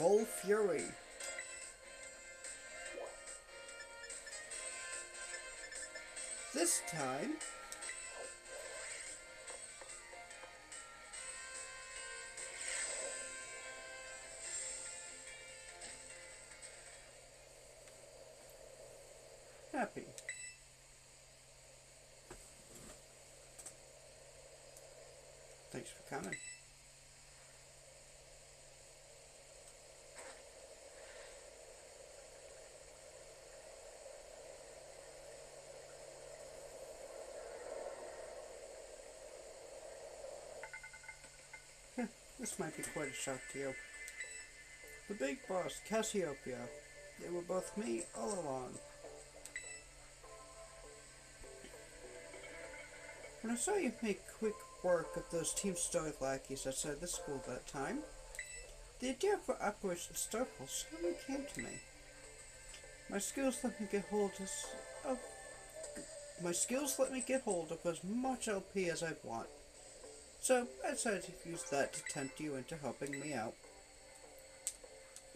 full fury. This time, happy. Thanks for coming. This might be quite a shock to you. The big boss, Cassiopeia. They were both me all along. When I saw you make quick work of those Team Star lackeys outside the school that time, the idea for Operation Starpulse suddenly came to me. My skills let me get hold of as much LP as I want. So I decided to use that to tempt you into helping me out.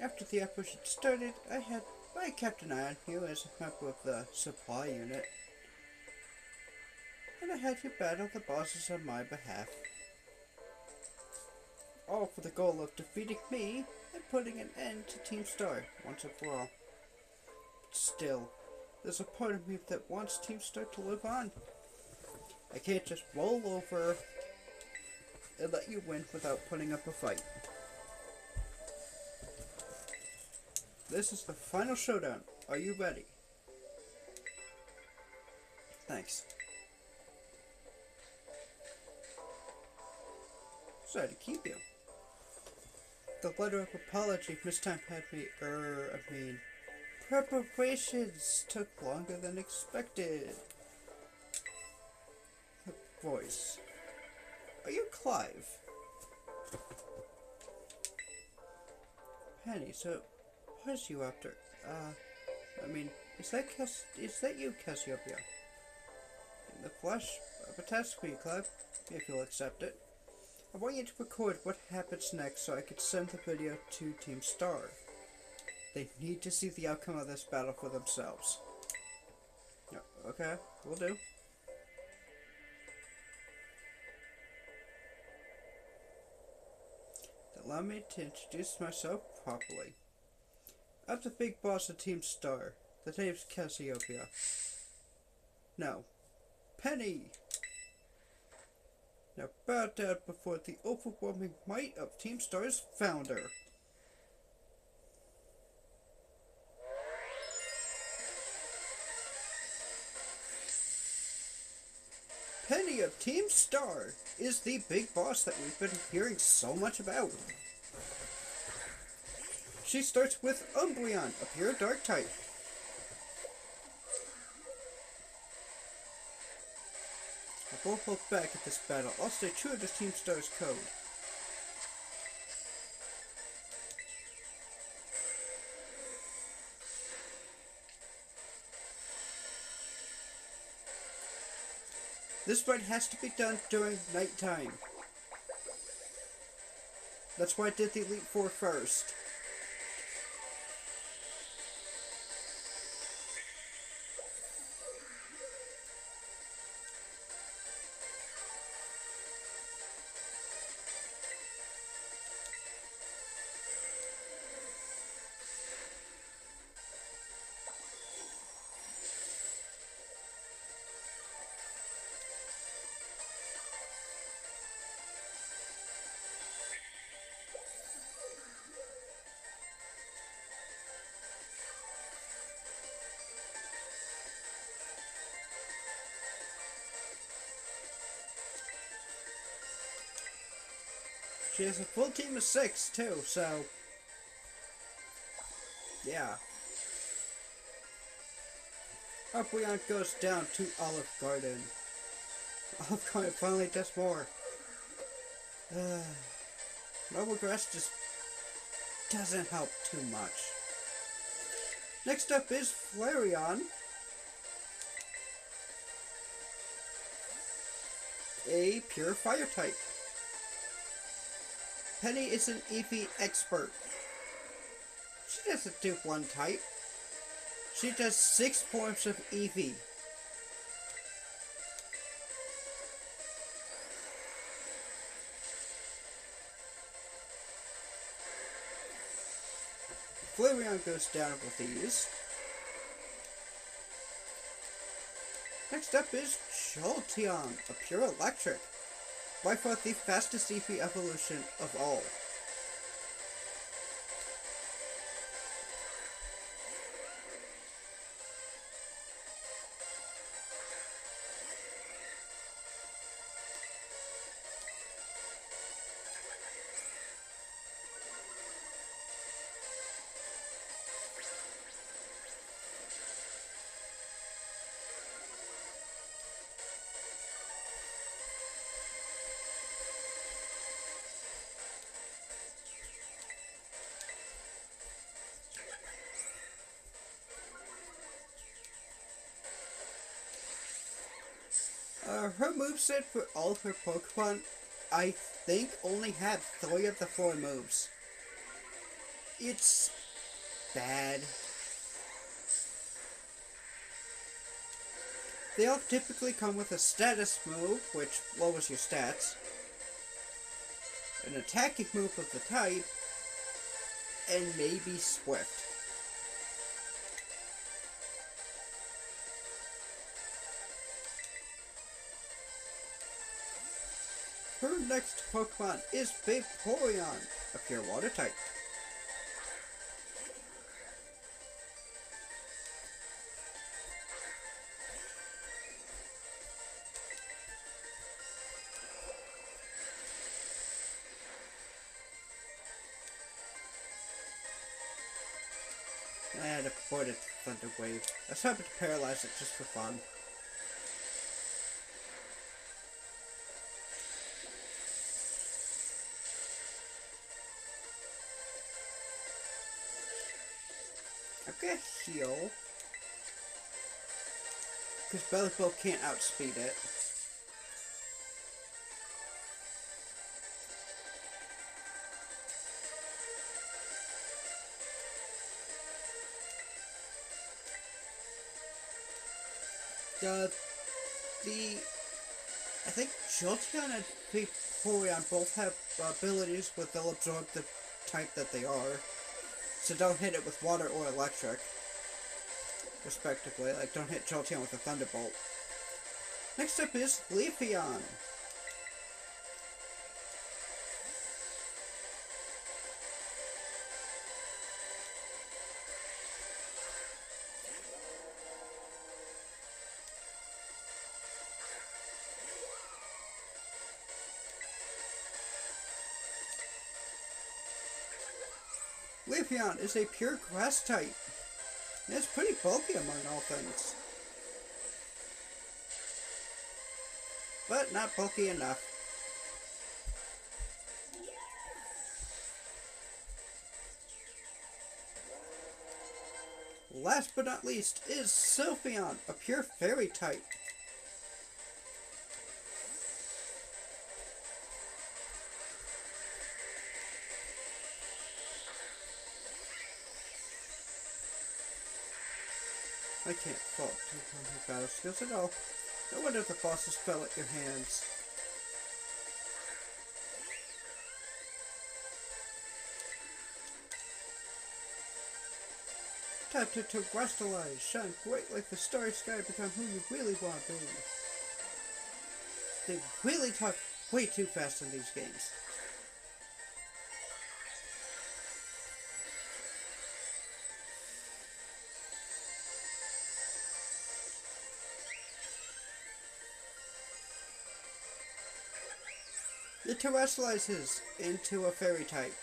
After the operation started, I kept an eye on you as a member of the supply unit, and I had you battle the bosses on my behalf. All for the goal of defeating me and putting an end to Team Star once and for all. But still, there's a part of me that wants Team Star to live on. I can't just roll over and let you win without putting up a fight. This is the final showdown. Are you ready? Thanks. Sorry to keep you. The letter of apology this time had me, preparations took longer than expected. The voice. Are you Clive? Penny, so what is you after? Is that you, Cassiopeia? In the flesh, I have a task for you, Clive, if you'll accept it. I want you to record what happens next so I can send the video to Team Star. They need to see the outcome of this battle for themselves. Okay, will do. Allow me to introduce myself properly. I'm the big boss of Team Star. The name's Cassiopeia. No, Penny! Now bow down before the overwhelming might of Team Star's founder. Penny of Team Star is the big boss that we've been hearing so much about. She starts with Umbreon, a pure dark type. I won't hold back at this battle. I'll stay true to Team Star's code. This fight has to be done during nighttime. That's why I did the Elite Four first. She has a full team of 6 too, so yeah. Umbreon goes down to Olive Garden. Olive Garden finally does more. Noble Grass just doesn't help too much. Next up is Flareon. A pure fire type. Penny is an Eevee expert. She doesn't do one type. She does 6 forms of EV. Flareon goes down with ease. Next up is Jolteon, a pure electric. By far the fastest EV evolution of all. Her moveset for all of her Pokemon, I think, only had 3 of the 4 moves. It's bad. They all typically come with a status move, which lowers your stats, an attacking move of the type, and maybe Swift. Her next Pokemon is Vaporeon, a pure water type. And avoided Thunder Wave. I was hoping to paralyze it just for fun. I'm gonna heal. Because Bellicle can't outspeed it. I think Jolteon and Vaporeon both have abilities where they'll absorb the type that they are. So don't hit it with water or electric, respectively. Like, don't hit Jolteon with a Thunderbolt. Next up is Leafeon. Leafeon is a pure grass type. And it's pretty bulky among all things. But not bulky enough. Last but not least is Sylveon, a pure fairy type. I can't fault your battle skills at all. No wonder the bosses fell at your hands. Time to terrestrialize, shine bright like the starry sky, become who you really want to be. They really talk way too fast in these games. It terrestrializes into a fairy type.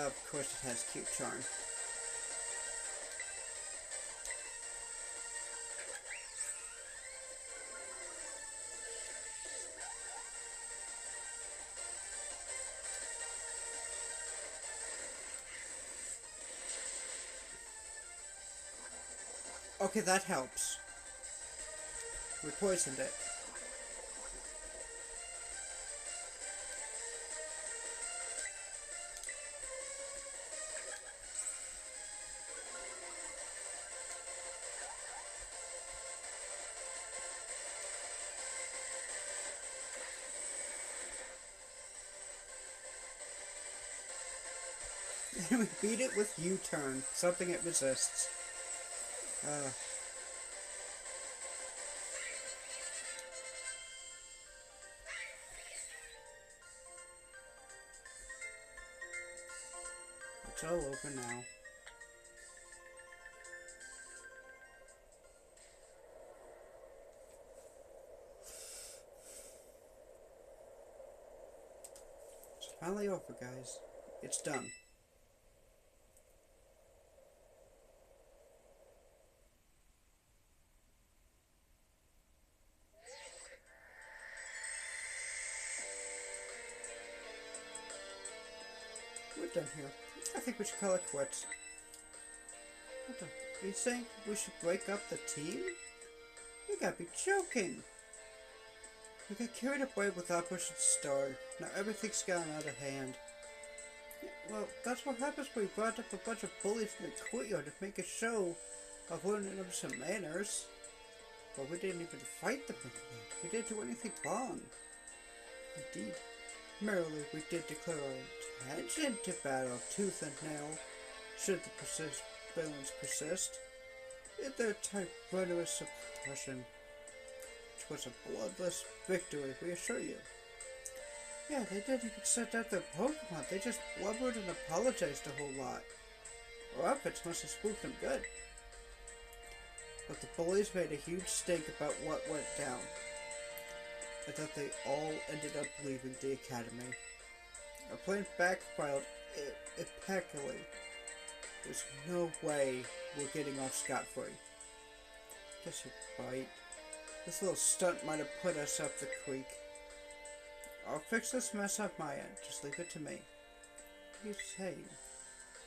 Of course it has cute charm. Okay, that helps. We poisoned it. Then we beat it with U-turn, something it resists. It's all over now. It's finally over, guys. It's done. We're done here. I think we should call it quits. What the? Are you saying we should break up the team? You gotta be joking. We got carried away with Operation Star. Now everything's gotten out of hand. Yeah, well, that's what happens when we brought up a bunch of bullies in the courtyard to make a show of learning them some manners. But we didn't even fight them in the end. We didn't do anything wrong. Indeed. Merely, we did declare our intention to battle tooth and nail, should the villains persist, in their tyrannical suppression. Which was a bloodless victory, we assure you. Yeah, they didn't even set out their Pokemon, they just blubbered and apologized a whole lot. Our outfits must have spooked them good. But the bullies made a huge stink about what went down. I thought they all ended up leaving the academy. Our plan backfired impeccably. There's no way we're getting off scot-free. Guess you're right. This little stunt might have put us up the creek. I'll fix this mess on my end. Just leave it to me. What are you saying?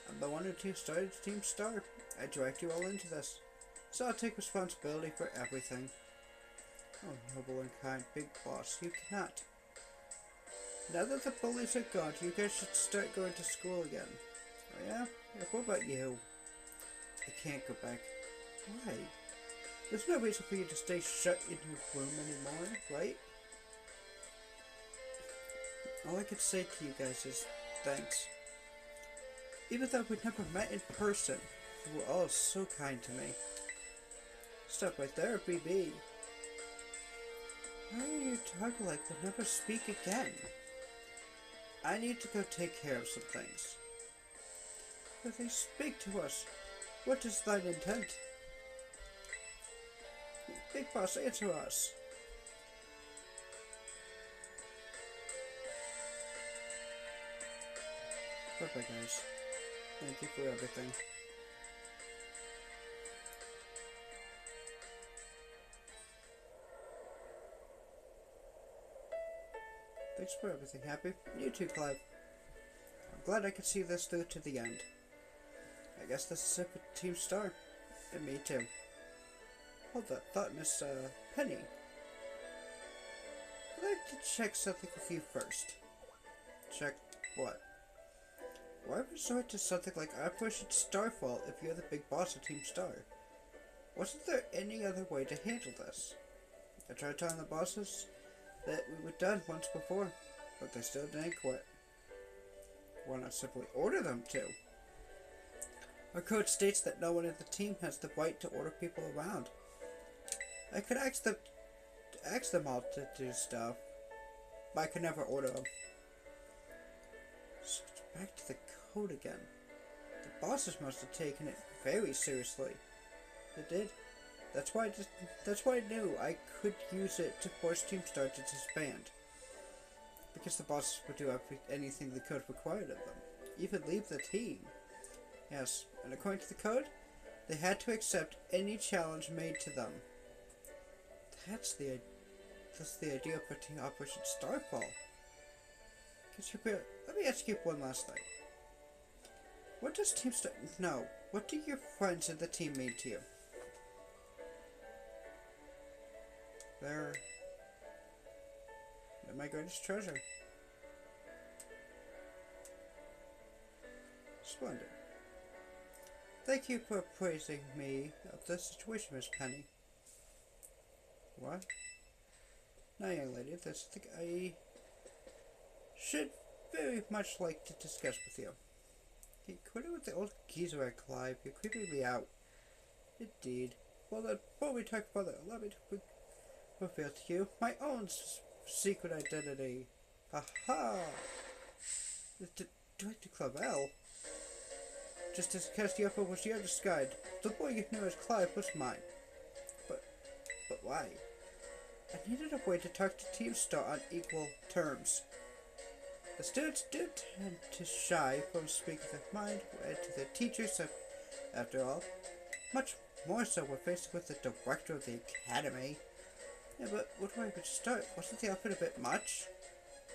I'm the one who started Team Star. I dragged you all into this. So I'll take responsibility for everything. Oh, noble and kind big boss, you cannot. Now that the bullies are gone, you guys should start going to school again. Oh yeah? What about you? I can't go back. Why? There's no reason for you to stay shut in your room anymore, right? All I can say to you guys is thanks. Even though we never met in person, you were all so kind to me. Stop right there, BB. Why are you talking like we'll never speak again? I need to go take care of some things. But they speak to us. What is thine intent? Big Boss, answer us. Bye bye, guys. Thank you for everything. Thanks for everything, Happy. You too, Clive. I'm glad I could see this through to the end. I guess this is it for Team Star. And me too. Hold that thought, Miss Penny. I'd like to check something with you first. Check what? Why resort to something like Operation Starfall if you're the big boss of Team Star? Wasn't there any other way to handle this? I tried telling the bosses that we were done once before, but they still didn't quit. Why not simply order them to? Our code states that no one in the team has the right to order people around. I could ask them all to do stuff, but I could never order them. So back to the code again. The bosses must have taken it very seriously. They did. That's why I knew I could use it to force Team Star to disband. Because the bosses would do anything the code required of them. Even leave the team. Yes, and according to the code, they had to accept any challenge made to them. That's the idea for Operation Starfall. Let me ask you one last thing. What does Team Star... No, what do your friends in the team mean to you? They're my greatest treasure. Splendid. Thank you for praising me of the situation, Miss Penny. What? Now, young lady, there's something I should very much like to discuss with you. Hey, quit it with the old geezer, Clive. You're creeping me out. Indeed. Well then, before we talk further, let me reveal to you my own secret identity. Aha! Director Clavel? Just as Cassiopeia was your disguise, the boy you knew as Clive was mine. But why? I needed a way to talk to Team Star on equal terms. The students do tend to shy from speaking their mind to their teachers, after all. Much more so when faced with the director of the academy. Yeah, but where do I even start? Wasn't the outfit a bit much?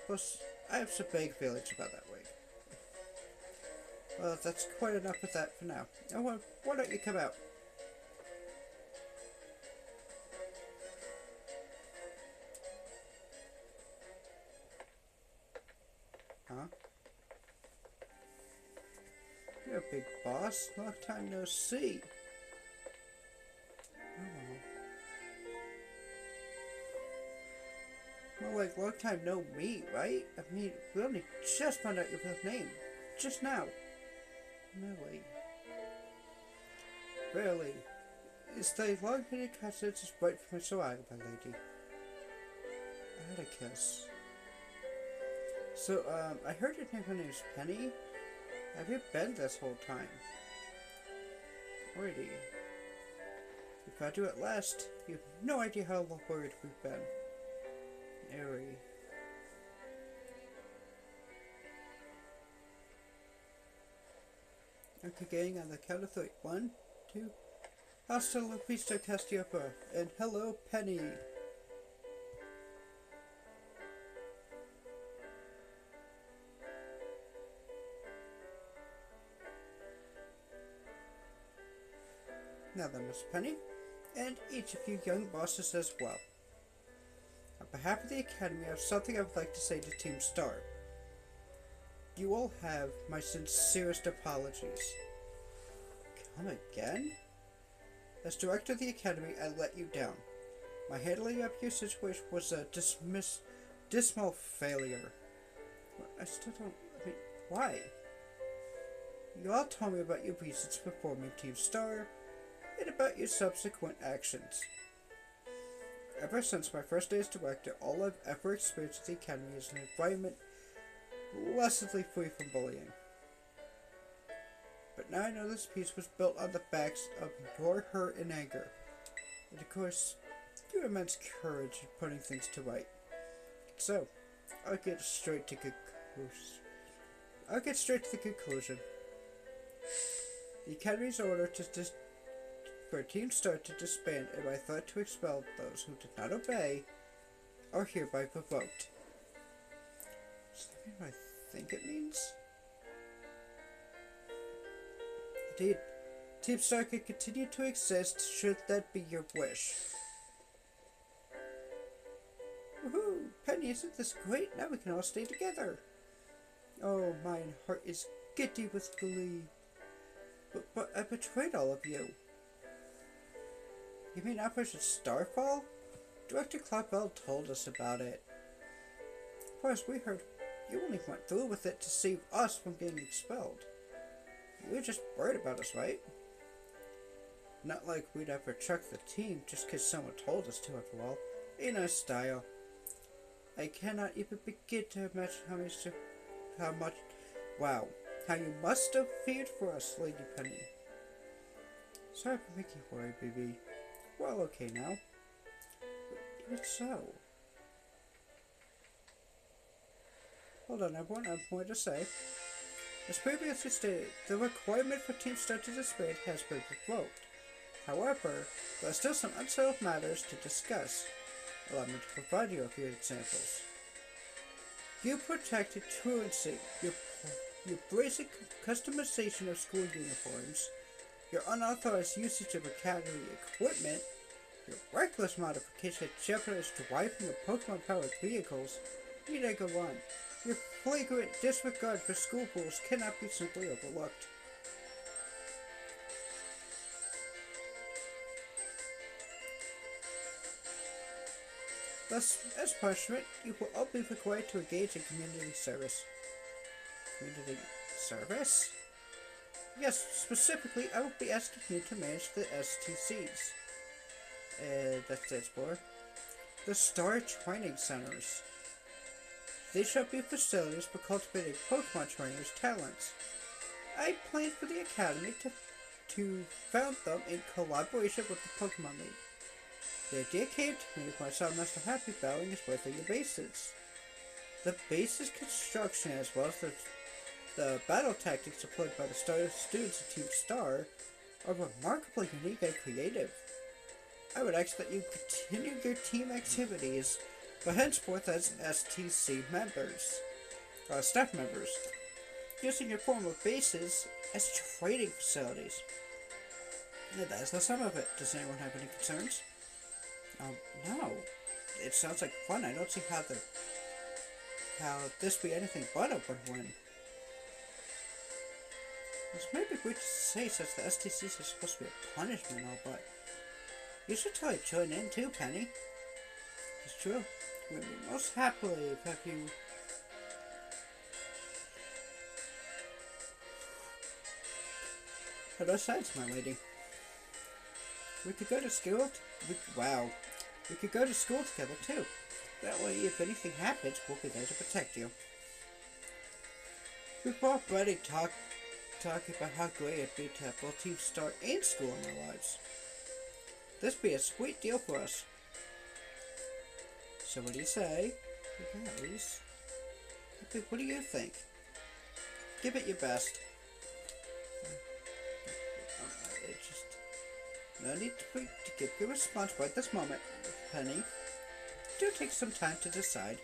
Plus, I have some vague feelings about that wig. Well, that's quite enough with that for now. Oh, why don't you come out? Huh? You're a big boss. Long time no see. Oh. More like long time no meet, right? I mean, we only just found out your real name. Just now. Really? Really? Is the long-haired consensus right from my soul, my lady? Atticus. So, I heard your name is Penny. Have you been this whole time? Already. We found you at last. You have no idea how worried we've been. Airy. Okay, gang, on the count of 3. 1, 2. Hasta la vista, Cassiopeia. And hello, Penny. Now then, Miss Penny, and each of you young bosses as well. On behalf of the Academy, I have something I would like to say to Team Star. You all have my sincerest apologies. Come again? As director of the Academy, I let you down. My handling of your situation was a dismal failure. I still don't... why? You all told me about your reasons for forming Team Star, and about your subsequent actions. Ever since my first day as director, all I've ever experienced at the Academy is an environment blessedly free from bullying. But now I know this piece was built on the backs of your hurt and anger, and of course, your immense courage in putting things to right. So, I'll get straight to the conclusion. The Academy's order for Team Star to disband and my threat to expel those who did not obey are hereby revoked. Does that mean what I think it means? Indeed, Team Star can continue to exist should that be your wish. Woohoo! Penny, isn't this great? Now we can all stay together. Oh, my heart is giddy with glee. But I betrayed all of you. You mean Operation Starfall? Director Clavel told us about it. Of course, we heard you only went through with it to save us from getting expelled. You were just worried about us, right? Not like we'd ever chuck the team just because someone told us to, after all. In our style. I cannot even begin to imagine how you must have feared for us, Lady Penny. Sorry for making you worry, baby. We're all okay now. But even so. Hold on, everyone, I have more to say. As previously stated, the requirement for Team Star to disband has been revoked. However, there are still some unsettled matters to discuss. Allow me to provide you a few examples. You protected truancy, your brazen customization of school uniforms, your unauthorized usage of academy equipment, your reckless modification that jeopardized driving of Pokemon-powered vehicles. Need I go on? Your flagrant disregard for school rules cannot be simply overlooked. Thus, as punishment, you will all be required to engage in community service. Community service? Yes, specifically, I will be asking you to manage the STCs. That stands for the Star Training Centers. They shall be facilities for cultivating Pokemon trainers' talents. I plan for the Academy to found them in collaboration with the Pokemon League. The idea came to me with my son Master Happy battling his way through the bases. The base's construction as well as the battle tactics deployed by the students of Team Star are remarkably unique and creative. I would ask that you continue your team activities, but henceforth as STC members, staff members, using your former bases as training facilities. And that's not some of it. Does anyone have any concerns? No. It sounds like fun. I don't see how this be anything but a win-win. This may be weird to say since the STCs are supposed to be a punishment and all, but you should totally join in too, Penny. It's true. We'd be most happily have you. Hello, sides, my lady. We could go to school. We could go to school together too. That way, if anything happens, we'll be there to protect you. We've already talked about how great it'd be to have both Team Star and school in our lives. This'd be a sweet deal for us. So what do you say? You guys, what do you think? Give it your best. It's just no need to give your response right this moment, Penny. Do take some time to decide.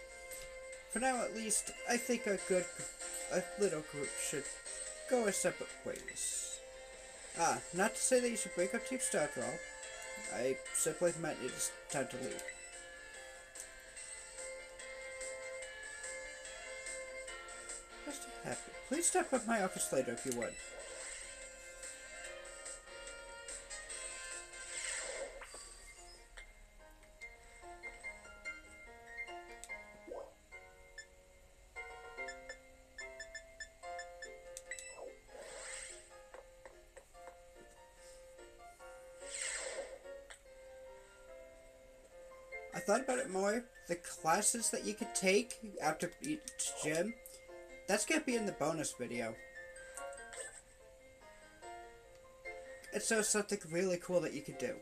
For now, at least, I think a little group should go our separate ways. Not to say that you should break up Team Star at all. I simply meant it is time to leave. Mr. Happy, please stop at my office later if you would. I thought about it more. The classes that you could take after each gym, that's gonna be in the bonus video. It's so something really cool that you could do.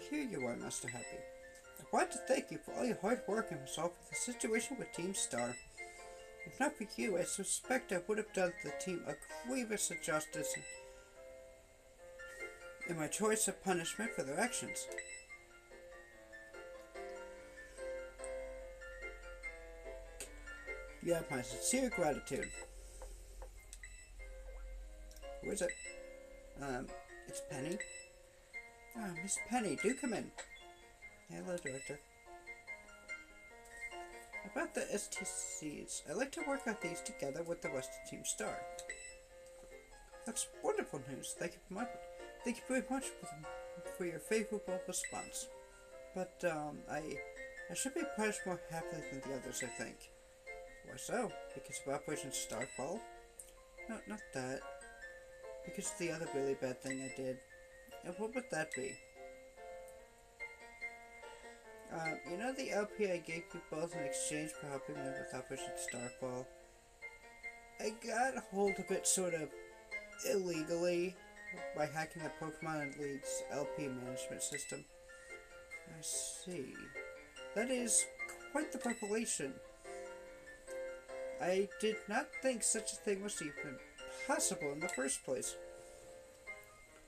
Here you are, Master Happy. I want to thank you for all your hard work in resolving the situation with Team Star. If not for you, I suspect I would have done the team a grievous injustice in my choice of punishment for their actions. You have my sincere gratitude. Who is it? It's Penny. Miss Penny, do come in. Hello, Director. About the STCs, I'd like to work out these together with the rest of Team Star. That's wonderful news. Thank you very much for your favorable response. But, I should be punished more happily than the others, I think. Why so? Because of Operation Starfall? No, not that. Because of the other really bad thing I did. And what would that be? You know the LP I gave you both in exchange for helping me with Operation Starfall? I got hold of it sort of illegally by hacking the Pokemon League's LP management system. I see. That is quite the revelation. I did not think such a thing was even possible in the first place.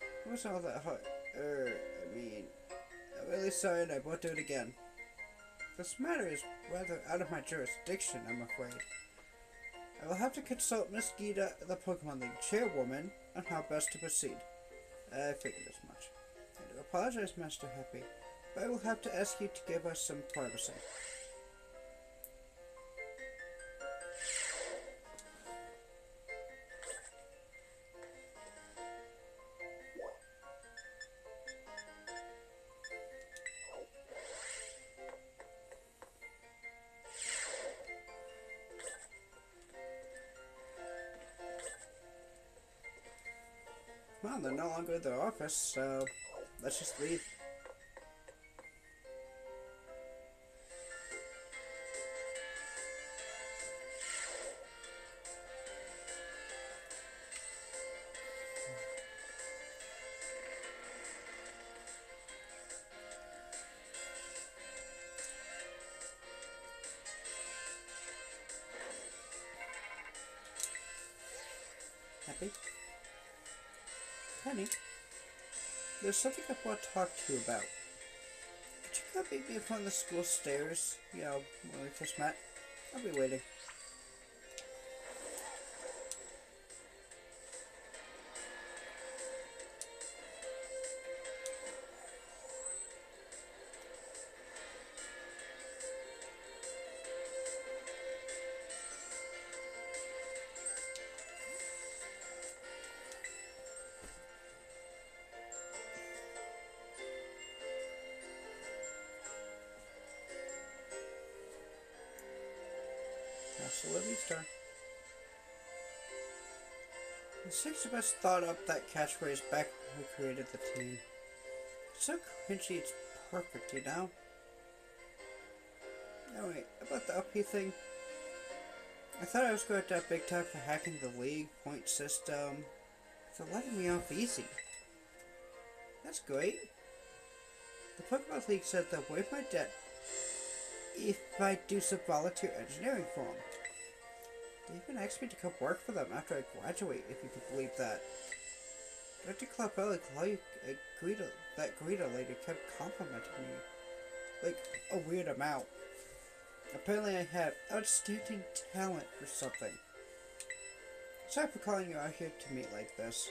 It wasn't all that hard. I'm really sorry and I won't do it again. This matter is rather out of my jurisdiction, I'm afraid. I will have to consult Miss Gita, the Pokemon League chairwoman, on how best to proceed. I figured as much. I do apologize, Master Happy, but I will have to ask you to give us some privacy. Well, they're no longer in the office, so let's just leave. Happy? Honey, there's something I want to talk to you about. Could you come meet me in front of the school stairs? You know, when we first met? I'll be waiting. That's Olivia's turn. The six of us thought up that catchphrase back when we created the team. It's so cringy, it's perfect, you know? Anyway, about the up thing, I thought I was going to have big time for hacking the league point system. They're letting me off easy. That's great. The Pokemon League said they'll waive my debt if I do some volunteer engineering for them. They even asked me to come work for them after I graduate, if you could believe that. Dr. Clavelli, that Greedo lady kept complimenting me. Like, a weird amount. Apparently I have outstanding talent for something. Sorry for calling you out here to meet like this.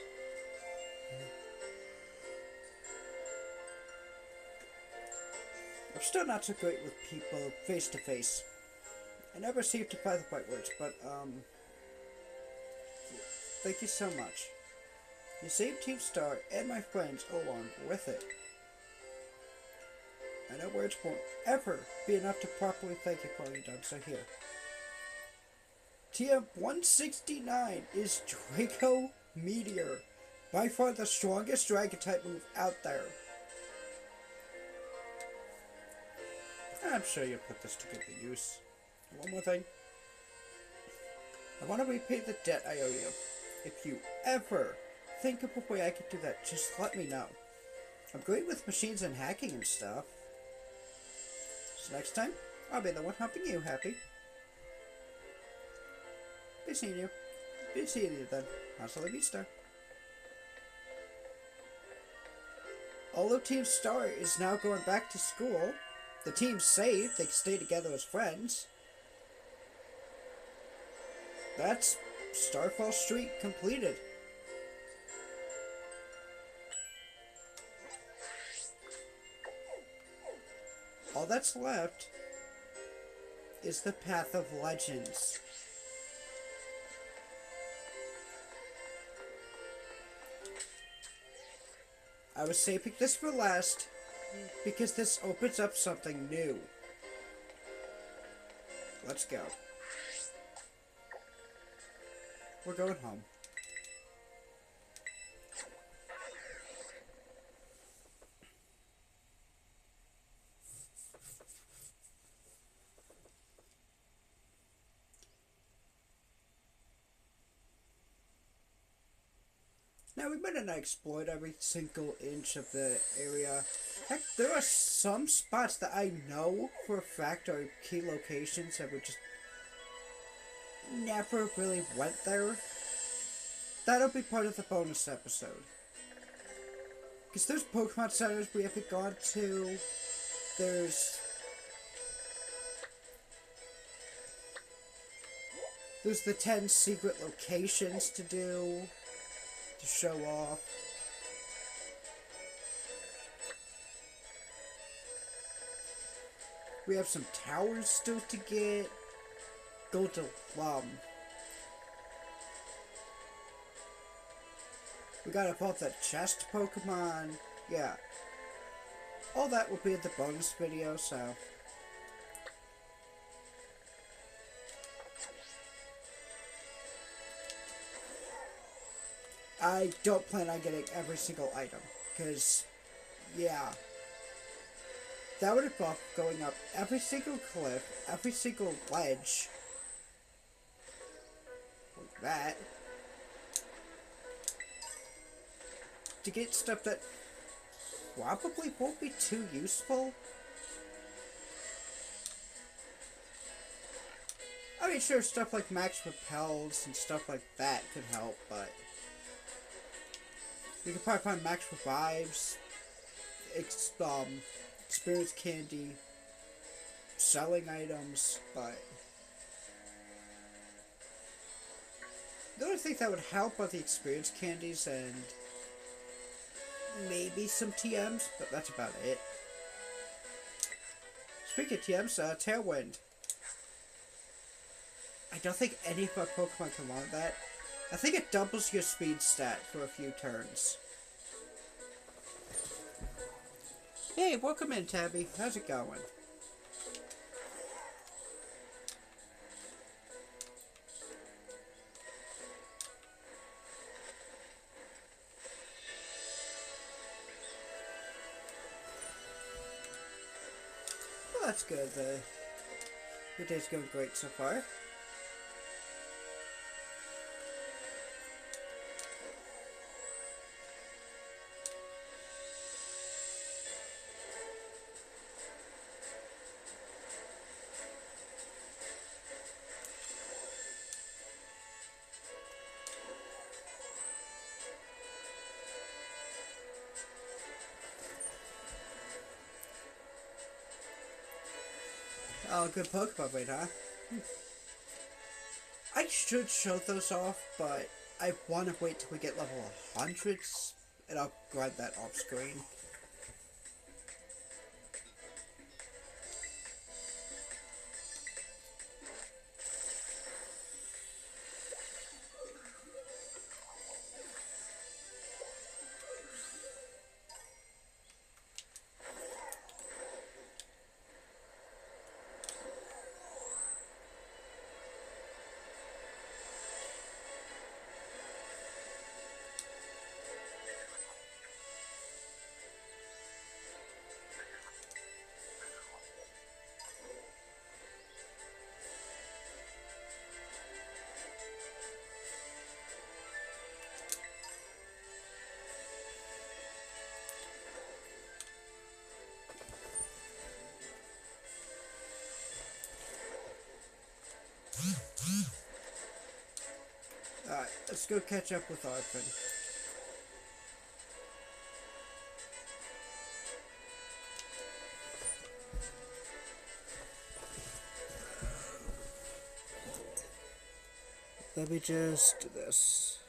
I'm still not so great with people face to face. I never seem to find the right words, but thank you so much. You saved Team Star and my friends along with it. I know words won't ever be enough to properly thank you for all you've done, so here. TM-169 is Draco Meteor. By far the strongest Dragon type move out there. I'm sure you'll put this to good use. One more thing. I want to repay the debt I owe you. If you ever think of a way I could do that, just let me know. I'm great with machines and hacking and stuff. So next time, I'll be the one helping you happy. Be seeing you. Be seeing you then. Hasta la vista. All of Team Star is now going back to school. The team's safe. They can stay together as friends. That's Starfall Street completed. All that's left is the Path of Legends. I was saving this for last because this opens up something new. Let's go. We're going home. Now, we might have not explored every single inch of the area. Heck, there are some spots that I know for a fact are key locations that we just never really went there. That'll be part of the bonus episode. Because there's Pokemon centers we haven't gone to. There's the 10 secret locations to do. To show off. We have some towers still to get. Go to we gotta evolve that chest Pokemon. Yeah. All that will be in the bonus video, so. I don't plan on getting every single item, because, yeah, that would involve going up every single cliff, every single ledge, like that, to get stuff that probably won't be too useful. I mean, sure, stuff like max repels and stuff like that could help, but you can probably find max revives, experience candy, selling items, but the only thing that would help are the experience candies and maybe some TMs, but that's about it. Speaking of TMs, Tailwind. I don't think any of my Pokemon can learn that. I think it doubles your speed stat for a few turns. Hey, welcome in, Tabby. How's it going? Well, that's good. Your day's going great so far. Oh, good Pokemon raid, huh? I should show those off, but I want to wait till we get level 100s, and I'll grind that off screen. Alright, let's go catch up with Arfin. Let me just do this.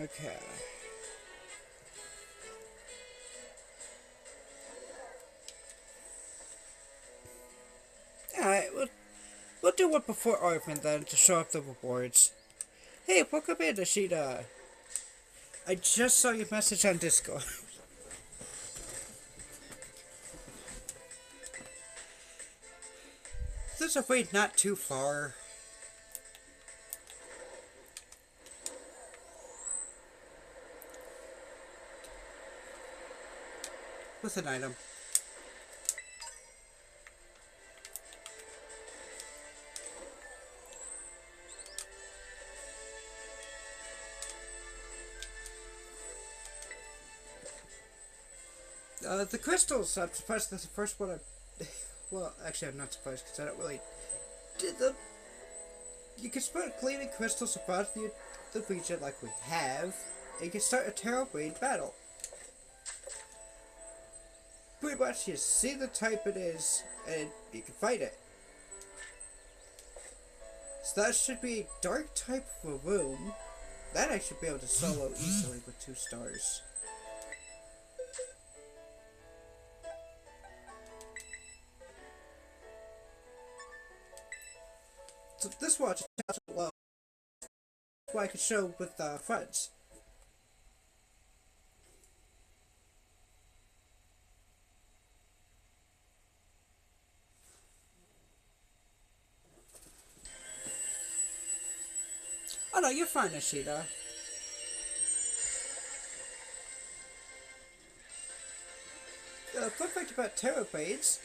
Okay. Alright, we'll do it before Arfin then to show off the rewards. Hey, welcome in, Ashita. I just saw your message on Discord. There's a raid not too far. With an item. The crystals, I'm surprised that's the first one I... Well, actually I'm not surprised because I don't really... Did the... You can start cleaning crystals about the region like we have, and you can start a Terra raid battle. Pretty much you see the type it is, and you can fight it. So that should be a dark type of a room. That I should be able to solo easily with 2 stars. So this watch is low. That's why I can show with friends. Oh no, you're fine, Ashita. Fun fact about Terra Blades,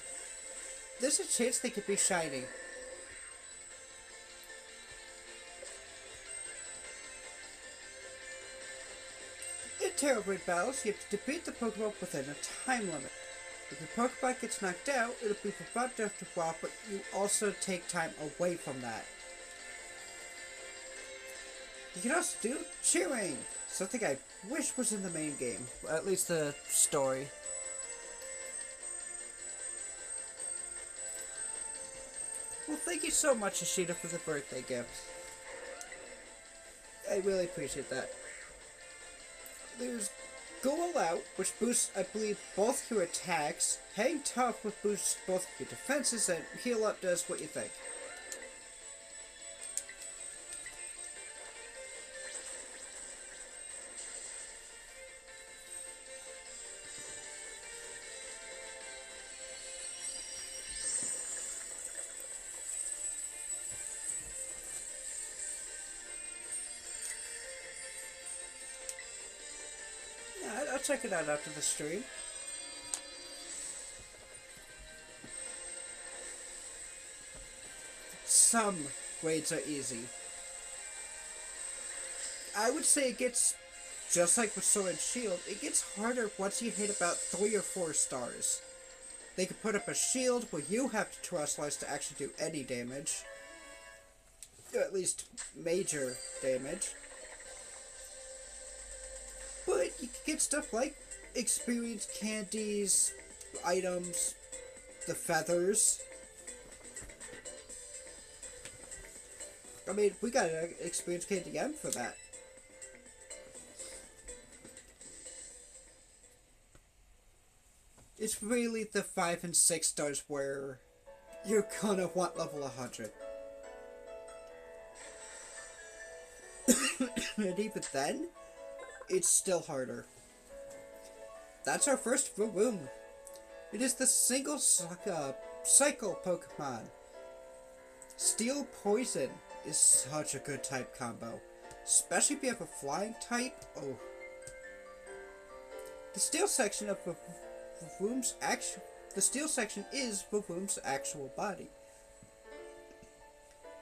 there's a chance they could be shiny. In Terra Blade battles, you have to defeat the Pokemon within a time limit. If your Pokemon gets knocked out, it'll be revived after a while, but you also take time away from that. You can also do cheering, something I wish was in the main game, at least the story. Well, thank you so much, Ashita, for the birthday gift. I really appreciate that. There's Go All Out, which boosts, I believe, both your attacks. Hang Tough, which boosts both your defenses, and Heal Up does what you think. Yeah, I'll check it out after the stream. Some raids are easy. I would say it gets, just like with Sword and Shield, it gets harder once you hit about 3 or 4 stars. They can put up a shield where you have to Terastallize to actually do any damage. Or at least major damage. But you can get stuff like experience candies, items, the feathers. I mean, we got an experience candy M for that. It's really the 5 and 6 stars where you're gonna want level 100. And even then, it's still harder. That's our first room. It is the single cycle Pokemon. Steel Poison is such a good type combo. Especially if you have a flying type. Oh. The steel section of the steel section is Vavoom's actual body.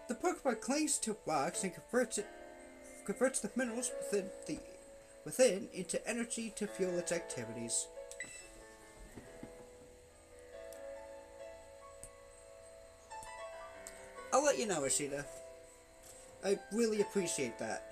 The Pokemon clings to rocks and converts the minerals within into energy to fuel its activities. I'll let you know, Ashita. I really appreciate that.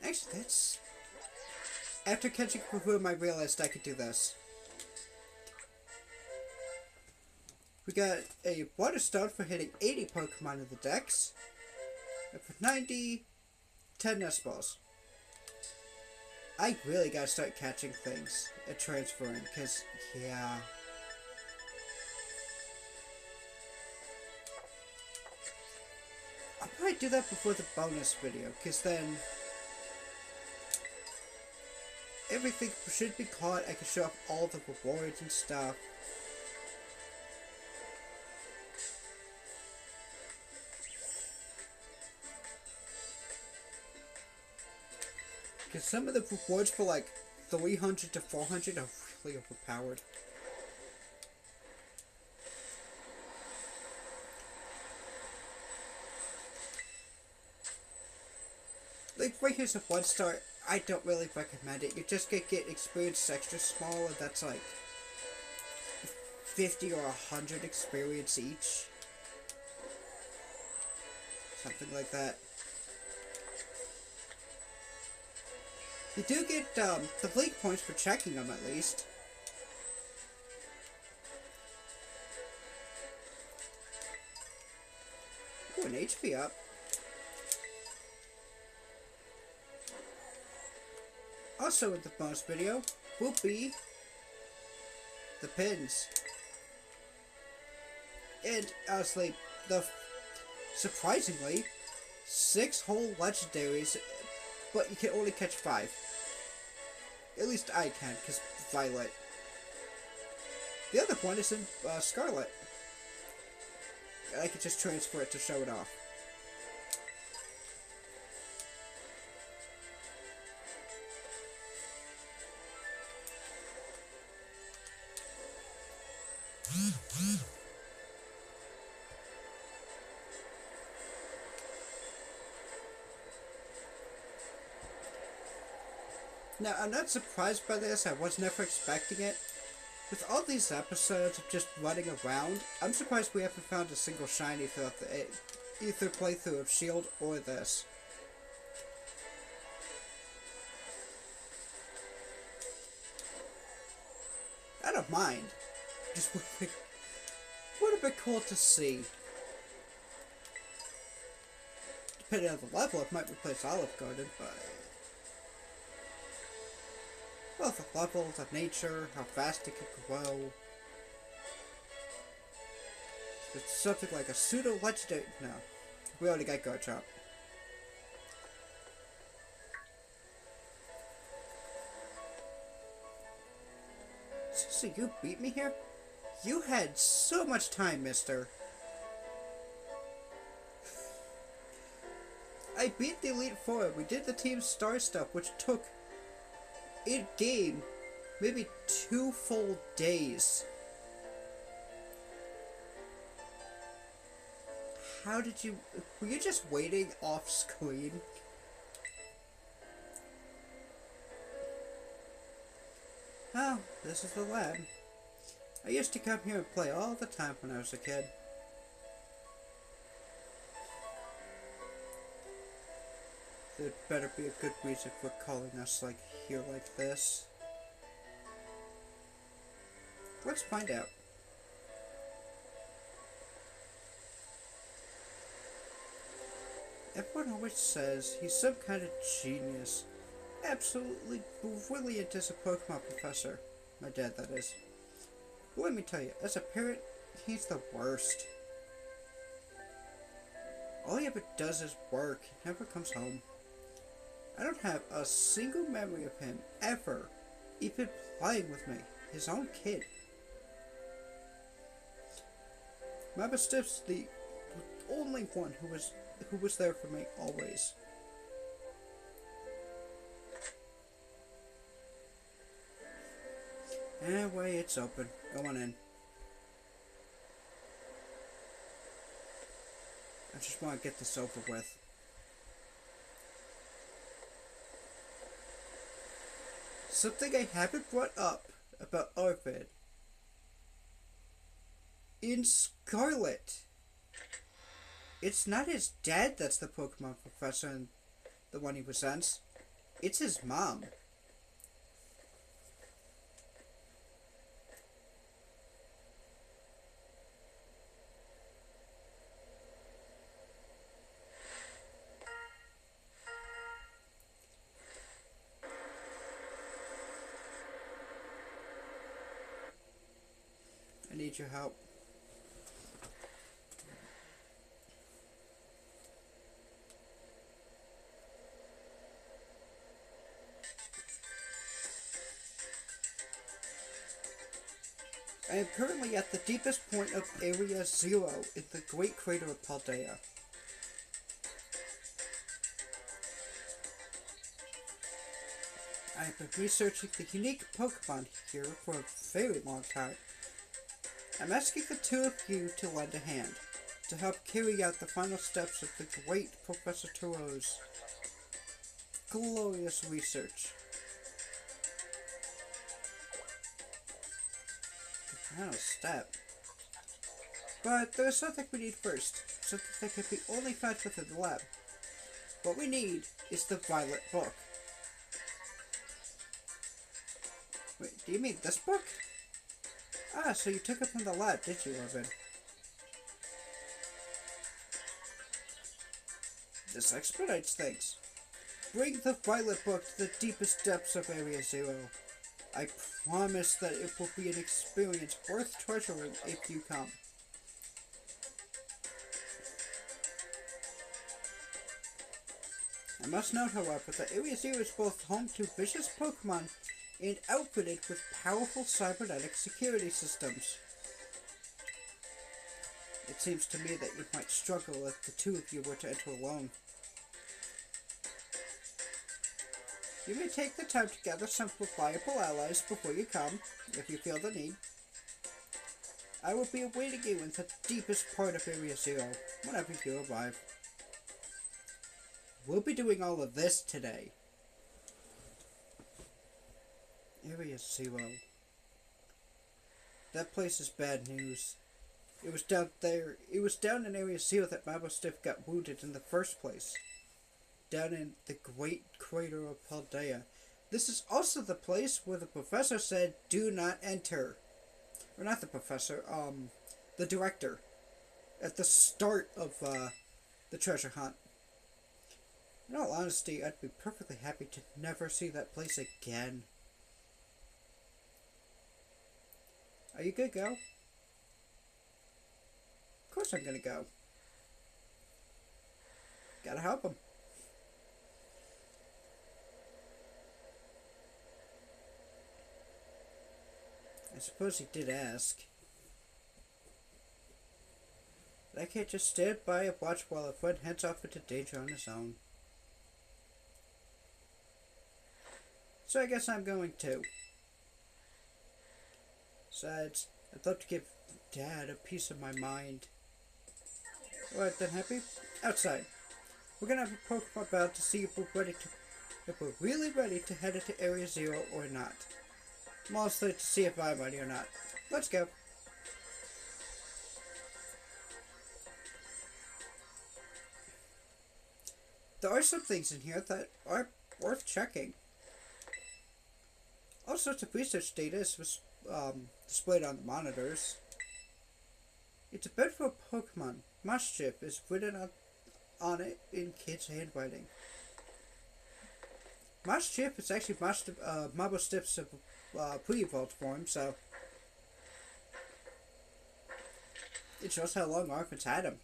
Actually, that's... After catching Vavoom, I realized I could do this. We got a Water Stone for hitting 80 Pokemon in the Dex. And for 90, 10 Nest Balls. I really gotta start catching things and transferring, because, yeah. I'll probably do that before the bonus video, because then everything should be caught. I can show off all the rewards and stuff. Because some of the rewards for like 300 to 400 are really overpowered. Like right here's a 1-star. I don't really recommend it. You just get experience extra small, and that's like 50 or 100 experience each. Something like that. You do get the Link points for checking them, at least. Ooh, an HP up. Also in the bonus video will be the pins. And honestly, surprisingly, 6 whole legendaries but you can only catch 5. At least I can, because Violet. The other one is in Scarlet. I can just transfer it to show it off. Now, I'm not surprised by this. I was never expecting it. With all these episodes of just running around, I'm surprised we haven't found a single shiny throughout the either playthrough of S.H.I.E.L.D. or this. I don't mind. Just would have been cool to see. Depending on the level, it might replace Olive Garden, but... well, the level, the nature, how fast it can grow. It's something like a pseudo-legendary... no. We already got Garchomp. So you beat me here? You had so much time, mister. I beat the Elite Four. We did the Team Star stuff, which took, in game, maybe 2 full days. How did you... were you just waiting off screen? Oh, this is the lab. I used to come here and play all the time when I was a kid. There'd better be a good reason for calling us like here like this. Let's find out. Everyone always says he's some kind of genius. Absolutely brilliant as a Pokemon professor. My dad, that is. But let me tell you, as a parent, he's the worst. All he ever does is work. He never comes home. I don't have a single memory of him ever even playing with me, his own kid. Mama Stiff's the only one who was there for me always. Anyway, it's open. Go on in. I just want to get this over with. Something I haven't brought up about Arvid. In Scarlet, it's not his dad that's the Pokemon professor and the one he resents. It's his mom. I need your help. I am currently at the deepest point of Area Zero in the Great Crater of Paldea. I have been researching the unique Pokemon here for a very long time. I'm asking the two of you to lend a hand, to help carry out the final steps of the great Professor Turo's glorious research. The final step. But there's something we need first, something that can be only found within the lab. What we need is the Violet Book. Wait, do you mean this book? Ah, so you took it from the lab, did you, Arvid? This expedites things. Bring the Violet Book to the deepest depths of Area Zero. I promise that it will be an experience worth treasuring if you come. I must note, however, that Area Zero is both home to vicious Pokemon and outfitted with powerful cybernetic security systems. It seems to me that you might struggle if the two of you were to enter alone. You may take the time to gather some reliable allies before you come, if you feel the need. I will be awaiting you in the deepest part of Area Zero, whenever you arrive. We'll be doing all of this today. Area Zero. That place is bad news. It was down in Area Zero that Mabosstiff got wounded in the first place. Down in the Great Crater of Paldea. This is also the place where the professor said, "Do not enter." Or not the professor, the director. At the start of, the treasure hunt. In all honesty, I'd be perfectly happy to never see that place again. Are you good, go? Of course I'm gonna go. Gotta help him. I suppose he did ask. But I can't just stand by and watch while a friend heads off into danger on his own. So I guess I'm going to. Besides, I'd love to give Dad a piece of my mind. Alright then, Happy. Outside. We're gonna have a Pokemon battle to see if we're really ready to head into Area Zero or not. Mostly to see if I'm ready or not. Let's go. There are some things in here that are worth checking. All sorts of research data is displayed on the monitors. It's a bed for a Pokemon. Moschiff is written on it in kids' handwriting. Moschiff is actually Mabosstiff's pre-evolved form, so it shows how long Arven's had him.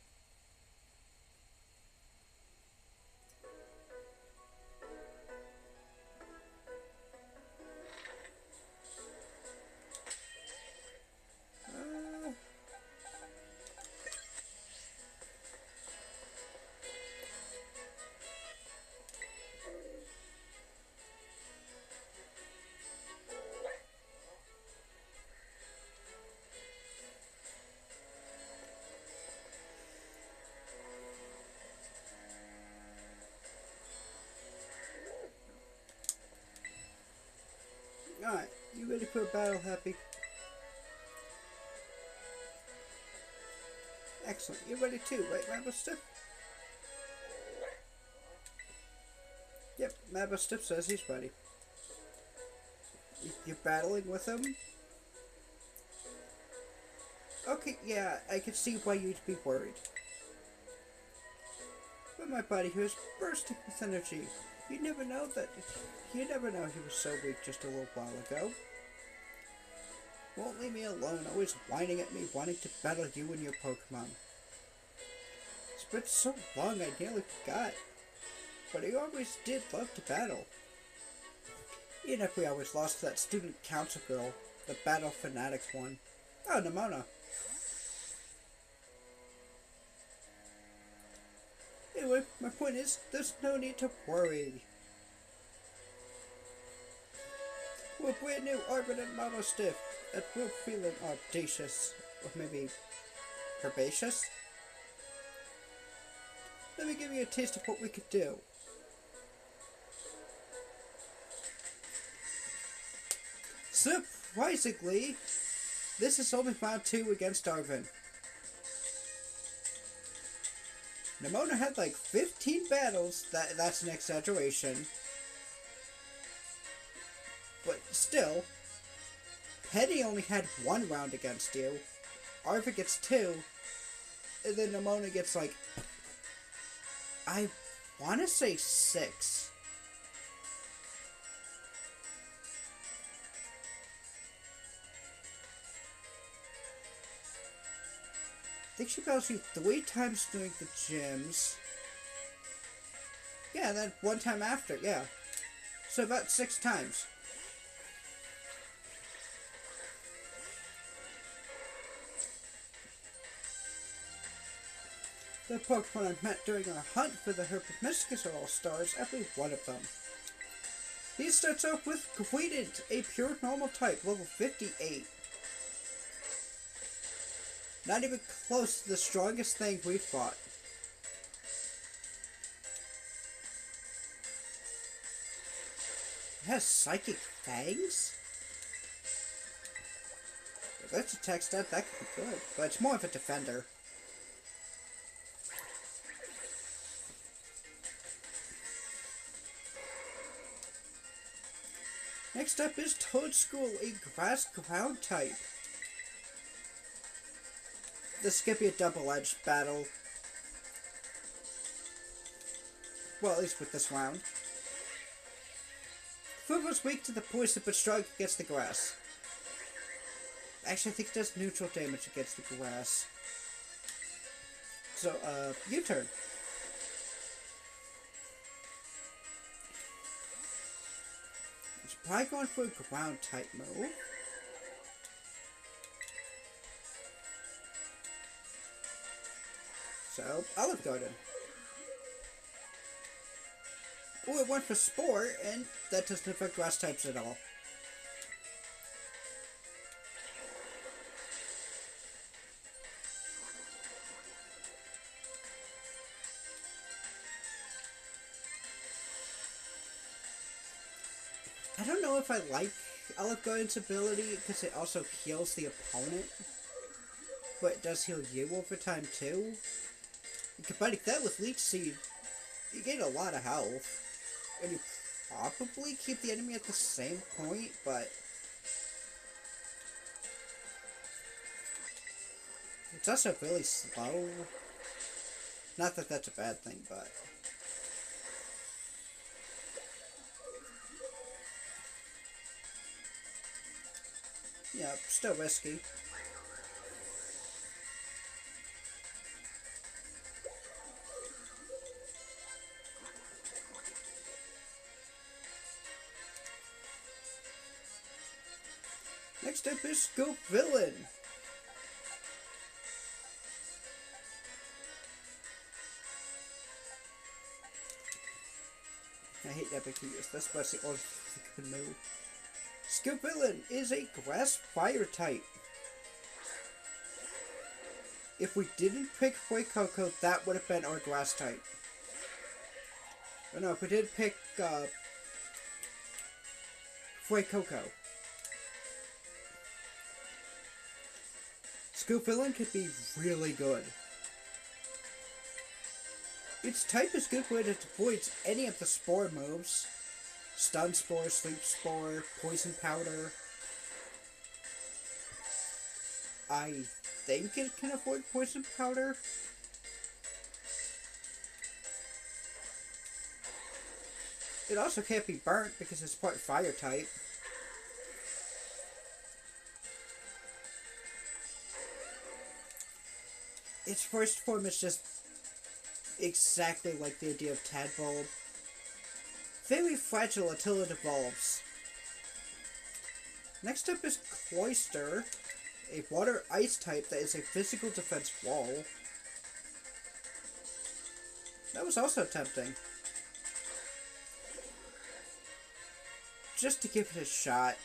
Alright, you ready for a battle, Happy? Excellent. You're ready too, right, Mabosstiff? Yep, Mabosstiff says he's ready. You're battling with him? Okay, yeah, I can see why you'd be worried. But my buddy here is bursting with energy. You never know he was so weak just a little while ago. Won't leave me alone, always whining at me, wanting to battle you and your Pokemon. It's been so long I nearly forgot. But he always did love to battle. Even if we always lost to that student council girl, the battle fanatic one. Oh, Nemona. Anyway, my point is, there's no need to worry. We're brand new Arven and Mabosstiff, and we're feeling audacious, or maybe herbaceous. Let me give you a taste of what we could do. Surprisingly, this is only round 2 against Arven. Nemona had like 15 battles, that's an exaggeration. But still, Penny only had 1 round against you. Arven gets 2, and then Nemona gets like, I want to say 6. I think she battles you 3 times during the gyms. Yeah, and then one time after, yeah. So about 6 times. The Pokemon I met during our hunt for the Herpetmiscus are all stars, every one of them. He starts off with Greedent, a pure normal type, level 58. Not even close to the strongest thing we've fought. It has Psychic Fangs? If that's a tech stat, that could be good. But it's more of a defender. Next up is Toadschool, a grass ground type. This could be a double-edged battle. Well, at least with this round. Food was weak to the poison, but strong against the grass. Actually, I think it does neutral damage against the grass. So, U-turn. It's probably going for a ground type move. So, Olive Garden. Oh, it went for Spore, and that doesn't affect grass types at all. I don't know if I like Olive Garden's ability, because it also heals the opponent. But it does heal you over time, too. Combining that with Leech Seed, you gain a lot of health. And you probably keep the enemy at the same point, but it's also really slow. Not that that's a bad thing, but yeah, still risky. Next up is Scoop Villain. I hate having to use this, but it's the only thing I can move. Scoop Villain is a grass fire type. If we didn't pick Fuecoco, that would have been our grass type. But no, if we did pick Fuecoco. Scoop Villain could be really good. Its type is good when it avoids any of the Spore moves. Stun Spore, Sleep Spore, Poison Powder. I think it can avoid Poison Powder. It also can't be burnt because it's part fire type. Its first form is just exactly like the idea of Tadbulb. Very fragile until it evolves. Next up is Cloyster, a water ice type that is a physical defense wall. That was also tempting. Just to give it a shot.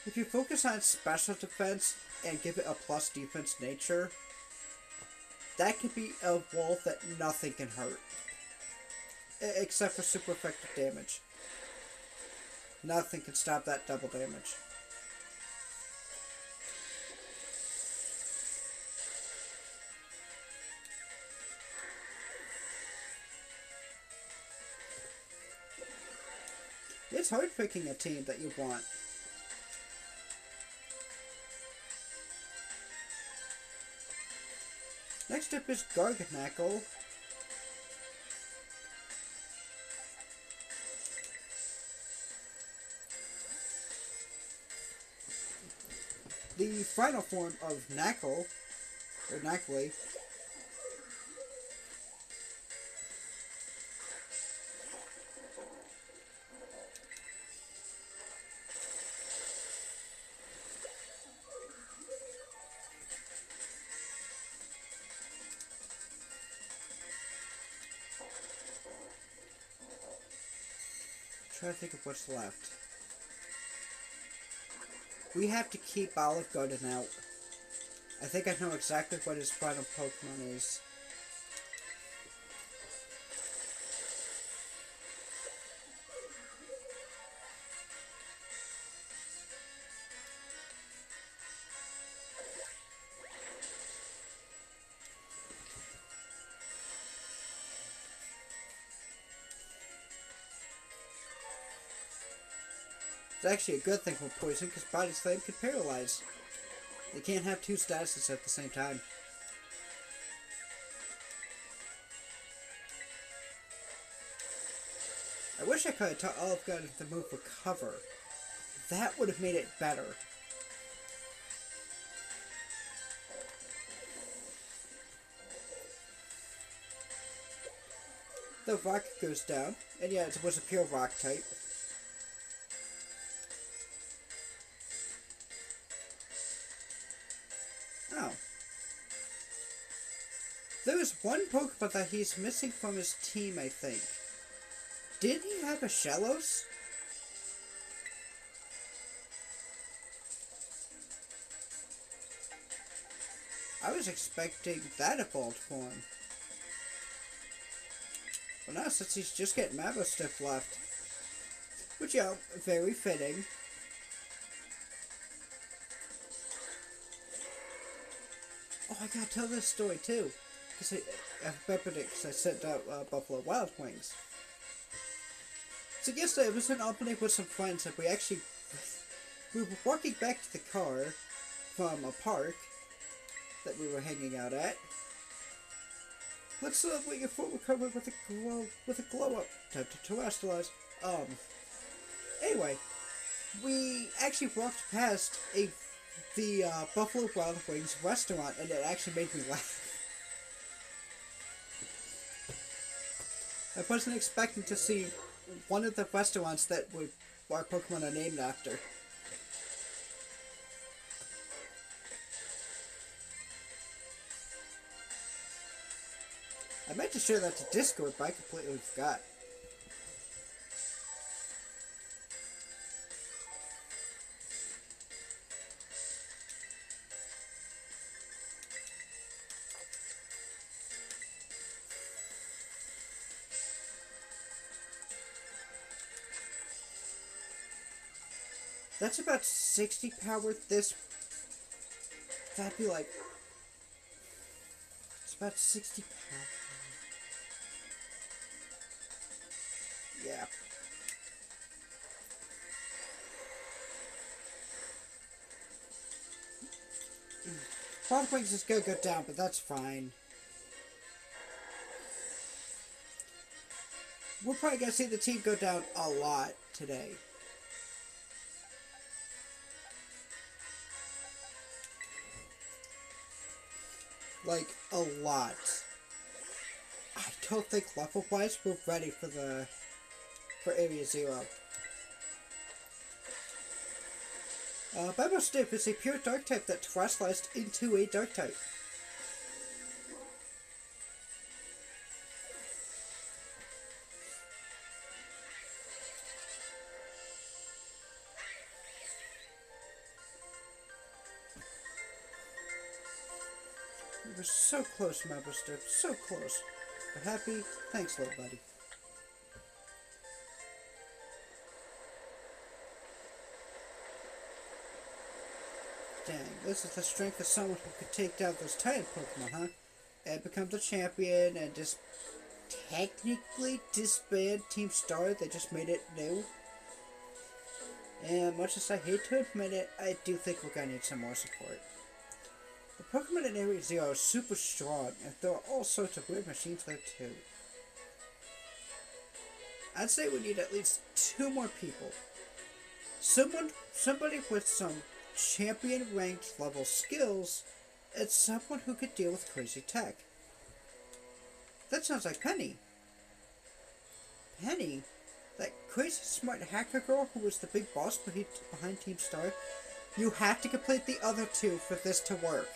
If you focus on special defense and give it a plus defense nature, that could be a wall that nothing can hurt. Except for super effective damage. Nothing can stop that double damage. It's hard picking a team that you want. Next up is Garganacl. The final form of Knackle Or not really. Try to think of what's left. We have to keep Olive Garden out. I think I know exactly what his final Pokemon is. It's actually a good thing for Poison, because Body Slam can paralyze. They can't have two statuses at the same time. I wish I could have taught Olive Garden the move Recover. That would have made it better. The rock goes down, and yeah, it was a pure rock type. Oh. There is one Pokemon that he's missing from his team, I think. Did he have a Shellos? I was expecting that evolved form. Well, now since he's just getting Mabostiff left. Which, yeah, very fitting. Oh, I gotta tell this story too. Because I remembered it because I sent out Buffalo Wild Wings. So yesterday I was in Albany with some friends and we were walking back to the car from a park that we were hanging out at. Let's celebrate your full recovery with a glow up. Time to terrestrialize. Anyway, we actually walked past the Buffalo Wild Wings restaurant, and it actually made me laugh. I wasn't expecting to see one of the restaurants that our Pokemon are named after. I meant to share that to Discord, but I completely forgot. That's about 60 power. That'd be like, it's about 60 power. Yeah. Wild Wings is gonna go down, but that's fine. We're probably gonna see the team go down a lot today. Like, a lot. I don't think level-wise we're ready for Area Zero. Mabostiff is a pure dark type that terrestrialized into a dark type. We were so close, Mabostiff, so close. But happy? Thanks, little buddy. Dang, this is the strength of someone who could take down those Titan Pokemon, huh? And become the champion and just technically disband Team Star. They just made it new. And much as I hate to admit it, I do think we're gonna need some more support. The Pokemon in Area Zero are super strong, and there are all sorts of weird machines there too. I'd say we need at least 2 more people. Somebody with some champion ranked level skills, It's someone who could deal with crazy tech. That sounds like Penny. Penny? That crazy smart hacker girl who was the big boss behind Team Star? You have to complete the other two for this to work.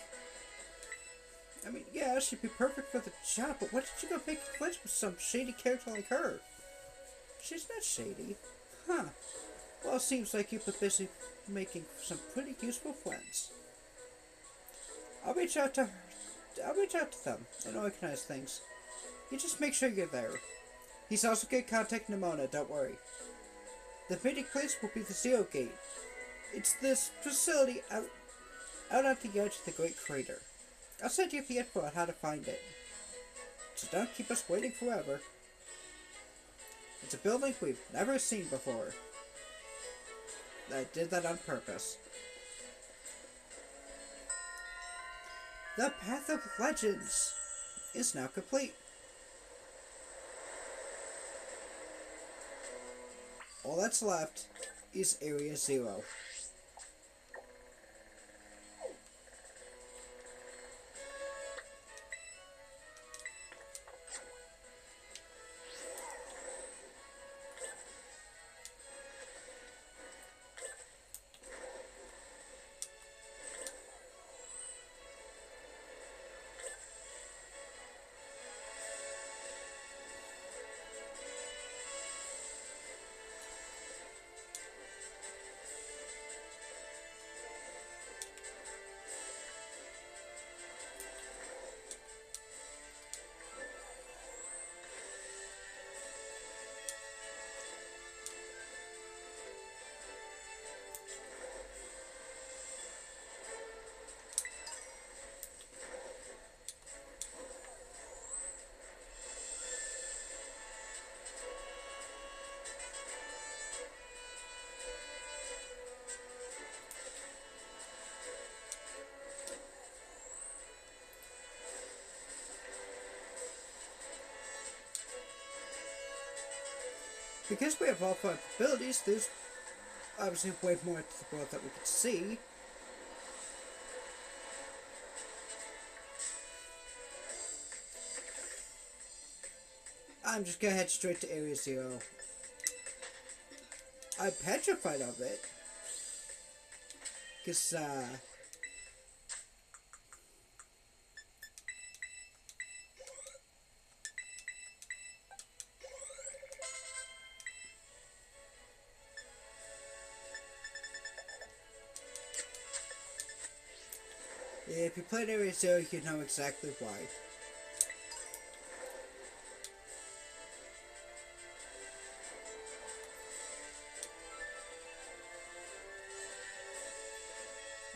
I mean, yeah, she'd be perfect for the job, but what did you go make friends with some shady character like her? She's not shady. Huh. Well, it seems like you've been busy making some pretty useful friends. I'll reach out to them and organize things. You just make sure you're there. He's also going to contact Nimona, don't worry. The meeting place will be the Zero Gate. It's this facility out at the edge of the Great Crater. I'll send you the info on how to find it. So don't keep us waiting forever. It's a building we've never seen before. I did that on purpose. The Path of Legends is now complete. All that's left is Area Zero. Because we have all five abilities, there's obviously way more to the world that we can see. I'm just gonna head straight to Area Zero. I'm petrified of it. Cause, if you played Area Zero, you know exactly why.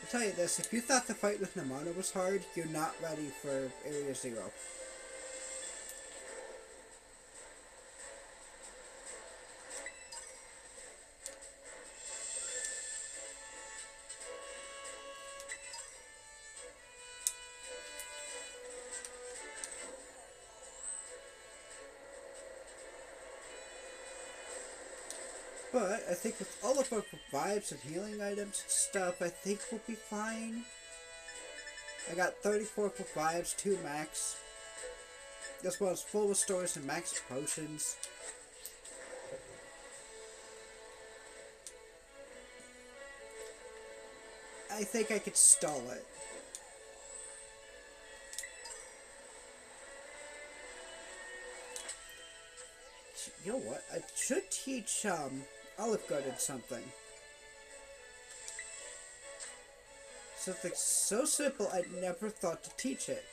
I'll tell you this, if you thought the fight with Nimona was hard, you're not ready for Area Zero. But I think with all of our vibes and healing items and stuff, I think we'll be fine. I got 34 for vibes, 2 max, as well as full restores and max potions. I think I could stall it. You know what? I should teach Olive Garden something. Something so simple I never thought to teach it.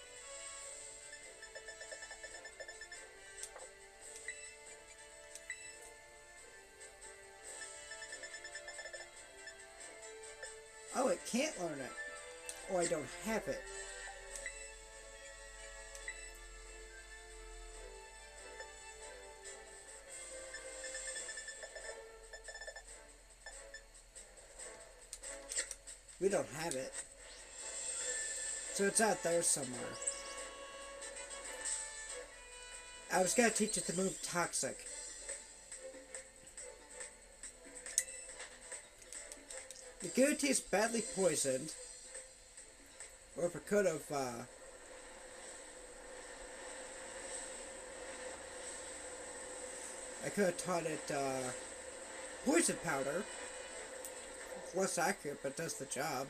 Oh, I can't learn it. Or I don't have it. We don't have it. So it's out there somewhere. I was gonna teach it the move Toxic. The Guillotine is badly poisoned. Or if I could have, I could have taught it, poison powder. Less accurate, but does the job.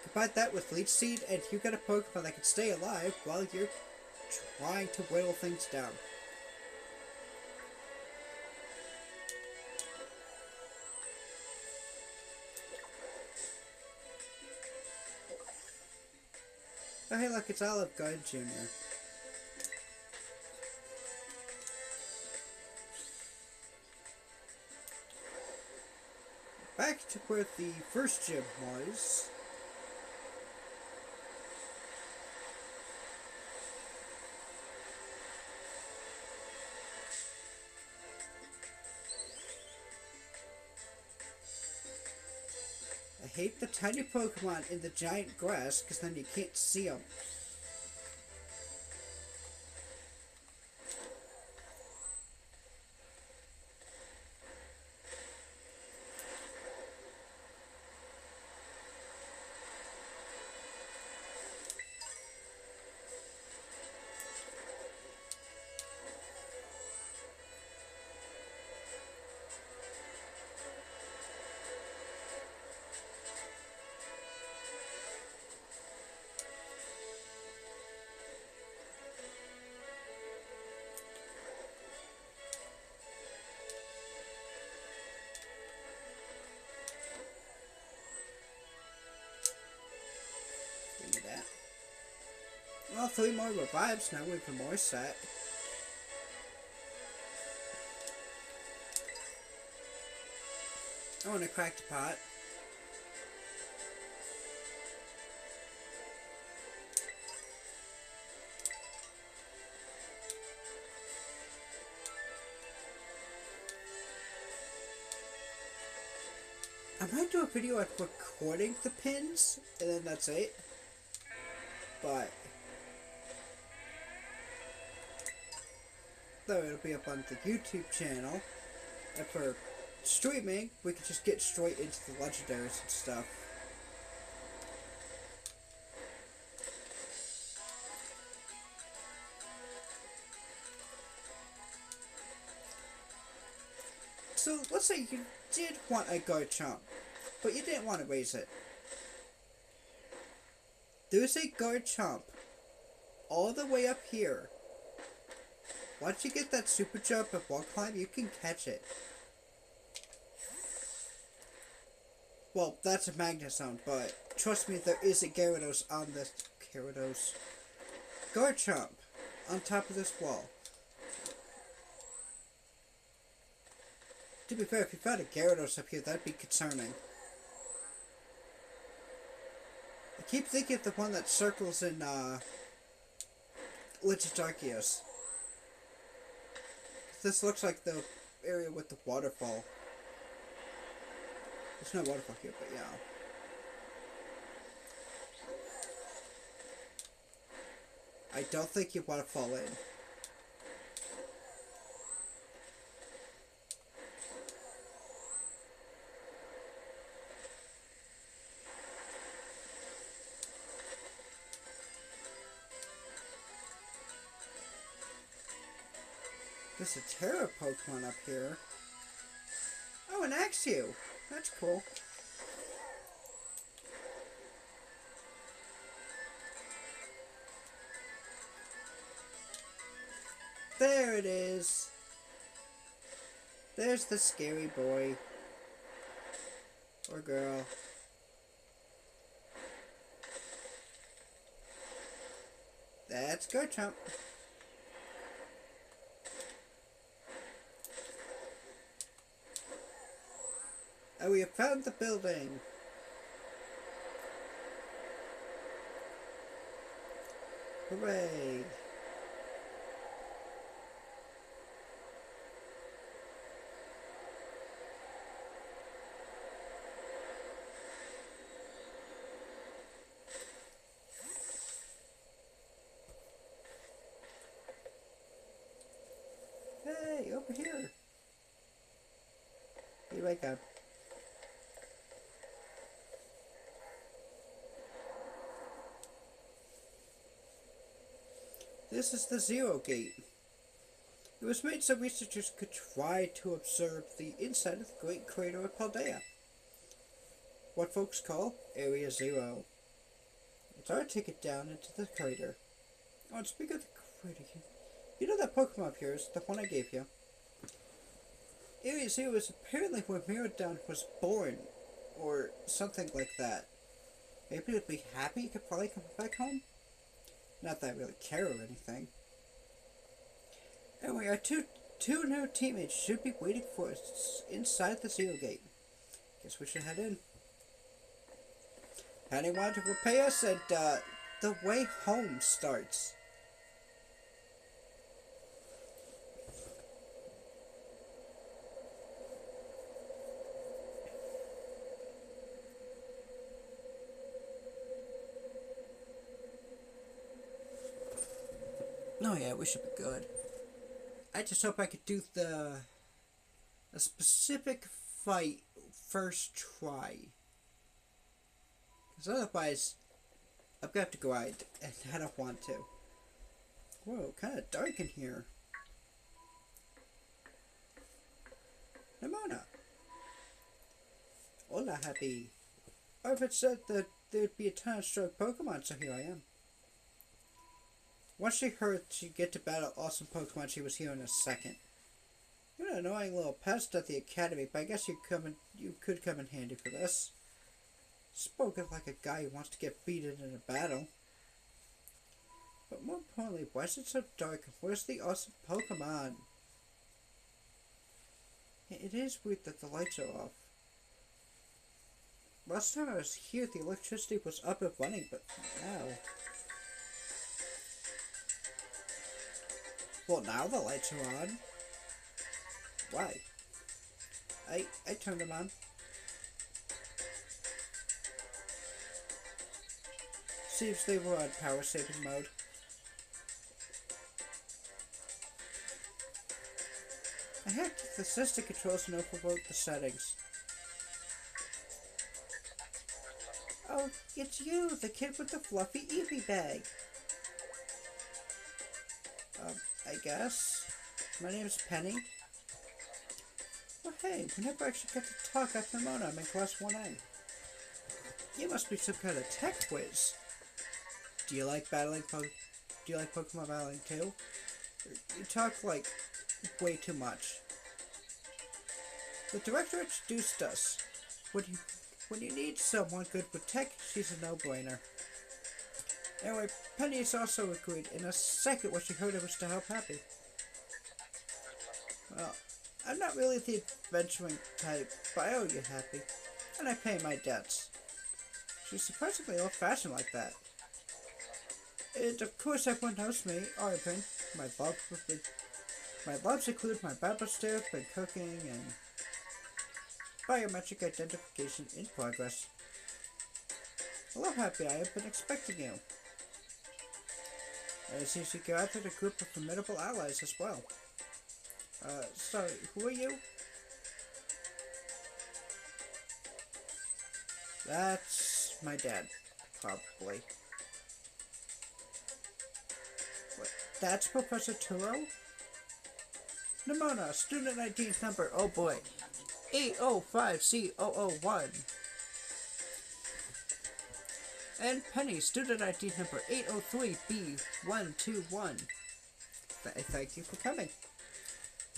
Combine that with leech seed, and you get a Pokemon that can stay alive while you're trying to whittle things down. Oh hey look, it's Olive Garden Jr. Back to where the first gym was. I hate the tiny Pokemon in the giant grass because then you can't see them. Give me that. Well, 3 more revives, now we have more set. I want to crack the pot. I might do a video of recording the pins, and then that's it. But though it'll be up on the YouTube channel, and for streaming, we can just get straight into the legendaries and stuff. So let's say you did want a Garchomp, but you didn't want to raise it. There's a Garchomp all the way up here. Once you get that super jump and wall climb, you can catch it. Well, that's a Magnezone, but trust me, there is a Gyarados on this Garchomp on top of this wall. To be fair, if you found a Gyarados up here, that'd be concerning. I keep thinking of the one that circles in, Legend Arceus. This looks like the area with the waterfall. There's no waterfall here, but yeah. I don't think you want to fall in. There's a Terra Pokemon up here. Oh, an Axew. That's cool. There it is. There's the scary boy. Or girl. That's Garchomp. Oh, we have found the building. Hooray. Hey, over here. Here I go. This is the Zero Gate. It was made so researchers could try to observe the inside of the Great Crater of Paldea, what folks call Area Zero. It's our ticket down into the crater. Oh, and speaking of the crater, you know that Pokemon of yours, the one I gave you? Area Zero is apparently where Miraidon was born, or something like that. Maybe it'd be happy you could probably come back home? Not that I really care or anything. Anyway, our two new teammates should be waiting for us inside the Zero Gate. Guess we should head in. Penny wanted to repay us, and the way home starts. Oh yeah, we should be good. I just hope I could do a specific fight first try. Because otherwise, I'm gonna have to grind, and I don't want to. Whoa, kind of dark in here. Nemona. Hola, happy. Arvid said that there'd be a ton of strong Pokemon, so here I am. Once she heard she'd get to battle awesome Pokemon, she was here in a second. You're an annoying little pest at the academy, but I guess you could come in handy for this. Spoken like a guy who wants to get beaten in a battle. But more importantly, why is it so dark? Where's the awesome Pokemon? It is weird that the lights are off. Last time I was here, the electricity was up and running, but now... Well, now the lights are on. Why? I turned them on. Seems they were on power saving mode. I hacked the system controls and overwrote the settings. Oh, it's you, the kid with the fluffy Eevee bag. I guess. My name's Penny. Oh hey, we never actually got to talk after Nemona. I'm in class 1A. You must be some kind of tech whiz. Do you like Pokemon battling too? You talk like way too much. The director introduced us. When you need someone good with tech, she's a no-brainer. Anyway, Penny's also agreed in a second what she heard it was to help Happy. Well, I'm not really the adventuring type, but I owe you Happy, and I pay my debts. She's surprisingly old-fashioned like that. And of course everyone knows me, Arvin. My loves include my Bible stuff and cooking and biometric identification in progress. Hello, Happy. I have been expecting you. It seems you gathered a group of formidable allies as well. Sorry, who are you? That's my dad, probably. What, that's Professor Turo? Nemona, student ID number, oh boy, 805C001. And Penny, student ID number 803B121. Thank you for coming.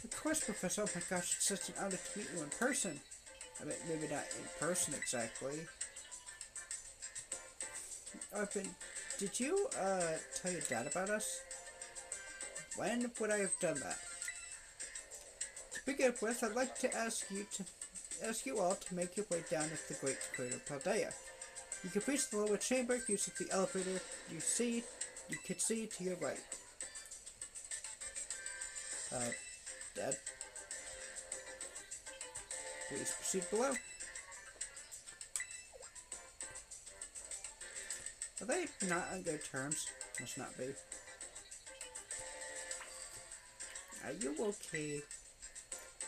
Of course, Professor. Oh my gosh, it's such an honor to meet you in person. I mean, maybe not in person exactly. Arvin, did you, tell your dad about us? When would I have done that? To begin with, I'd like to ask you all to make your way down into the Great Crater of Paldea. You can reach the lower chamber using the elevator you can see to your right. Dad, please proceed below. Are they not on good terms? Must not be. Are you okay?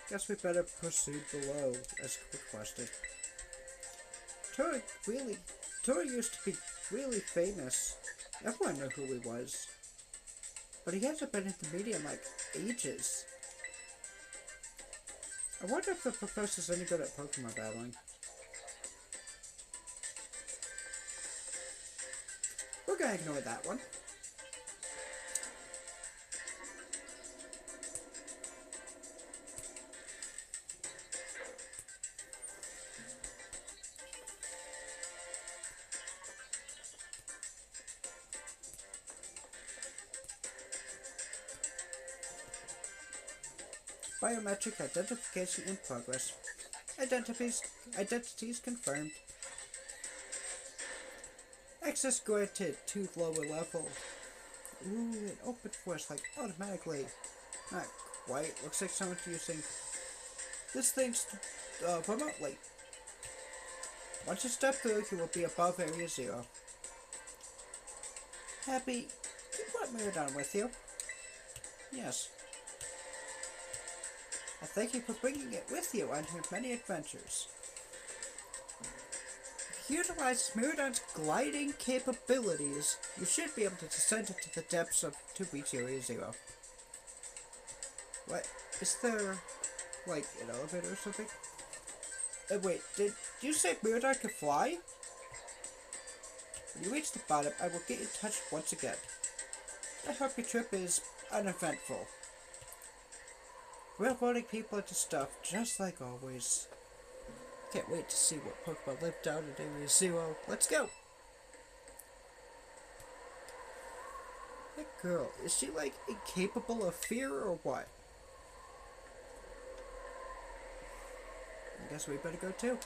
Guess we better proceed below, as requested. Tura used to be really famous. Everyone knew who he was. but he hasn't been in the media in like ages. I wonder if the professor's any good at Pokemon battling. We're gonna ignore that one. Biometric identification in progress. Identities confirmed. Access granted to lower level. Ooh, it opened for us like automatically. Not quite. Looks like someone's using this thing remotely. Once you step through, you will be above Area 0. Happy, you brought Miradon with you? Yes. I thank you for bringing it with you on your many adventures. If you utilize Miradon's gliding capabilities, you should be able to descend into the depths to reach Area 0. What? Is there, like, an elevator or something? Wait, did you say Miradon can fly? When you reach the bottom, I will get in touch once again. I hope your trip is uneventful. Railroading people into stuff, just like always. Can't wait to see what Pokemon live down in Area 0. Let's go! That girl, is she like incapable of fear or what? I guess we better go too.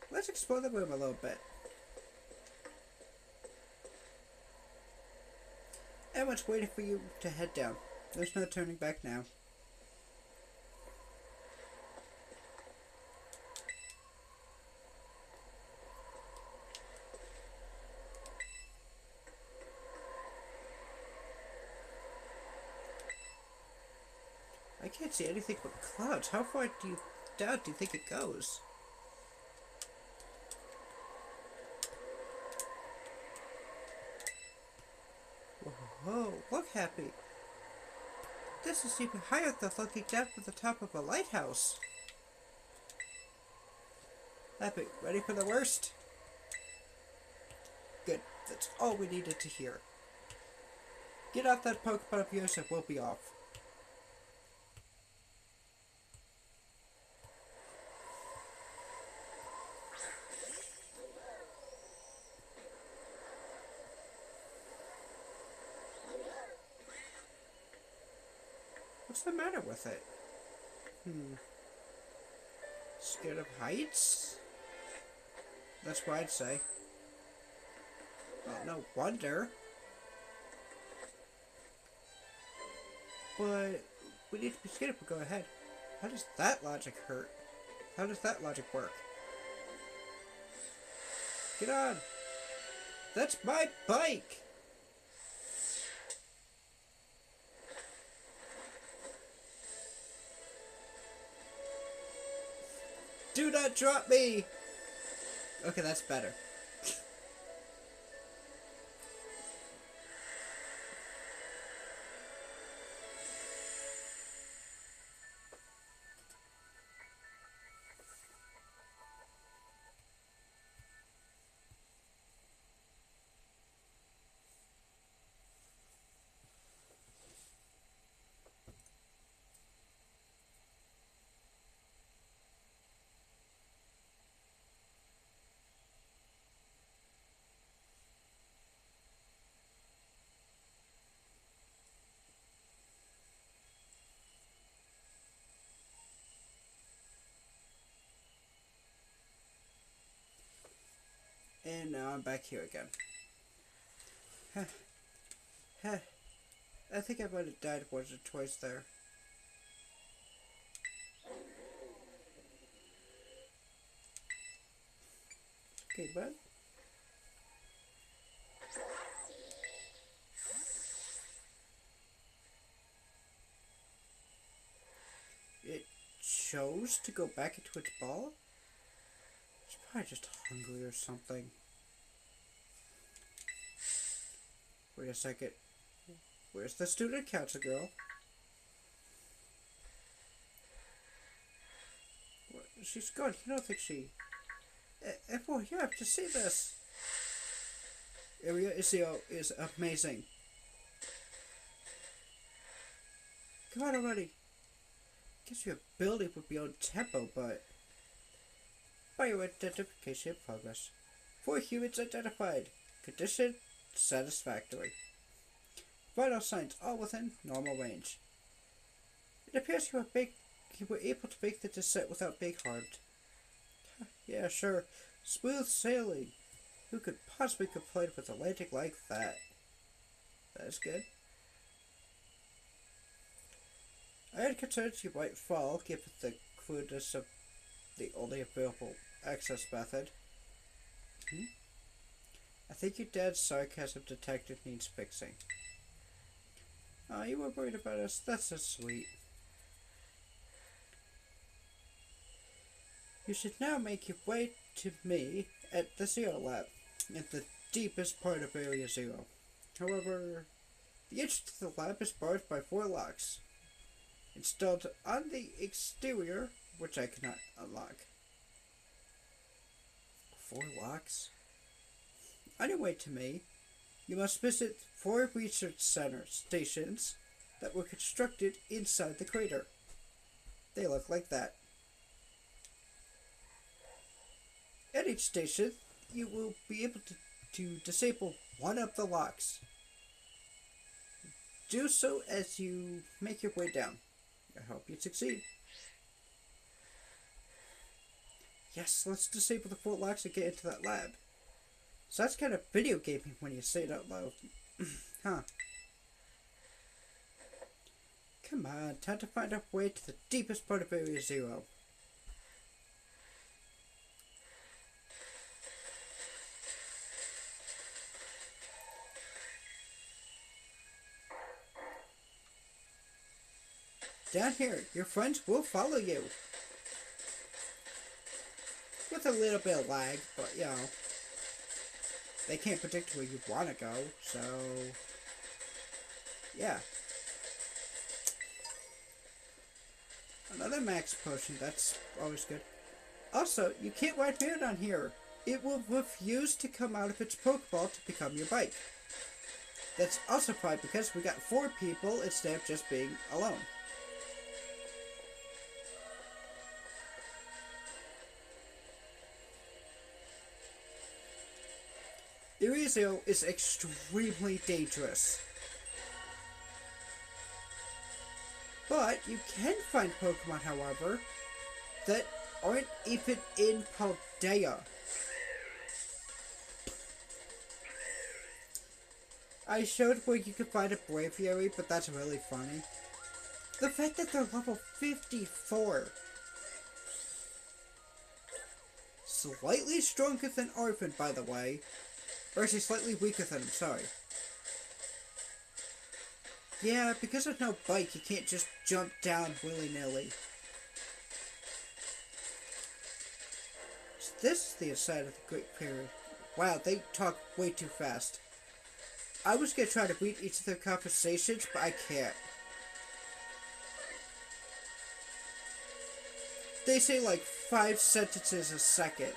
Let's explore the room a little bit. Everyone's waiting for you to head down. There's no turning back now. I can't see anything but clouds. How far down do you think it goes? Whoa, look, Happy. This is even higher than looking down from the top of a lighthouse. Happy, ready for the worst? Good, that's all we needed to hear. Get out that Pokemon of yours and we'll be off. What's the matter with it? Scared of heights? That's what I'd say. Well, no wonder. But we need to be scared if we go ahead. How does that logic hurt? How does that logic work? Get on! That's my bike! Do not drop me! Okay, that's better. And now I'm back here again. I think I might have died once or twice there. Okay, bud. It chose to go back into its ball? probably just hungry or something. Wait a second. Where's the student council girl? What? She's gone. You don't think she... Everyone, you have to see this. Area Izio is amazing. Come on already. Guess your building would be on tempo, but... Bioidentification in progress. 4 humans identified. Condition satisfactory. Vital signs all within normal range. It appears you were able to make the descent without being harmed. Yeah, sure. Smooth sailing. Who could possibly complain with a landing like that? That's good. I had concerns you might fall, given the crudeness of the only available access method. I think your dad's sarcasm detected needs fixing. Oh, you were worried about us. That's so sweet. You should now make your way to me at the Zero Lab, at the deepest part of Area Zero. However, the entrance to the lab is barred by 4 locks, installed on the exterior, which I cannot unlock. 4 locks? On your way to me, you must visit 4 research center stations that were constructed inside the crater. They look like that. At each station, you will be able to disable one of the locks. Do so as you make your way down. I hope you succeed. Yes, let's disable the 4 locks and get into that lab. So that's kind of video gaming when you say it out loud. Huh. Come on, time to find our way to the deepest part of Area Zero. Down here, your friends will follow you. With a little bit of lag, but you know, they can't predict where you want to go, so yeah. Another max potion, that's always good. Also, you can't ride Bear on here. It will refuse to come out of its Pokeball to become your bike. That's also fine because we got 4 people instead of just being alone. Area Zero is extremely dangerous. But you can find Pokemon, however, that aren't even in Paldea. I showed where you could find a Braviary, but that's really funny. The fact that they're level 54. Slightly stronger than Arven, by the way. Or actually slightly weaker than him, sorry. Yeah, because of no bike, you can't just jump down willy-nilly. So this is the inside of the Great Period. Wow, they talk way too fast. I was gonna try to read each of their conversations, but I can't. They say like 5 sentences a second.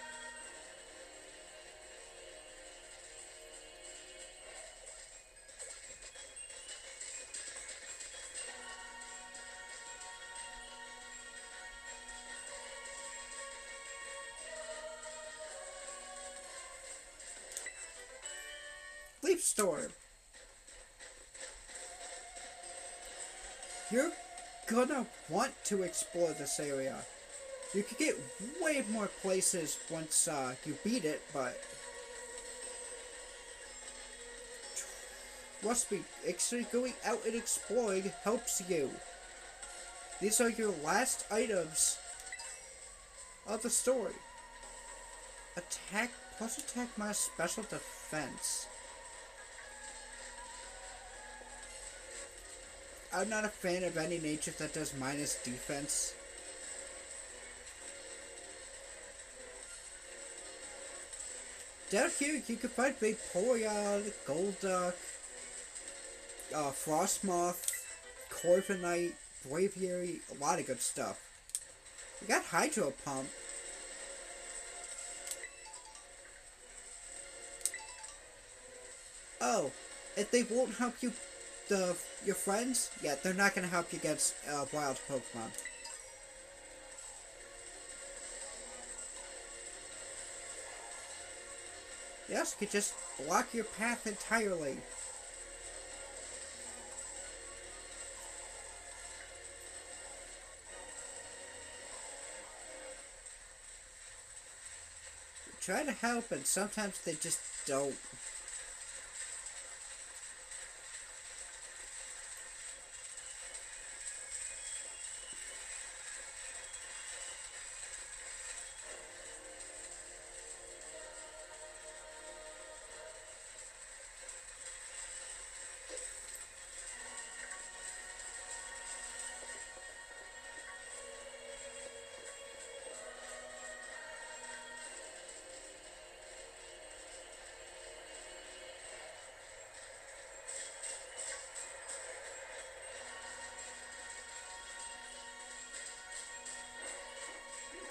Leaf Storm. You're gonna want to explore this area. You could get way more places once you beat it, but trust me, actually going out and exploring helps you. These are your last items of the story. Attack plus attack minus special defense. I'm not a fan of any nature that does minus defense. Down here, you can find Vaporeon, Golduck, Frostmoth, Corviknight, Braviary, a lot of good stuff. We got Hydro Pump. Oh, if they won't help you, your friends, yeah, they're not gonna help you against wild Pokemon. Yes, you could just block your path entirely. Try to help, and sometimes they just don't.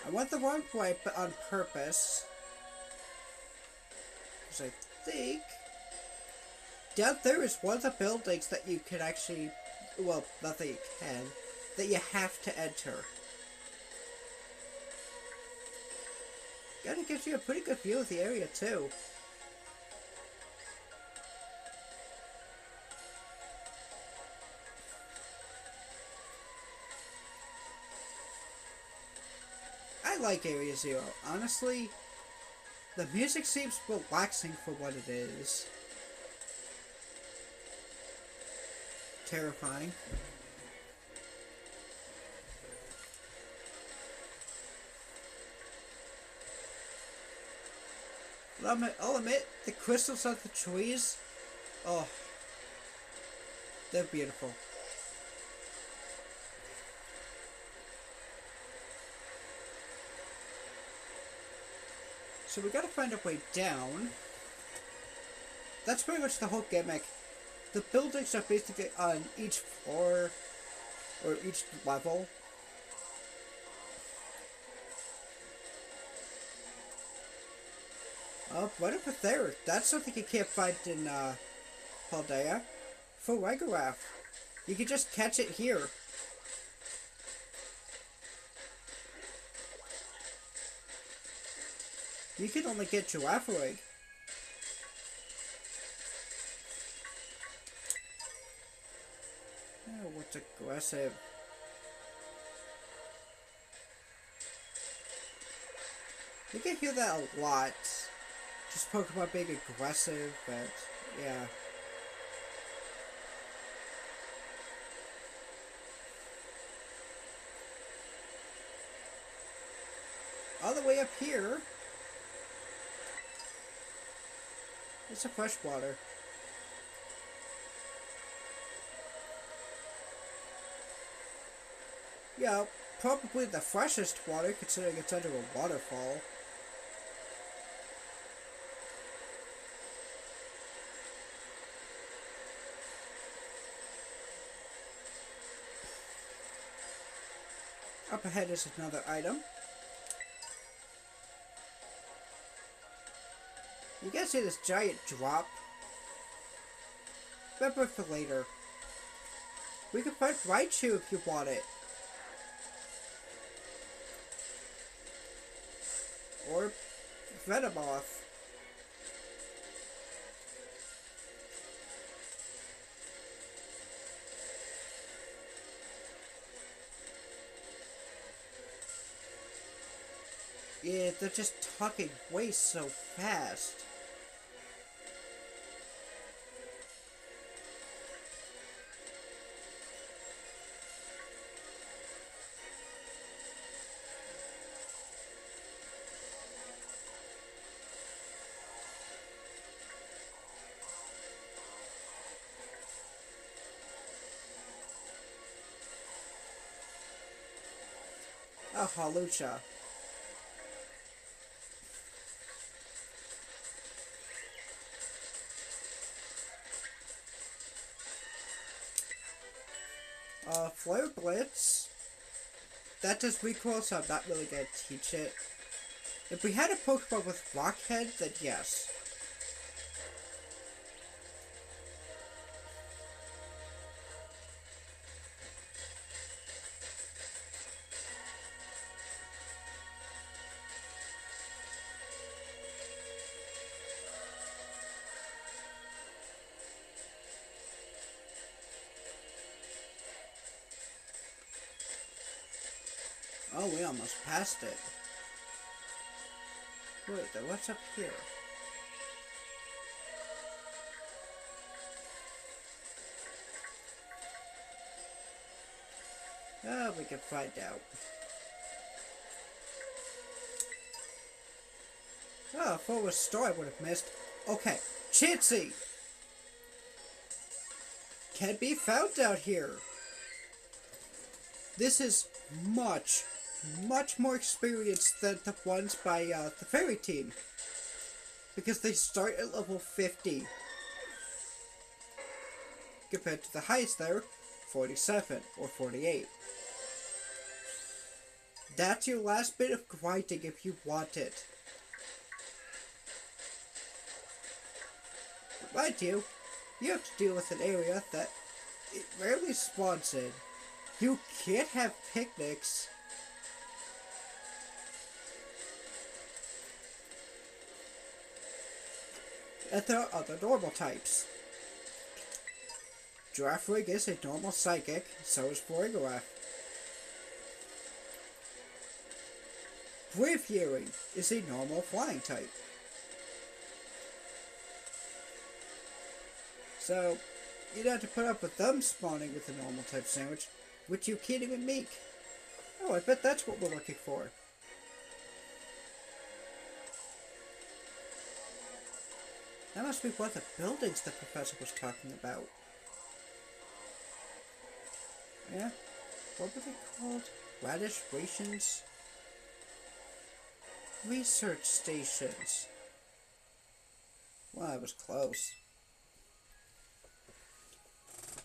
I went the wrong way, but on purpose. Because I think down there is one of the buildings that you can actually, well, not that you can, that you have to enter. Kinda gives you a pretty good view of the area too. I like Area Zero. Honestly, the music seems relaxing for what it is. Terrifying. But I'll admit, the crystals of the trees, oh, they're beautiful. So we gotta find a way down. That's pretty much the whole gimmick. The buildings are basically on each floor, or each level. Oh, right over there. That's something you can't find in, Paldea. Farigiraf. You can just catch it here. You can only get Girafarig. Oh, what's aggressive? You can hear that a lot. Just Pokemon being aggressive, but yeah. All the way up here, it's a freshwater. Yeah, probably the freshest water, considering it's under a waterfall. Up ahead is another item. You guys see this giant drop? Remember for later. We can find Raichu if you want it. Or Venomoth. Yeah, they're just talking way so fast. Oh, Hawlucha. Flare Blitz. That does recoil, so I'm not really gonna teach it. If we had a Pokemon with Rock Head, then yes. Oh, we almost passed it. Wait, then what's up here? Oh, we can find out. Oh, if it was a store I would have missed. Okay, Chansey can be found out here. This is much more experienced than the ones by the Fairy Team. Because they start at level 50. Compared to the highest there, 47 or 48. That's your last bit of grinding if you want it. Mind you, you have to deal with an area that it rarely spawns in. You can't have picnics. And there are other normal types. Girafarig is a normal psychic, so is Porygraph. Braviary is a normal flying type. So, you'd have to put up with them spawning with a normal type sandwich, which you can't even make. Oh, I bet that's what we're looking for. That must be one of the buildings the professor was talking about. Yeah? What were they called? Radish rations? Research stations. Well, I was close.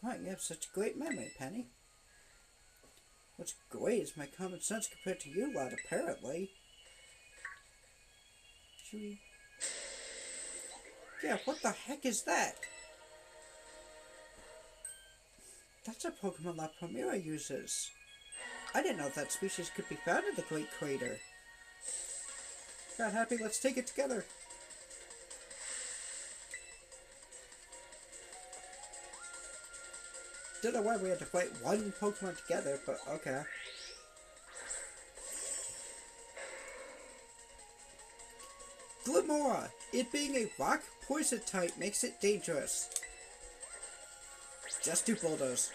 Wow, you have such a great memory, Penny. What's great is my common sense compared to you lot, apparently. Should we... Yeah, what the heck is that? That's a Pokemon La Primera uses. I didn't know that species could be found in the Great Crater. Got happy, let's take it together. Don't know why we had to fight one Pokemon together, but okay. Glimmora! It being a rock poison type makes it dangerous. Just do Bulldoze.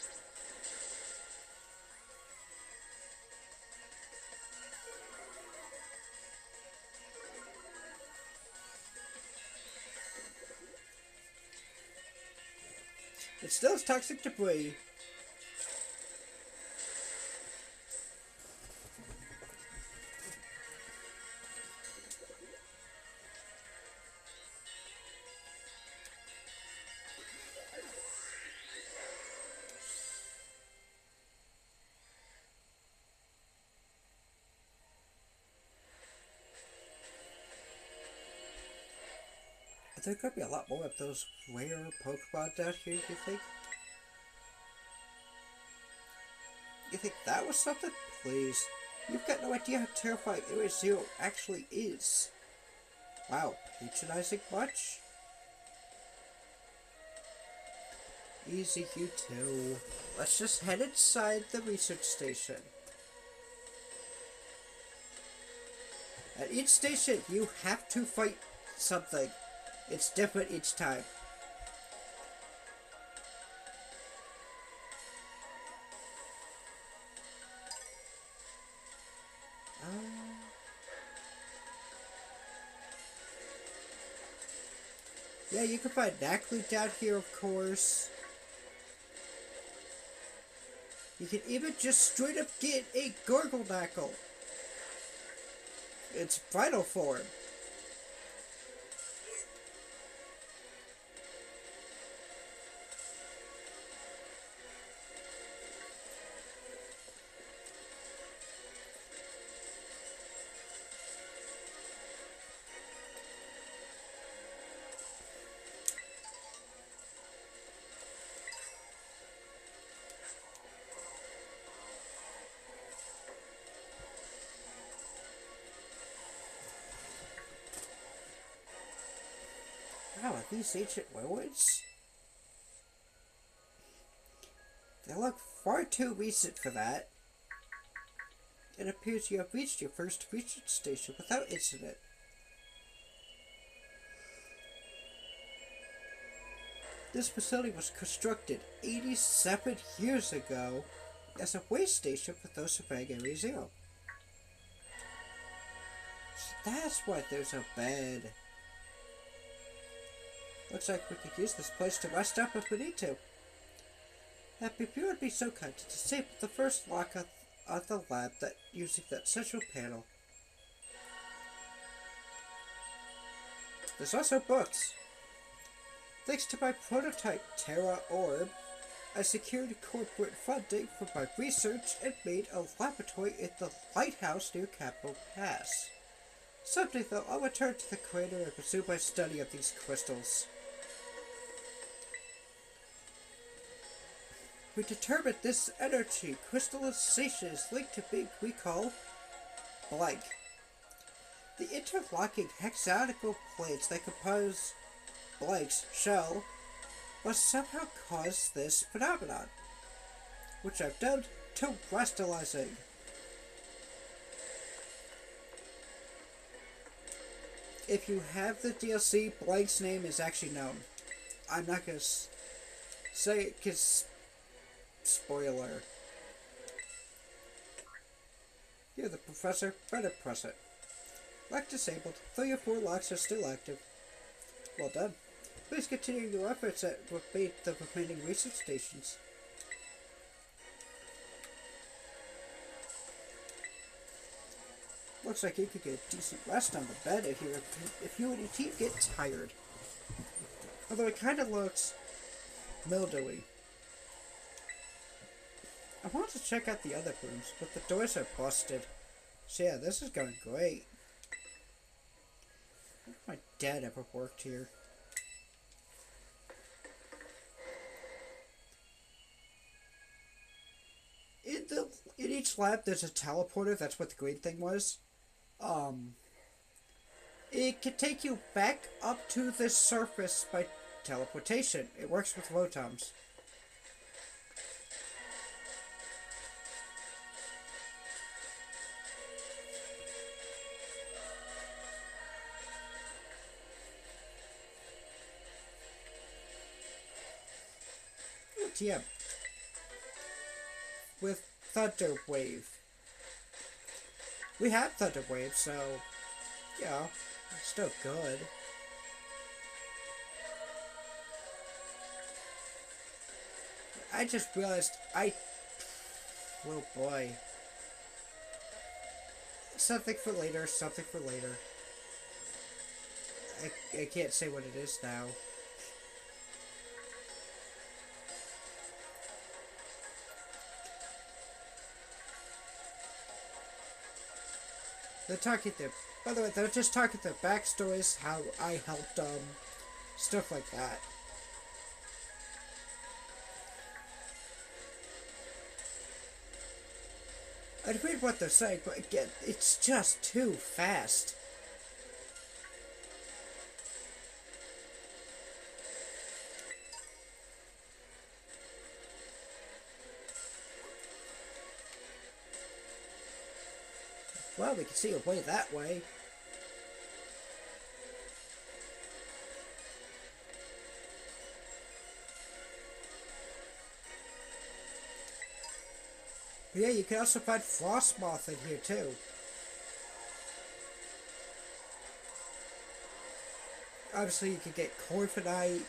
It still has toxic debris. There could be a lot more of those rare Pokemon out here, you think? You think that was something? Please. You've got no idea how terrifying Area Zero actually is. Wow, patronizing much? Easy, you two. Let's just head inside the research station. At each station, you have to fight something. It's different each time. Yeah, you can find Naclu down here, of course. You can even just straight up get a Garglenackle. It's final form. these ancient ruins? They look far too recent for that. It appears you have reached your first research station without incident. This facility was constructed 87 years ago as a way station for those surveying Area Zero. So that's why there's a bed. Looks like we could use this place to rest up if we need to. If you would be so kind to disable the first lock of the lab using that central panel. There's also books. Thanks to my prototype Terra Orb, I secured corporate funding for my research and made a laboratory in the lighthouse near Capital Pass. Someday, though, I'll return to the crater and pursue my study of these crystals. We determined this energy crystallization is linked to being we call blank. The interlocking hexagonal plates that compose blank's shell must somehow cause this phenomenon, which I've dubbed terrestrializing. If you have the DLC, Blank's name is actually known. I'm not gonna say it because spoiler. You're the professor, better press it. Lock disabled. 3 or 4 locks are still active. Well done. Please continue your efforts at the remaining research stations. Looks like you could get a decent rest on the bed if you and your team get tired. Although it kind of looks mildewy. I want to check out the other rooms, but the doors are busted. So yeah, this is going great. I wonder if my dad ever worked here. In each lab, there's a teleporter. That's what the green thing was. It can take you back up to the surface by teleportation. It works with rotoms. Yeah. With Thunder Wave. We have Thunder Wave, so yeah, it's still good. I just realized oh boy. Something for later, something for later. I can't say what it is now. They're talking their, by the way, they're just talking their backstories, how I helped them, stuff like that. I'd read what they're saying, but again, it's just too fast. Well, we can see a way that way. Yeah, you can also find Frostmoth in here too. Obviously, you can get Corviknight.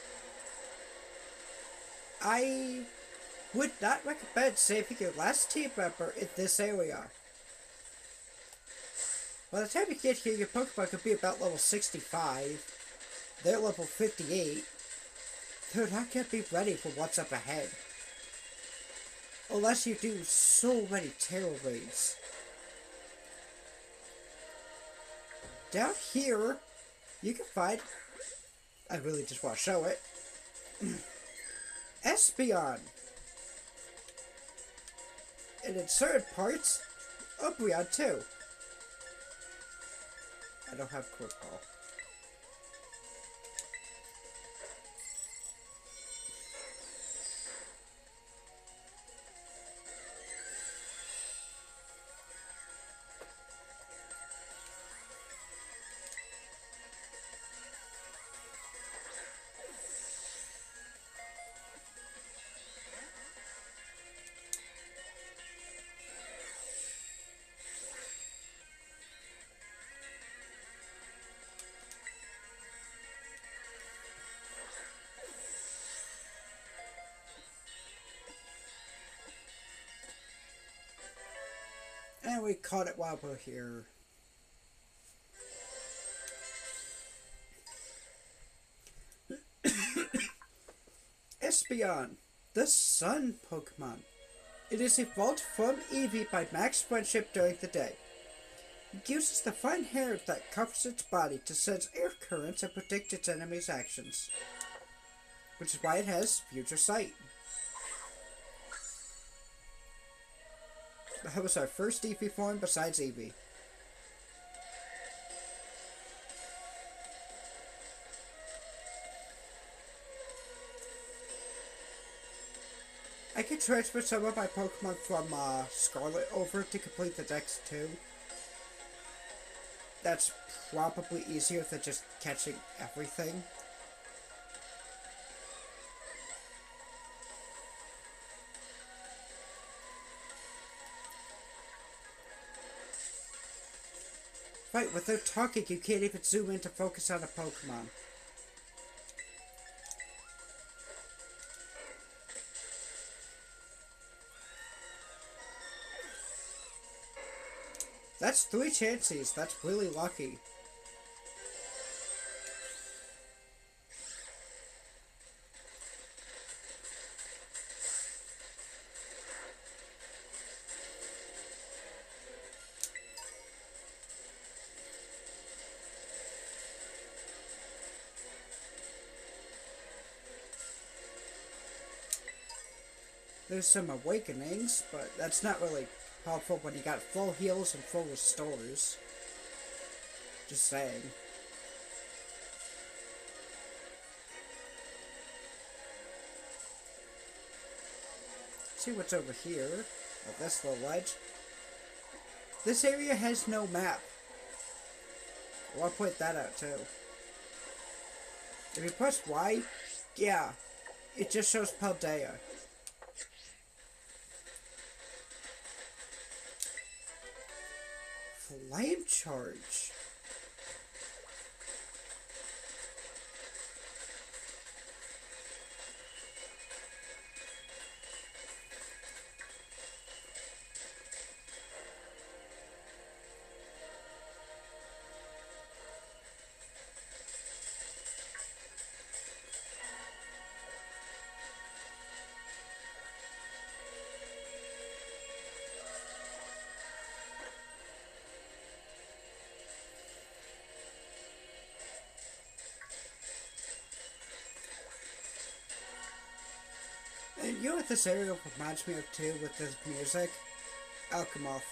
I would not recommend saving your last team member in this area. By the time you get here, your Pokemon could be about level 65. They're level 58. They're not going to be ready for what's up ahead. Unless you do so many Terra raids. Down here, you can find... I really just want to show it. Espeon. And in certain parts, Umbreon too. I don't have Quick Ball. And we caught it while we're here. Espeon, the Sun Pokemon. It is evolved from Eevee by max friendship during the day. It uses the fine hair that covers its body to sense air currents and predict its enemy's actions, which is why it has future sight. That was our first Eevee form besides Eevee. I can transfer some of my Pokemon from Scarlet over to complete the Dex too. That's probably easier than just catching everything. Right, without talking, you can't even zoom in to focus on a Pokemon. That's 3 chances. That's really lucky. There's some awakenings, but that's not really helpful when you got full heals and full restores. Just saying. See what's over here at this little ledge. This area has no map. Well, I'll point that out too. If you press Y, yeah, it just shows Paldea. Flame charge. And you know what this area reminds me of too with this music? Alchemoth.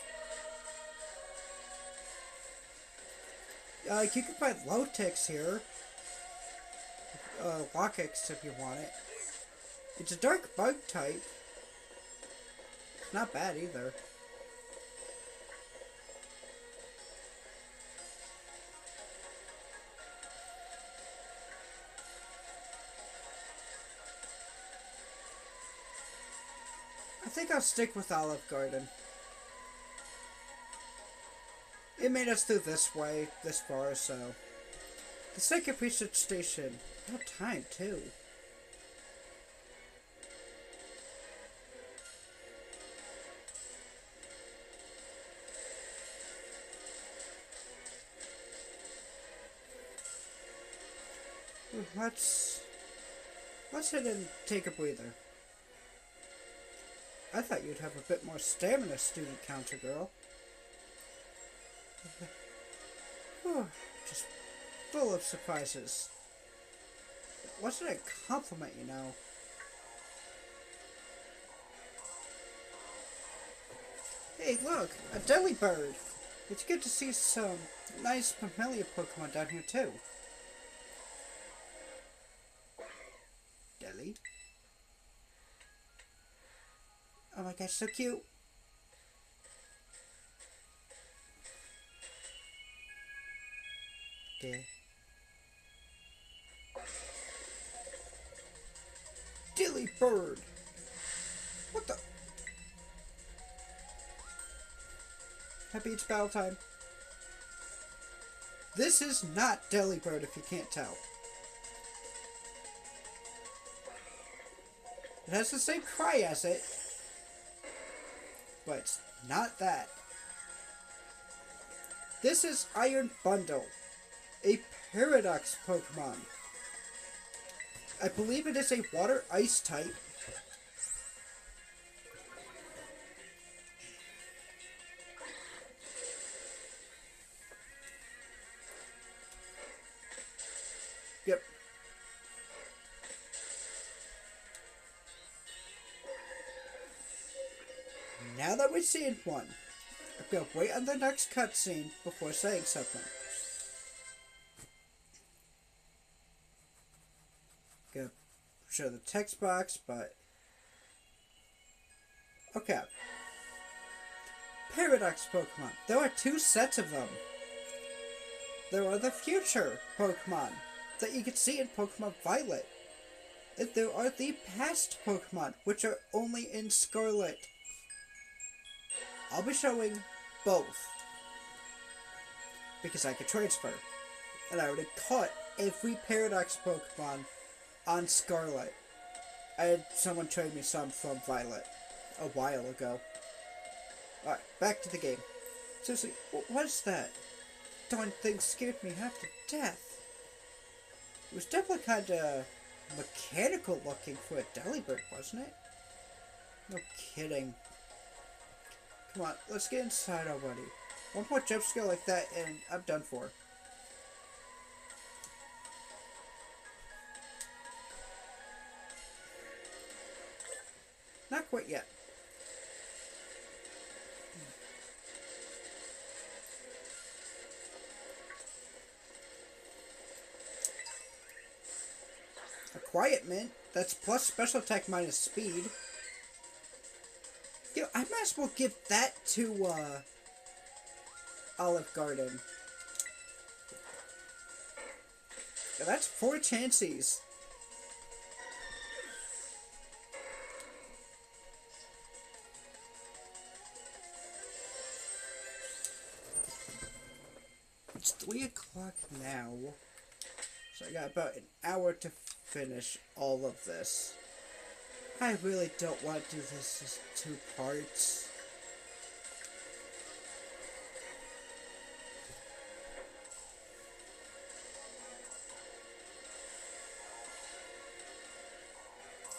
You can find Lotix here. Lockix if you want it. It's a dark bug type. Not bad either. I think I'll stick with Olive Garden. It made us through this way, this far, so. The second research station. About time, too. Let's head and take a breather. I thought you'd have a bit more stamina, student counter girl. Just full of surprises. Wasn't a compliment, you know. Hey, look! A Delibird! It's good to see some nice familiar Pokemon down here, too. Deli? Oh my gosh, so cute! There. Delibird! What the? Happy it's battle time. This is not Delibird if you can't tell. It has the same cry as it, but it's not that. This is Iron Bundle, a Paradox Pokemon. I believe it is a Water Ice type. Yep. Now that we've seen one, I'm gonna wait on the next cutscene before saying something. Gonna show the text box, but okay. Paradox Pokemon. There are two sets of them. There are the future Pokemon that you can see in Pokemon Violet. And there are the past Pokemon, which are only in Scarlet. I'll be showing both. Because I can transfer. And I already caught every Paradox Pokemon on Scarlet. I had someone trade me some from Violet a while ago. Alright, back to the game. Seriously, what was that? Darn thing scared me half to death. It was definitely kinda mechanical looking for a Delibird, wasn't it? No kidding. Come on, let's get inside already. One more jump scare like that and I'm done for. Not quite yet. A Quiet Mint, that's plus special attack minus speed. You know, I might as well give that to Olive Garden. Yeah, that's 4 chances. It's 3 o'clock now, so I got about an hour to finish all of this. I really don't want to do this as 2 parts.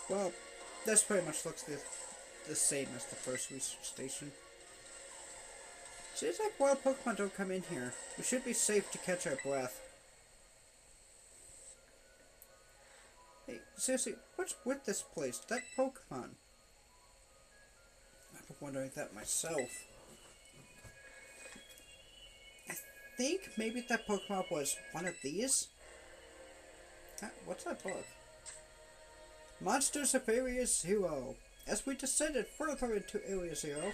Well, this pretty much looks the same as the first research station. Seems like wild Pokemon don't come in here. We should be safe to catch our breath. Hey, seriously, what's with this place? That Pokemon? I've been wondering that myself. I think maybe that Pokemon was one of these? What's that book? Monsters of Area Zero. As we descended further into Area Zero,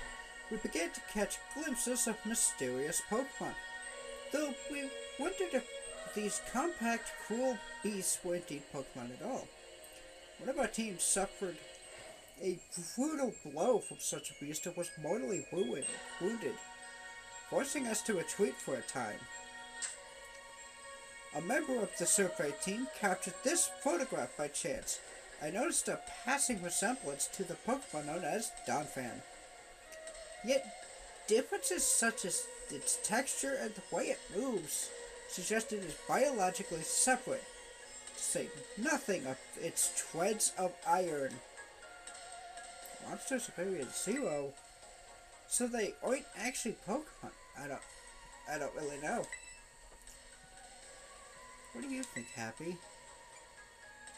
we began to catch glimpses of mysterious Pokemon. Though we wondered if these compact, cruel beasts were indeed Pokemon at all. One of our team suffered a brutal blow from such a beast and was mortally wounded, forcing us to retreat for a time. A member of the survey team captured this photograph by chance. I noticed a passing resemblance to the Pokemon known as Donphan. Yet, differences such as its texture and the way it moves suggest it is biologically separate, to say nothing of its treads of iron. Monsters of Area Zero? So they aren't actually Pokemon? I don't really know. What do you think, Happy?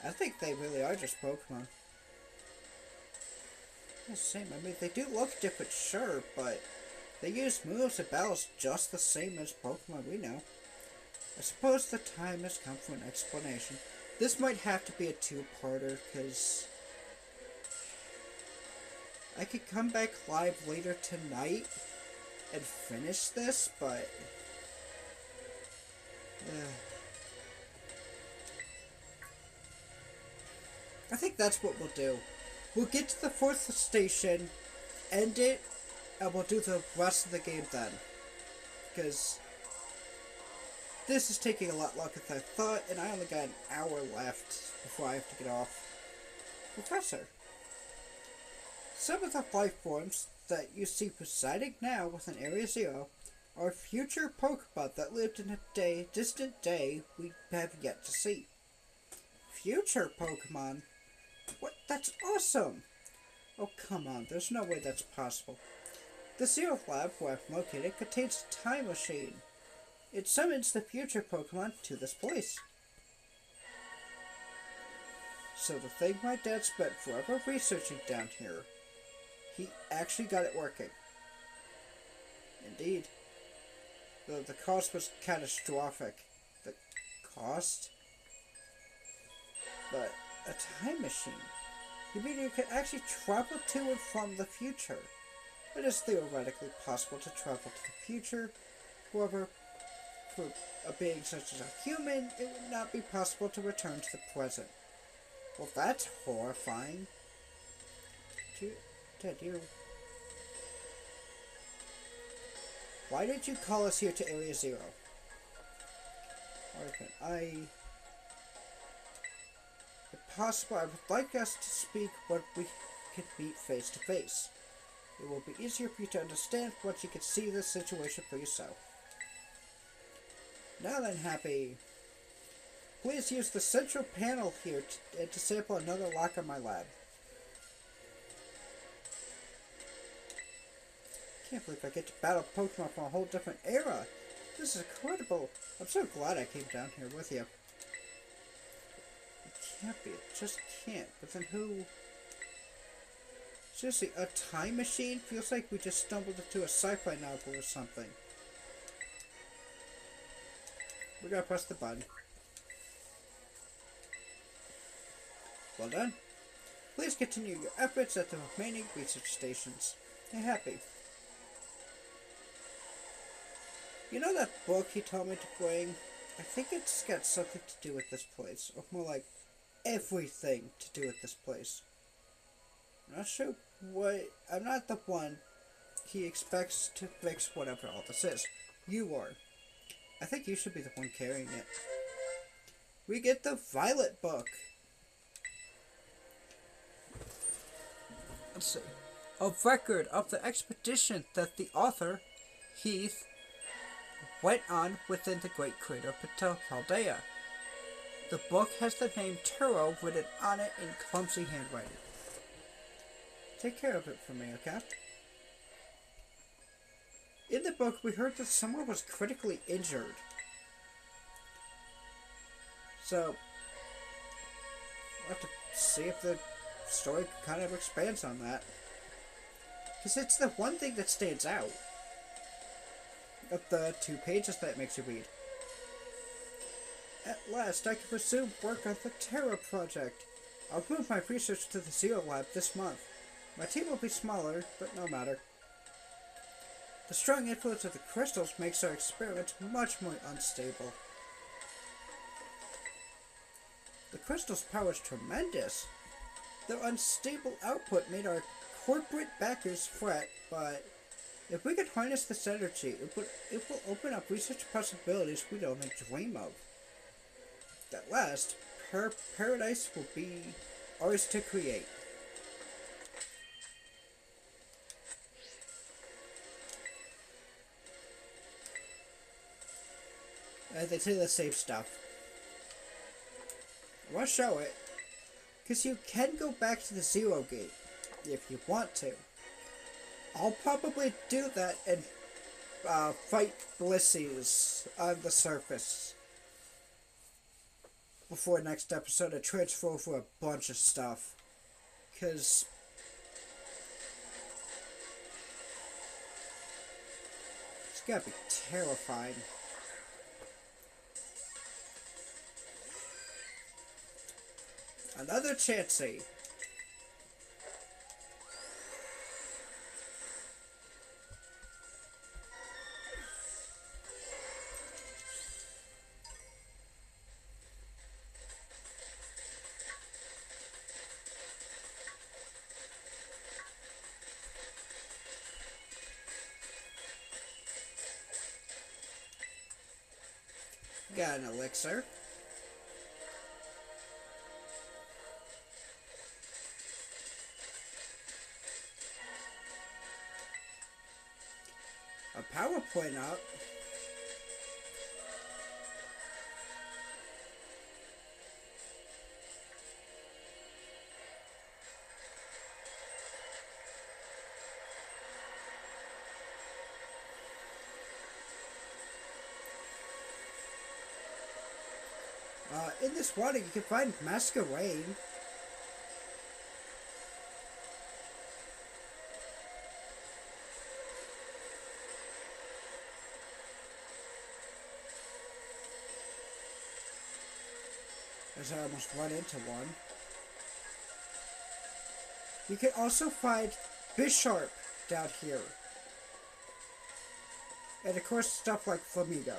I think they really are just Pokemon. The same. I mean, they do look different, sure, but they use moves and battles just the same as Pokemon we know. I suppose the time has come for an explanation. This might have to be a 2-parter, because I could come back live later tonight and finish this, but I think that's what we'll do. We'll get to the 4th station, end it, and we'll do the rest of the game then. Because this is taking a lot longer than I thought, and I only got an hour left before I have to get off. Professor, some of the life forms that you see presiding now within Area Zero are future Pokemon that lived in a distant day we have yet to see. Future Pokemon? What? That's awesome! Oh, come on, there's no way that's possible. The Zero Lab where I'm located contains a time machine. It summons the future Pokemon to this place. So the thing my dad spent forever researching down here, he actually got it working. Indeed. Though the cost was catastrophic. The cost? But a time machine. You mean you can actually travel to and from the future? It is theoretically possible to travel to the future. However, for a being such as a human, it would not be possible to return to the present. Well, that's horrifying. Ted, you... Why did you call us here to Area Zero? If possible, I would like us to speak when we can meet face to face. It will be easier for you to understand once you can see this situation for yourself. Now then, Happy. Please use the central panel here to disable another lock in my lab. Can't believe I get to battle Pokemon from a whole different era. This is incredible. I'm so glad I came down here with you. It can't be. It just can't. But then who... Seriously, a time machine? Feels like we just stumbled into a sci-fi novel or something. We gotta press the button. Well done. Please continue your efforts at the remaining research stations. Hey, Happy. You know that book he told me to bring? I think it's got something to do with this place. Or more like, everything to do with this place. I'm not sure what... I'm not the one he expects to fix whatever all this is. You are. I think you should be the one carrying it. We get the Violet book. Let's see. A record of the expedition that the author, Heath, went on within the great crater of Paldea. The book has the name Turo written on it in clumsy handwriting. Take care of it for me, okay? In the book, we heard that someone was critically injured. So, we'll have to see if the story kind of expands on that. Because it's the one thing that stands out of the 2 pages that it makes you read. At last, I can resume work on the Terra project. I'll move my research to the Zero Lab this month. My team will be smaller, but no matter. The strong influence of the crystals makes our experiments much more unstable. The crystal's power is tremendous. Their unstable output made our corporate backers fret, but if we could harness this energy, it will open up research possibilities we don't even dream of. At last, paradise will be ours to create. They say the same stuff. I want to show it, because you can go back to the Zero Gate, if you want to. I'll probably do that and fight Blissey's on the surface before next episode and transfer over a bunch of stuff. Because it's gotta be terrifying. Another Chansey. Got an elixir. a PowerPoint up. In this water, you can find Masquerain. As I almost run into one. You can also find Bisharp down here. And of course, stuff like Flamigo.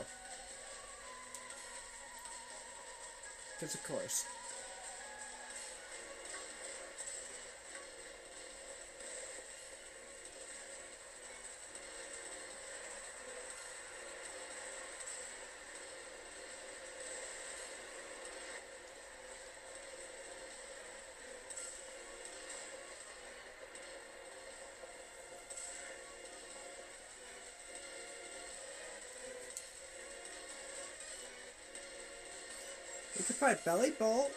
Because of course. You can find Bellibolt.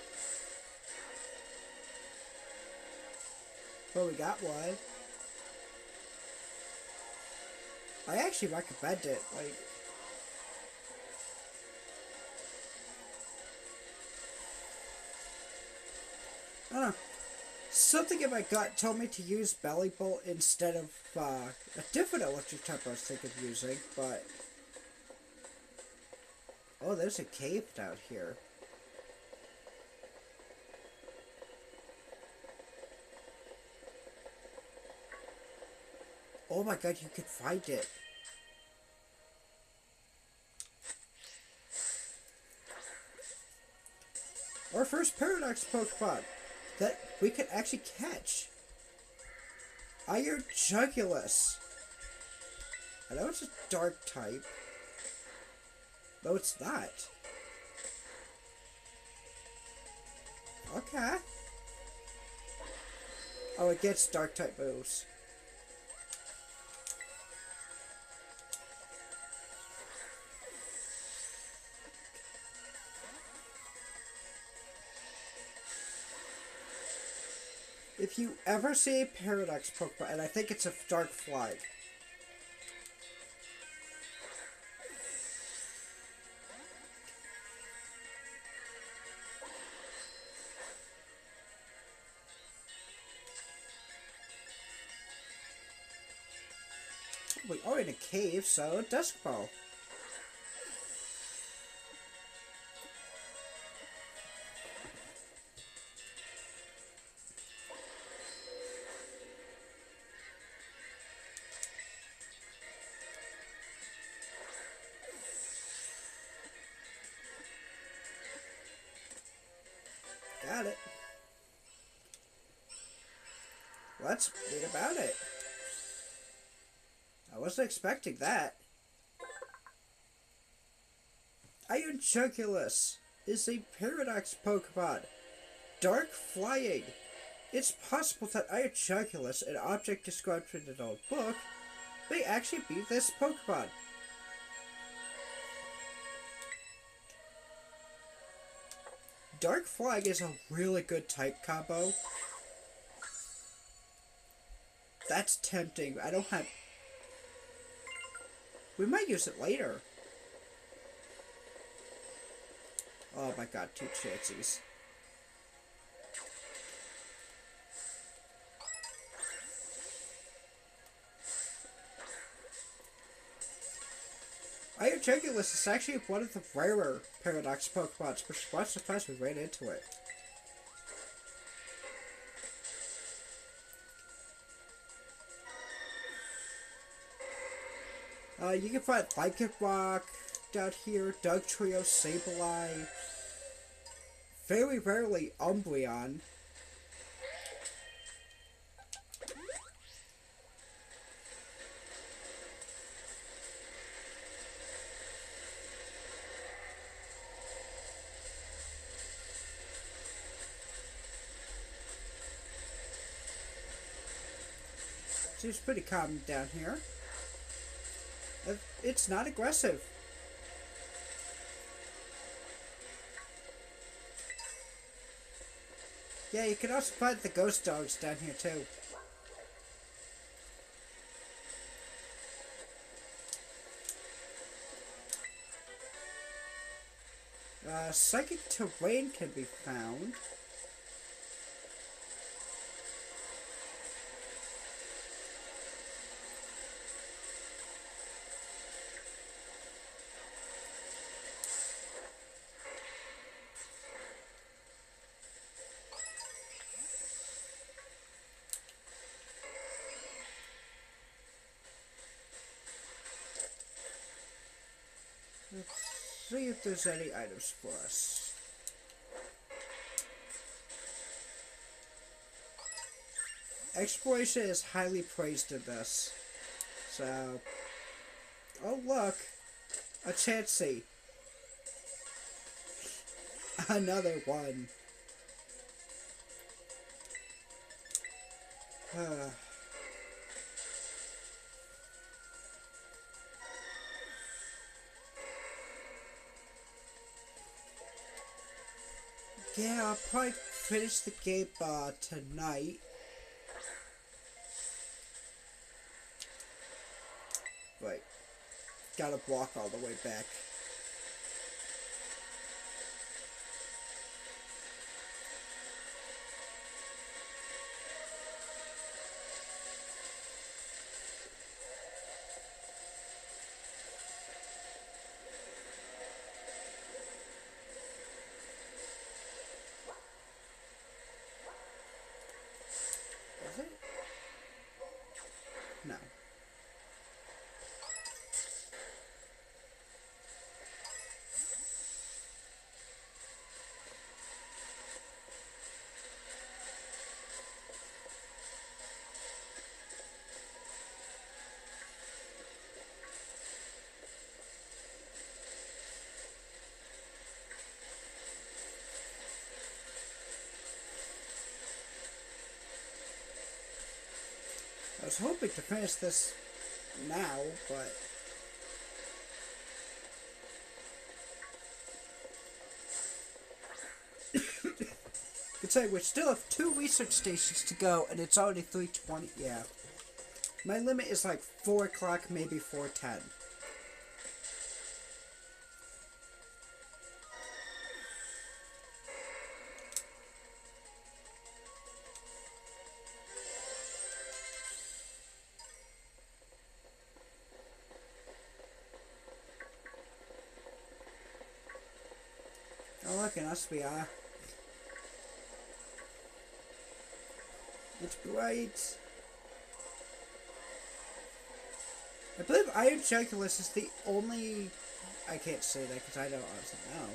But we got one. I actually recommend it. Like, I don't know. Something in my gut told me to use Bellibolt instead of a different electric type I was thinking of using, but... Oh, there's a cave down here. Oh my god, you can find it. Our first Paradox Pokemon that we can actually catch. Iron Jugulis. I know it's a dark type. No, it's not. Okay. Oh, it gets dark type moves. If you ever see a Paradox Pokemon, and I think it's a Dark Fly. We are in a cave, so Dusk Ball. Got it. Let's read about it. I wasn't expecting that. Iron Jugulis is a Paradox Pokemon. Dark Flying. It's possible that Iron Jugulis, an object described in an old book, may actually be this Pokemon. Dark Flying is a really good type combo. That's tempting. I don't have... We might use it later. Oh my god, 2 chances. Iron Jugulis is actually one of the rarer Paradox Pokemon, which is why I'm surprised we ran into it. You can find Lycanroc down here, Dugtrio, Sableye, very rarely Umbreon. Seems pretty common down here. It's not aggressive. Yeah, you can also find the ghost dogs down here too. Psychic terrain can be found. Let's see if there's any items for us. Exploration is highly praised in this. So... Oh look! A Chansey. Another one. Yeah, I'll probably finish the game tonight. Wait. Gotta walk all the way back. Was it? No. I was hoping to finish this now, but... Could say we still have 2 research stations to go, and it's already 3:20. Yeah. My limit is like 4 o'clock, maybe 4:10. Oh look, an SBI. It's bright. I believe Iron Chunkulus is the only... I can't say that because I don't honestly know.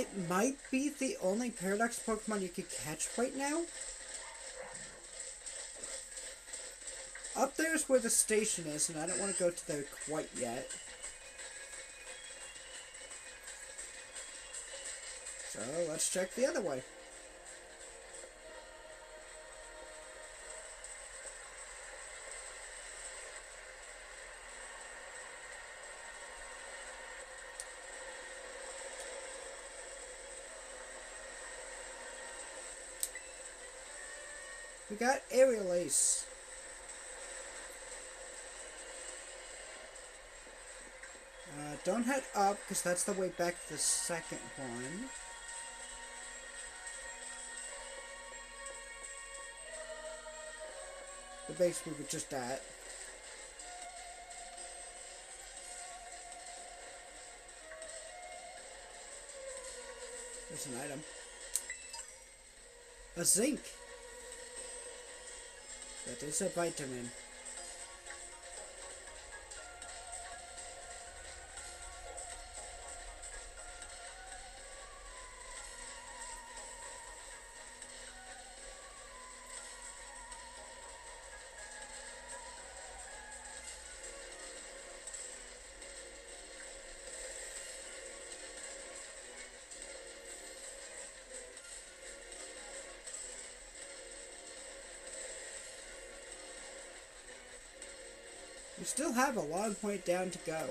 It might be the only Paradox Pokemon you could catch right now. Up there is where the station is, and I don't want to go to there quite yet. So let's check the other way. We got Aerial Ace. Don't head up, because that's the way back to the second one. The base we were just at. There's an item. A zinc. That is a vitamin. We still have a long way down to go.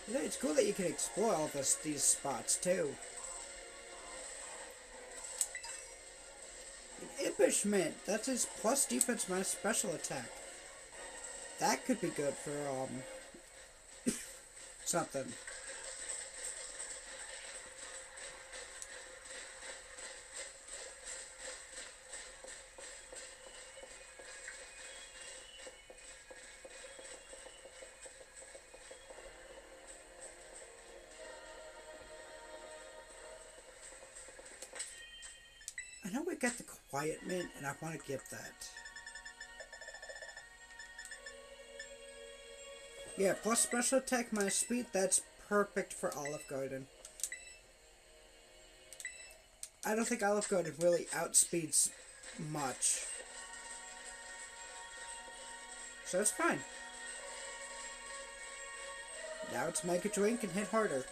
You know, it's cool that you can explore all these spots too. Imbushment, that's his plus defense minus special attack. That could be good for something. I know we got the Quiet Mint, and I want to give that. Yeah, plus special attack minus speed, that's perfect for Olive Garden. I don't think Olive Garden really outspeeds much. So it's fine. Now it's Mega Drink and hit harder.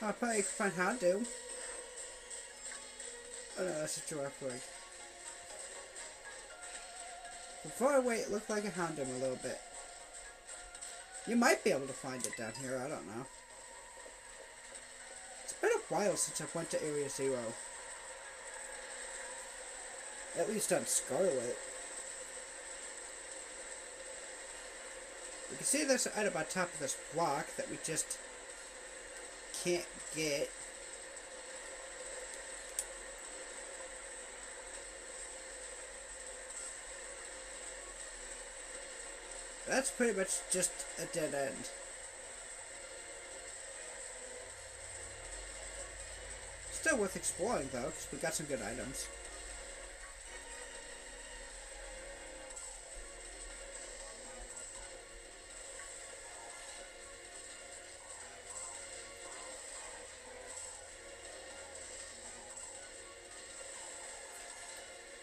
I'll probably find Houndoom. Oh no, that's a Giraffe Rig. From far away, it looked like a Houndoom a little bit. You might be able to find it down here, I don't know. It's been a while since I went to Area 0. At least on Scarlet. You can see this item on top of this block that we just can't get. That's pretty much just a dead end. Still worth exploring though, because we got some good items.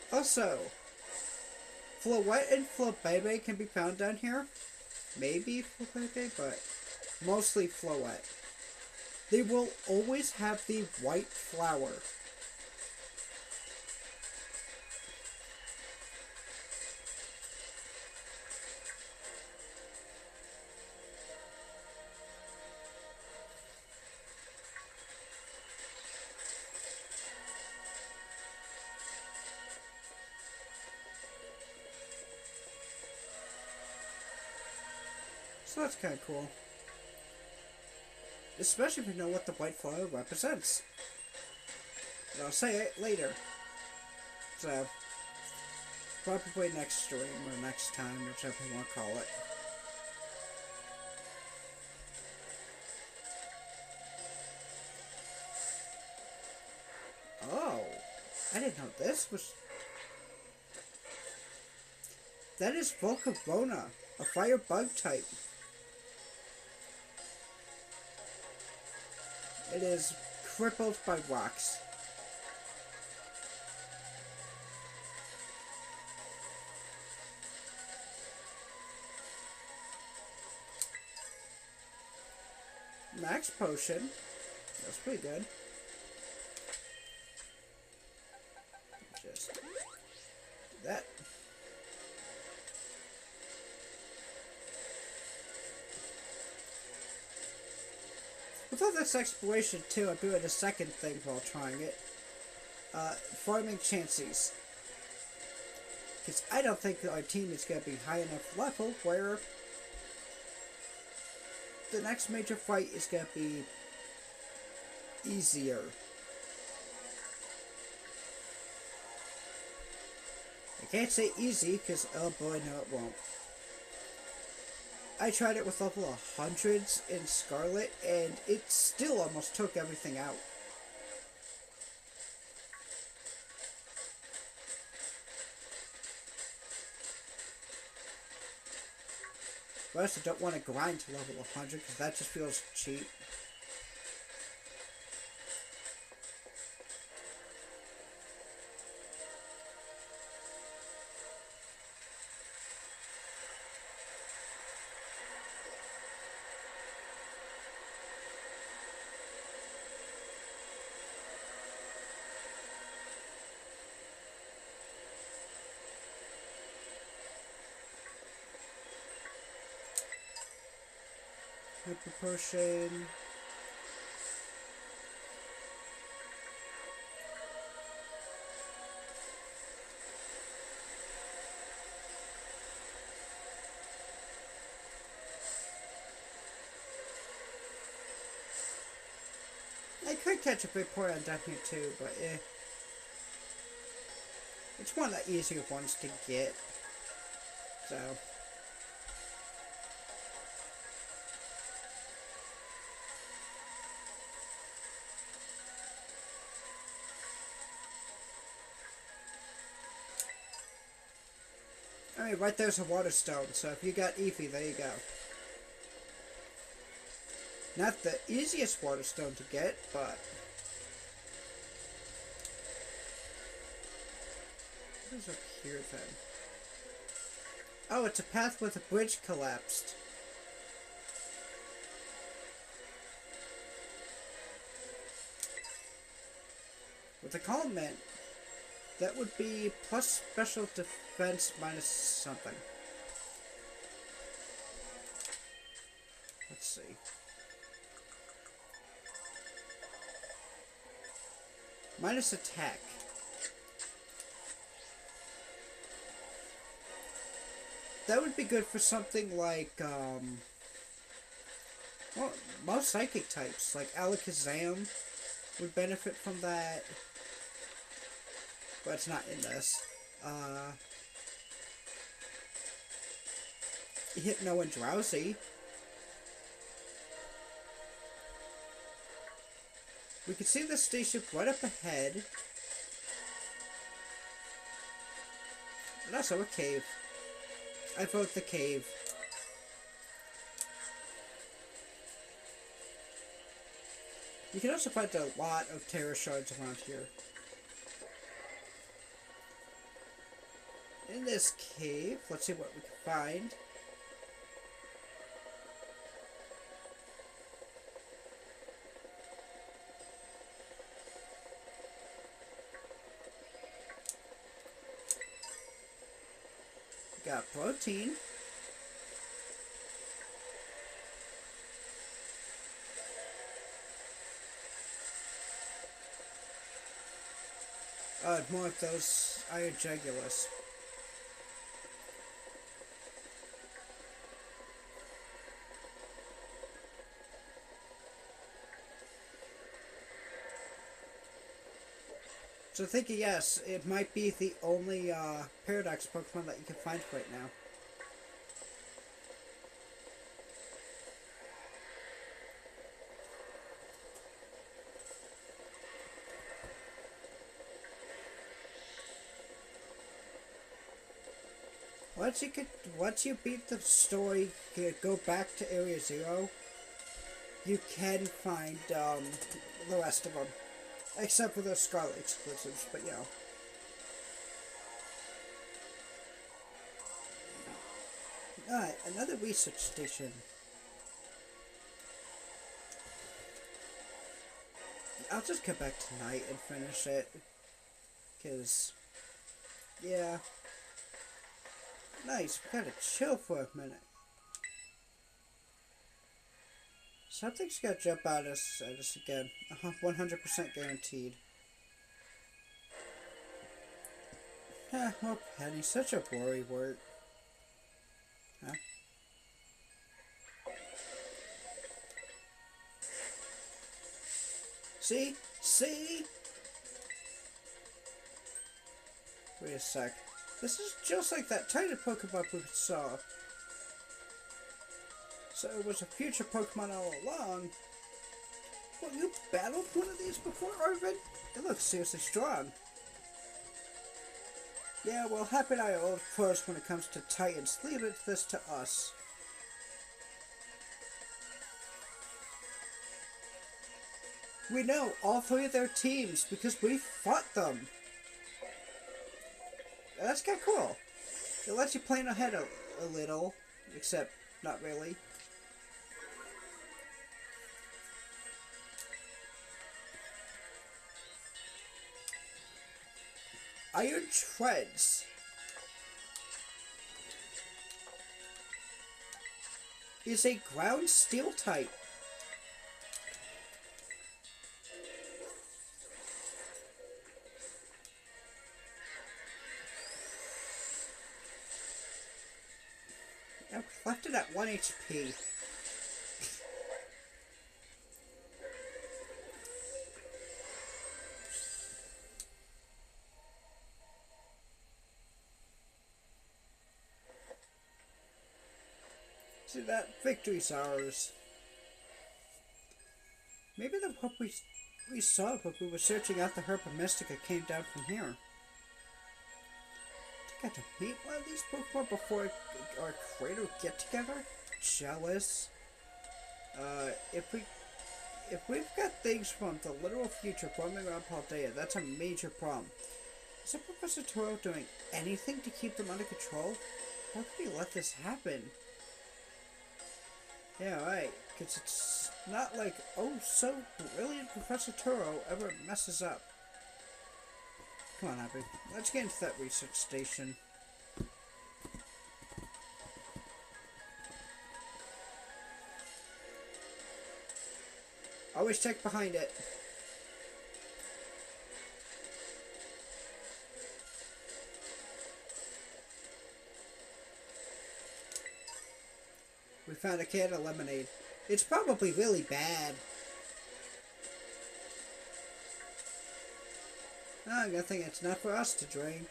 Also, Floette and Flabebe can be found down here. Maybe Flabebe, but mostly Floette. They will always have the white flower. So that's kind of cool. Especially if you know what the white flower represents. And I'll say it later. So, probably next stream or next time, whichever you want to call it. Oh, I didn't know this was... That is Volcarona, a fire bug type. It is crippled by rocks. Max potion. That's pretty good. Just do that. Without this exploration too, I'm doing a second thing while trying it. Farming Chanseys. Because I don't think our team is going to be high enough level where the next major fight is going to be easier. I can't say easy because, oh boy, no it won't. I tried it with level 100s in Scarlet, and it still almost took everything out. But I also don't want to grind to level 100 because that just feels cheap. Hyper potion. I could catch a big point on down here too, but eh. It's one of the easier ones to get. So. I mean, right there's a water stone, so if you got Eevee, there you go. Not the easiest water stone to get, but... What is up here, then? Oh, it's a path where the bridge collapsed. With the comment, that would be plus special defense minus something. Let's see. Minus attack. That would be good for something like, well, most psychic types, like Alakazam would benefit from that. But it's not in this. Hypno and Drowsy. We can see the station right up ahead. And also a cave. I vote the cave. You can also find a lot of Terra Shards around here. In this cave, let's see what we can find. We got protein. More of those Iron Jagulus. So thinking, yes, it might be the only Paradox Pokemon that you can find right now. Once you beat the story, go back to Area 0, you can find the rest of them. Except for those Scarlet exclusives, but you know. Alright, another research station. I'll just come back tonight and finish it. Because, yeah. Nice, we gotta chill for a minute. Something's gonna jump out at us again. 100% guaranteed. Oh, Penny, such a worry word. Huh? See? See? Wait a sec. This is just like that tiny Pokemon we saw. So it was a future Pokemon all along. Well, you battled one of these before, Arvid? It looks seriously strong. Yeah, well, Happy and I are old pros when it comes to Titans. Leave this to us. We know all three of their teams because we fought them. That's kind of cool. It lets you plan ahead a little, except not really. Iron Treads. Is a ground steel type. I've left it at 1 HP. See that? Victory's ours. Maybe the hope we saw when we were searching out the Herba Mystica came down from here. I got to meet one of these Pokemon before our Cradle get together? Jealous. If we've got things from the literal future roaming around Paldea, that's a major problem. Is Professor Turo doing anything to keep them under control? How could he let this happen? Yeah, right. Because it's not like, oh, so brilliant Professor Turo ever messes up. Come on, Abby. Let's get into that research station. Always check behind it. We found a can of lemonade. It's probably really bad. Oh, good thing it's not for us to drink.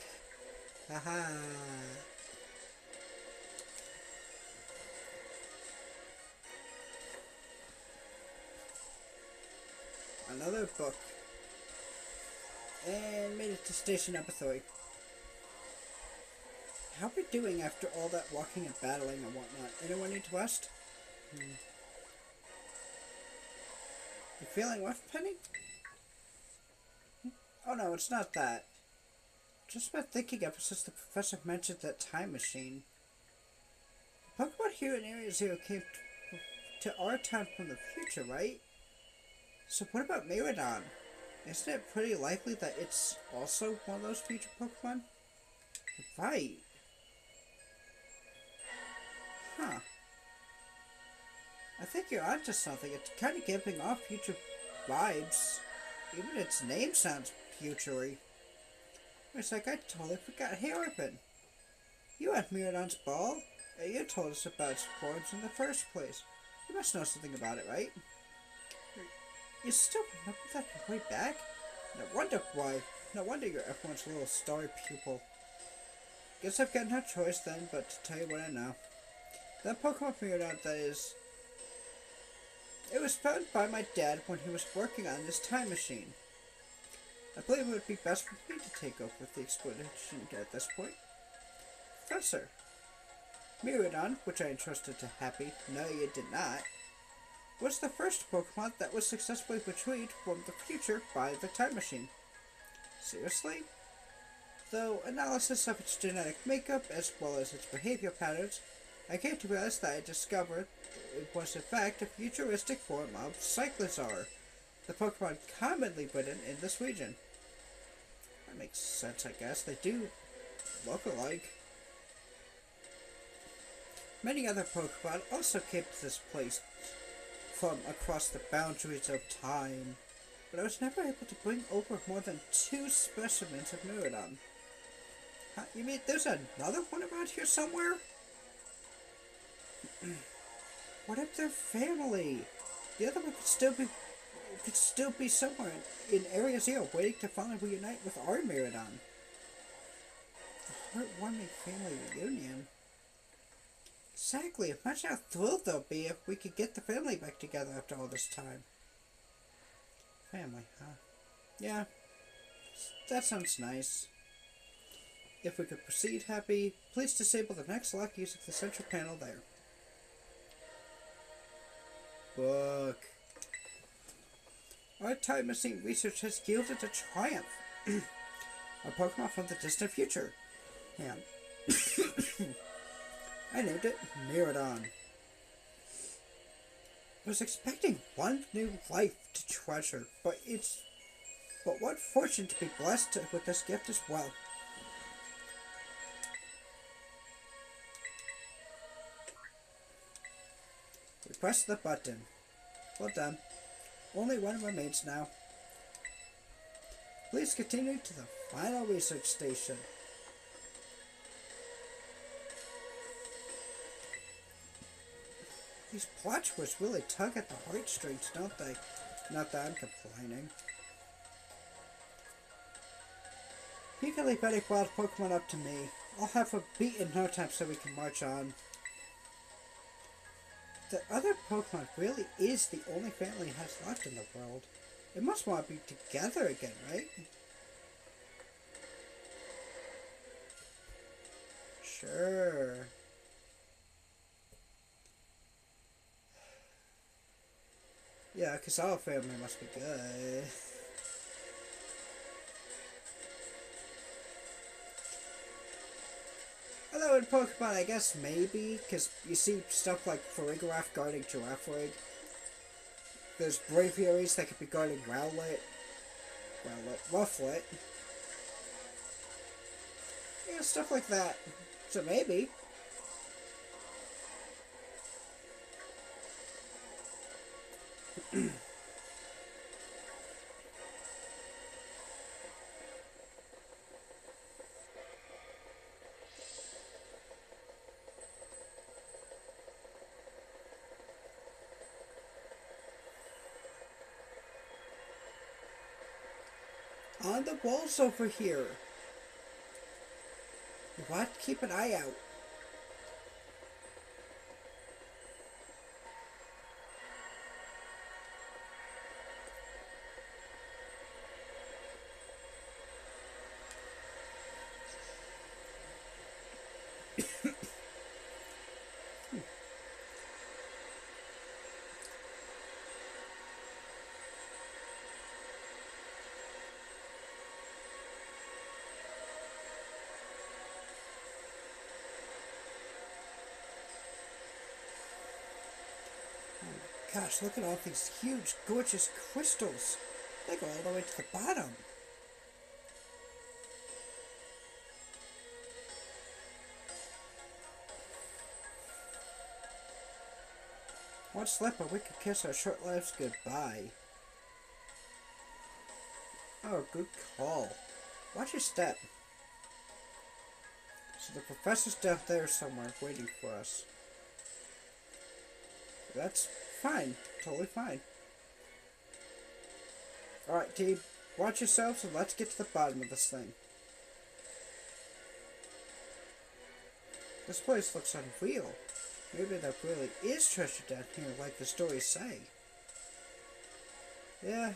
Haha. Another book. And made it to station number 3. How are we doing after all that walking and battling and whatnot? Anyone need to rest? You feeling rough, Penny? Oh no, it's not that. Just been thinking ever since the professor mentioned that time machine. The Pokemon here in Area Zero came to our town from the future, right? So what about Miraidon? Isn't it pretty likely that it's also one of those future Pokemon? Right. Huh. I think you're onto something. It's kind of giving off future vibes. Even its name sounds futury. It's like I totally forgot Hairpin. You at Miraidon's ball? You told us about its forms in the first place. You must know something about it, right? You still remember that from way back? No wonder why. No wonder you're everyone's little star pupil. Guess I've got no choice then but to tell you what I know. That Pokemon Miraidon, that is... It was found by my dad when he was working on this time machine. I believe it would be best for me to take over the expedition at this point. Professor, Miraidon, which I entrusted to Happy, no you did not, was the first Pokemon that was successfully retrieved from the future by the time machine. Seriously? Though analysis of its genetic makeup as well as its behavior patterns, I came to realize that I discovered it was in fact a futuristic form of Cyclizar, the Pokemon commonly ridden in this region. That makes sense, I guess. They do look alike. Many other Pokemon also came to this place from across the boundaries of time, but I was never able to bring over more than 2 specimens of Miraidon. Huh, you mean there's another one around here somewhere? What if they're family? The other one could still be somewhere in Area Zero waiting to finally reunite with our Miraidon. A heartwarming family reunion. Exactly. Imagine how thrilled they'll be if we could get the family back together after all this time. Family, huh? Yeah. That sounds nice. If we could proceed, Happy, please disable the next lock using the central panel there. Book. Our time machine research has yielded a triumph. A Pokemon from the distant future. And I named it Miraidon. I was expecting one new life to treasure, but what fortune to be blessed with this gift as well. We press the button. Well done. Only one remains now. Please continue to the final research station. These plot twists really tug at the heartstrings, don't they? Not that I'm complaining. You can leave any wild Pokemon up to me. I'll have a beat in no time so we can march on. The other Pokemon really is the only family it has left in the world. It must want to be together again, right? Sure. Yeah, because our family must be good. Although in Pokemon, I guess maybe, because you see stuff like Farigiraf guarding Girafarig. There's Braviaries that could be guarding Rufflet. Yeah, stuff like that. So maybe. On the walls over here. You want to keep an eye out. Gosh, look at all these huge, gorgeous crystals. They go all the way to the bottom. One slip and we could kiss our short lives goodbye. Oh, good call. Watch your step. So the professor's down there somewhere waiting for us. That's fine. Totally fine. Alright, team. Watch yourselves and let's get to the bottom of this thing. This place looks unreal. Maybe there really is treasure down here like the stories say. Yeah,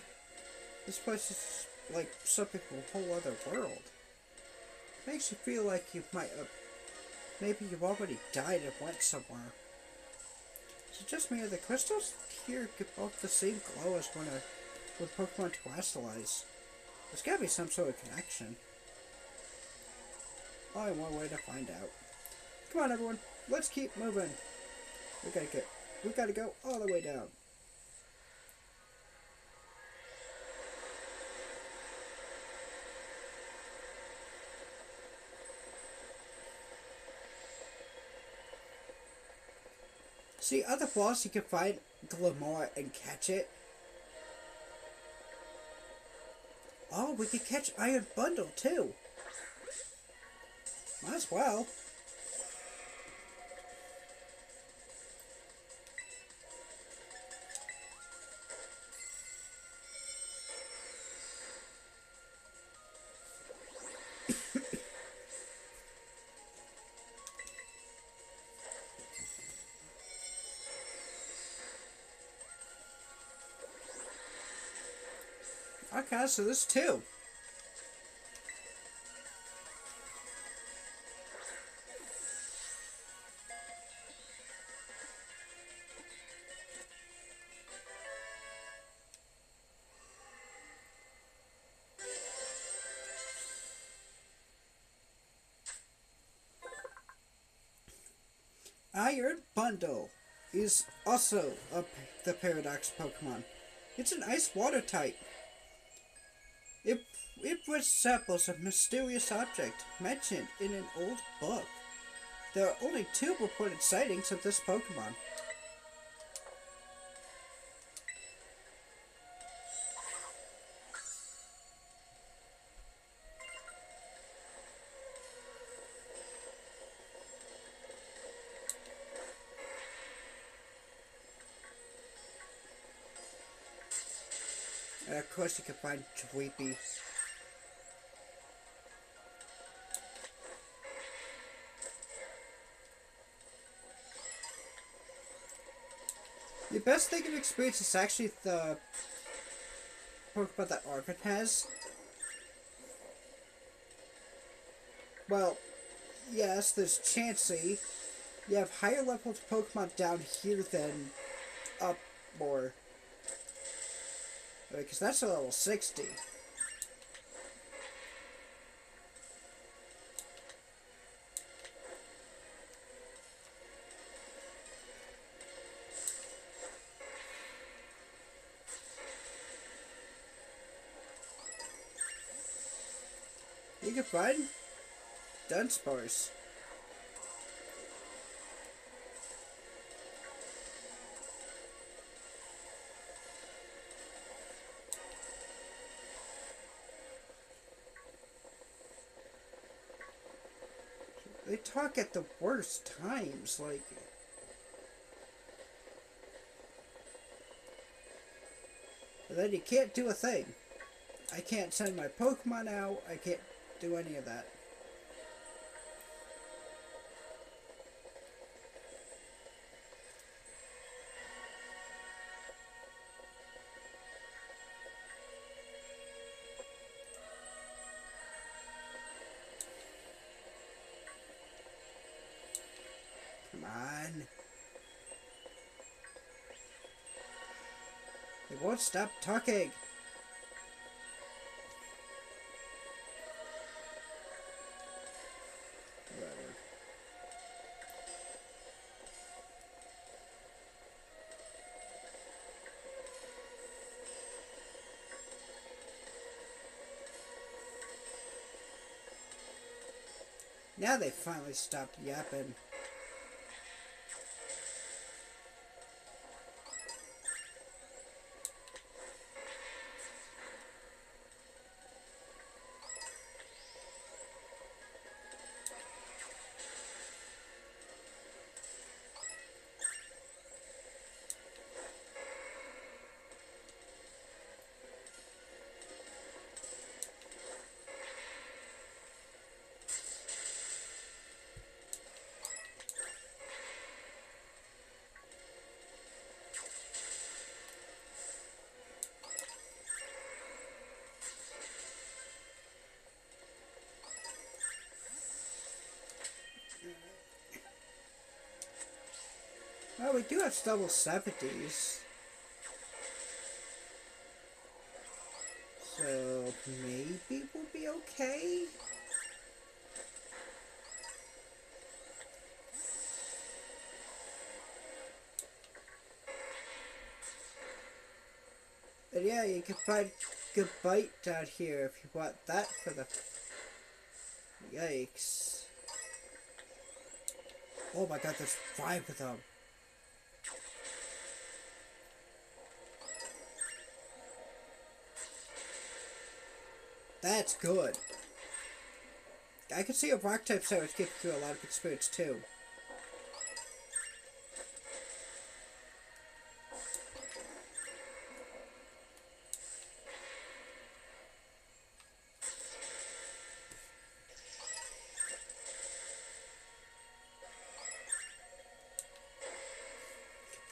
this place is like something from a whole other world. Makes you feel like you might have... Maybe you've already died and went somewhere. Is it just me or the crystals here get both the same glow as when Pokemon terrestrialize? There's gotta be some sort of connection. Only one way to find out. Come on everyone, let's keep moving. We gotta go all the way down. See, other boss you can find Glamora and catch it. Oh, we could catch Iron Bundle too. Might as well. Okay, so there's two. Iron Bundle is also the Paradox Pokemon. It's an Ice Water type. It resembles a mysterious object mentioned in an old book. There are only 2 reported sightings of this Pokemon. And of course you can find Dreepy. The best thing of experience is actually the Pokemon that Arvin has. Well, yes, there's Chansey. You have higher level Pokemon down here than up more. Because that's a level 60. You can find Dunsparce. They talk at the worst times, like... But then you can't do a thing. I can't send my Pokemon out, I can't do any of that. Come on. They won't stop talking. Whatever. Now they finally stopped yapping. Well, we do have double 70s. So maybe we'll be okay. And yeah, you can find Goodbite down here if you want that for the... Yikes. Oh my god, there's 5 of them. That's good. I could see a rock type Cyrus get through a lot of experience too.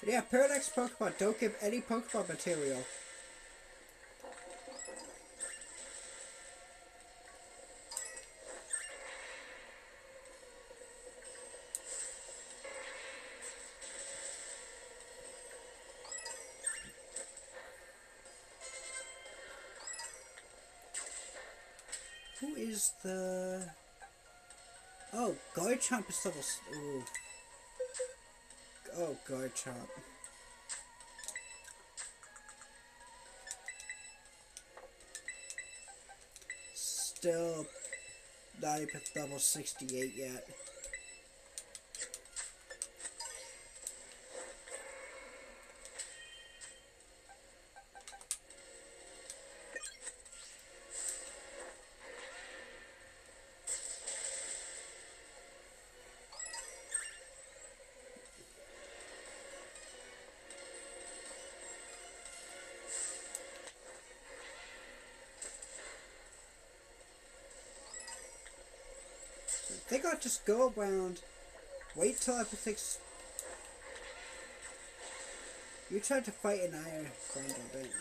But yeah, Paradox Pokemon don't give any Pokemon material. Who is the... Oh, Garchomp is level... Ooh. Oh, Garchomp. Still not even level 68 yet. I think I'll just go around, wait till everything's... You tried to fight an Iron Grundle, didn't you?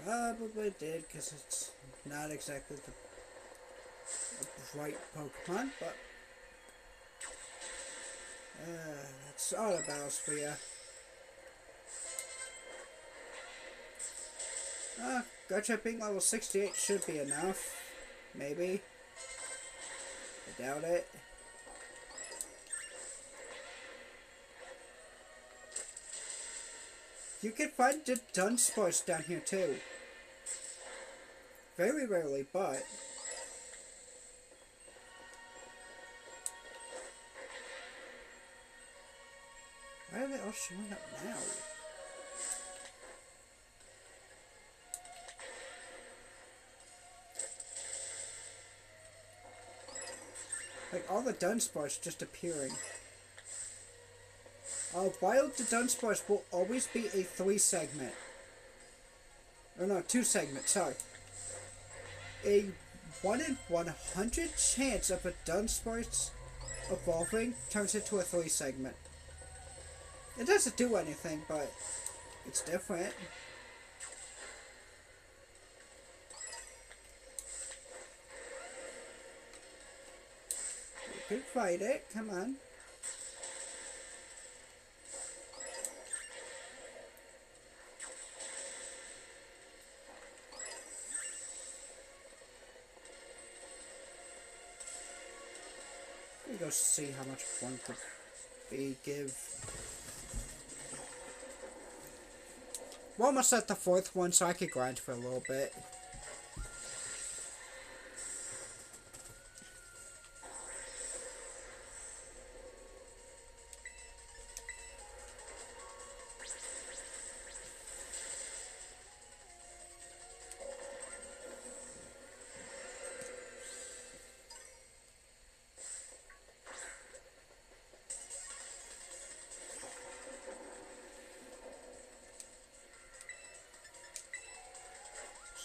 Okay. Probably did, because it's not exactly the right Pokemon, but... that's all the battles for you. Garchomp being level 68 should be enough. Maybe. I doubt it. You can find the Dunsparce down here too. Very rarely, but... Why are they all showing up now? Like, all the Dunsparce just appearing. Wild the Dunsparce will always be a 3-segment. Or no, 2-segment, sorry. A 1 in 100 chance of a Dunsparce evolving turns into a 3-segment. It doesn't do anything, but it's different. You can fight it, come on. Let me go see how much one could be give. We're almost at the 4th one, so I could grind for a little bit.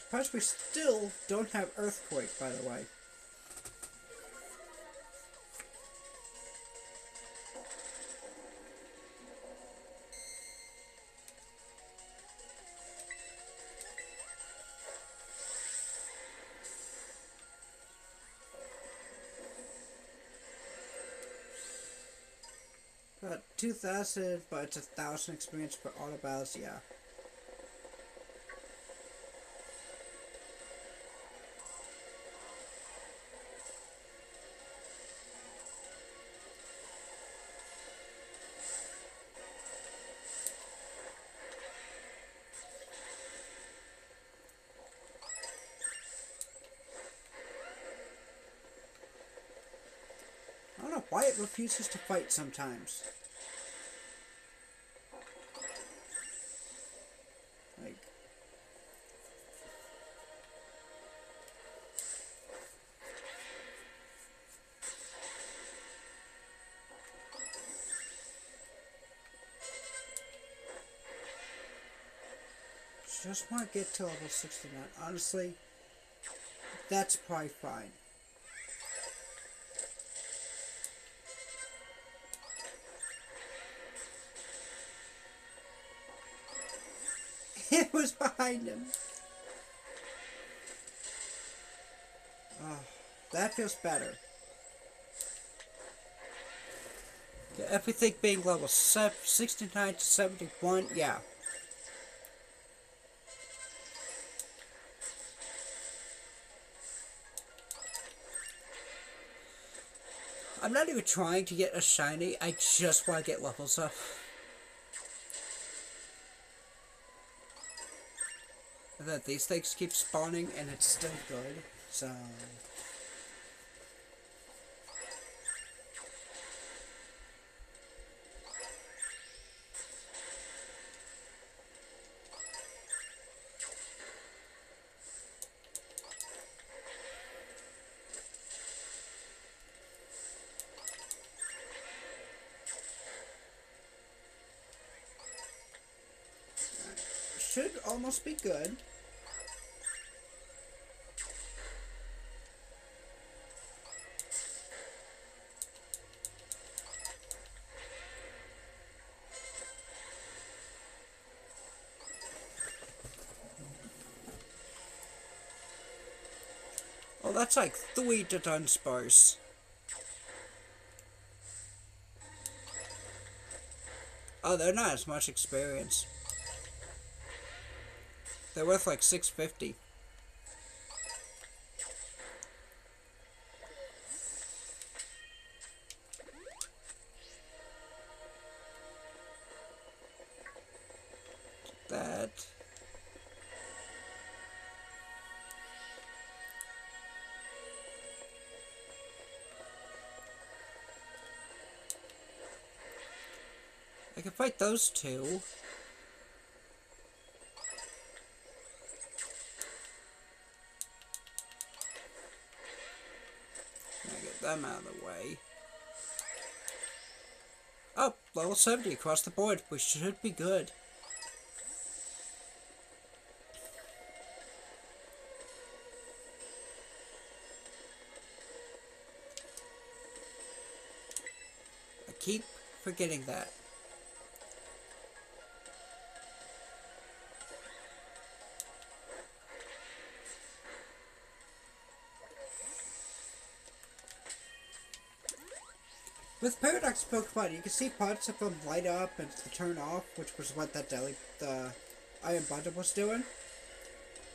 Surprised we still don't have Earthquake, by the way. About 2,000, but it's 1,000 experience for auto battles, yeah. I don't know why it refuses to fight sometimes. Like... Just want to get to level 69. Honestly, that's probably fine. It was behind him. Oh, that feels better. Yeah, everything being level 69 to 71, yeah. I'm not even trying to get a shiny, I just want to get levels up. And that these things keep spawning and it's still good, so... Should almost be good. Oh, that's like 3 to Dunsparce. Oh, they're not as much experience. They're worth like 650. That. I can fight those two. Get them out of the way. Oh, level 70 across the board. We should be good. I keep forgetting that. With Paradox Pokemon, you can see parts of them light up and turn off, which was what that the Iron Bundle was doing.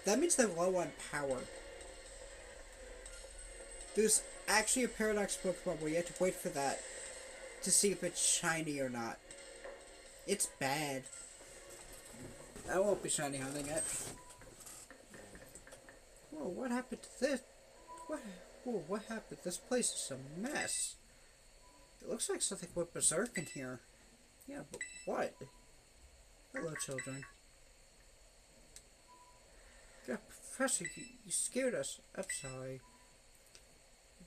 That means they're low on power. There's actually a Paradox Pokemon where you have to wait for that to see if it's shiny or not. It's bad. I won't be shiny hunting it. Whoa, what happened to this? What happened? This place is a mess. It looks like something went berserk in here. Yeah, but what? Hello, children. Yeah, Professor, you scared us. I'm sorry.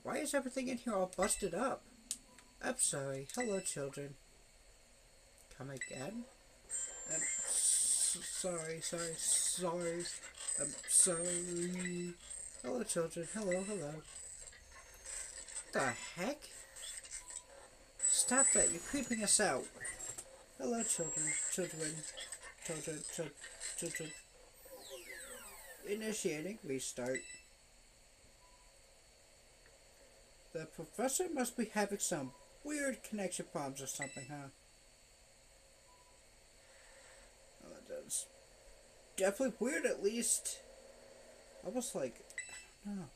Why is everything in here all busted up? I'm sorry. Hello, children. Come again? I'm sorry. I'm sorry. Hello, children. Hello. The heck? Stop that, you're creeping us out. Hello, children. Initiating restart. The professor must be having some weird connection problems or something, huh? Well, that does. Definitely weird, at least. Almost like, I don't know.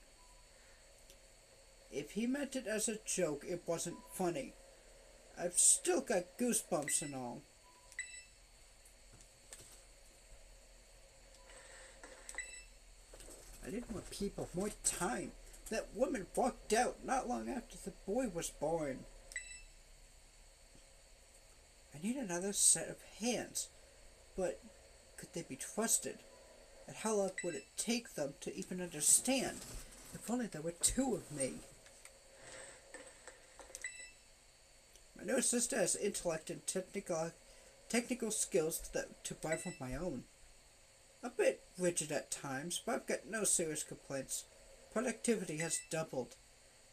If he meant it as a joke, it wasn't funny. I've still got goosebumps and all. I didn't want people more time. That woman walked out not long after the boy was born. I need another set of hands. But could they be trusted? And how long would it take them to even understand? If only there were 2 of me. My new sister has intellect and technical skills to rival my own. A bit rigid at times, but I've got no serious complaints. Productivity has doubled.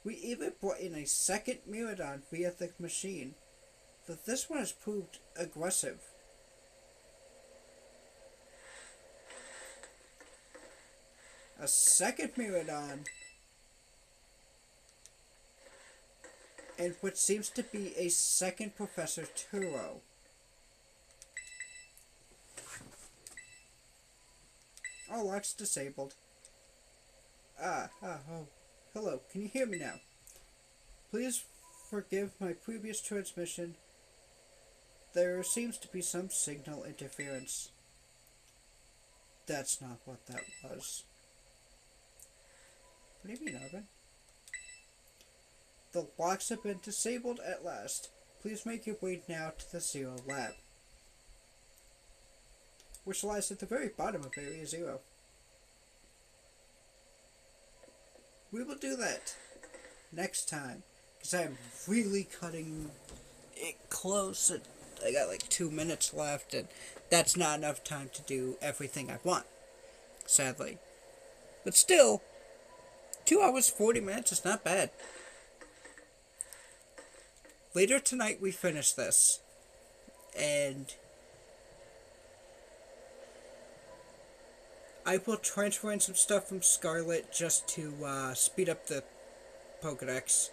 We even brought in a second Miraidon via the machine, though this one has proved aggressive. A second Miraidon, and what seems to be a second Professor Turo. Oh, lock's disabled. Oh, hello. Can you hear me now? Please forgive my previous transmission. There seems to be some signal interference. That's not what that was. What do you mean, Arvin? The locks have been disabled at last. Please make your way now to the Zero Lab, which lies at the very bottom of Area Zero. We will do that next time, because I'm really cutting it close. I got like 2 minutes left, and that's not enough time to do everything I want, sadly. But still, 2 hours, 40 minutes is not bad. Later tonight we finish this, and I will transfer in some stuff from Scarlet just to speed up the Pokedex.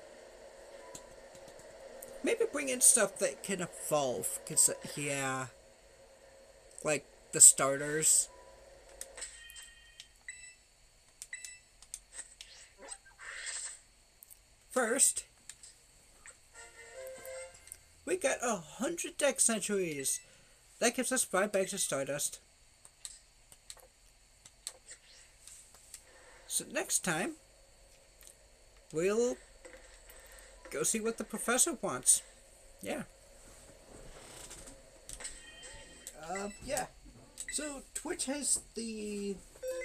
Maybe bring in stuff that can evolve, because, yeah, like the starters. First, we got 100 Dex Centuries. That gives us 5 bags of Stardust. So next time, we'll go see what the professor wants. Yeah. Yeah. So Twitch has the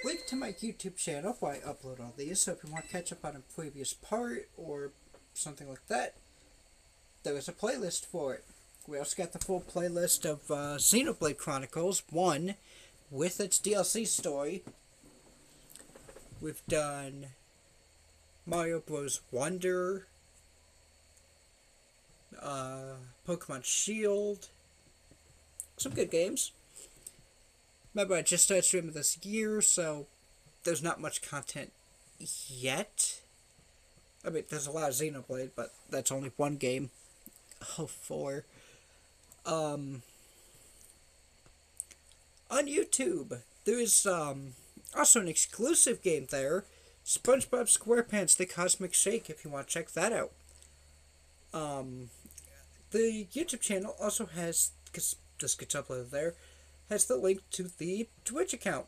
link to my YouTube channel where I upload all these, so if you want to catch up on a previous part or something like that, there is a playlist for it. We also got the full playlist of Xenoblade Chronicles 1 with its DLC story. We've done Mario Bros. Wonder, Pokemon Shield, some good games. Remember, I just started streaming this year, so there's not much content yet. I mean, there's a lot of Xenoblade, but that's only one game. Oh, 4. On YouTube, there is also an exclusive game there, SpongeBob SquarePants: The Cosmic Shake, if you want to check that out. The YouTube channel also has, because this gets uploaded there, has the link to the Twitch account.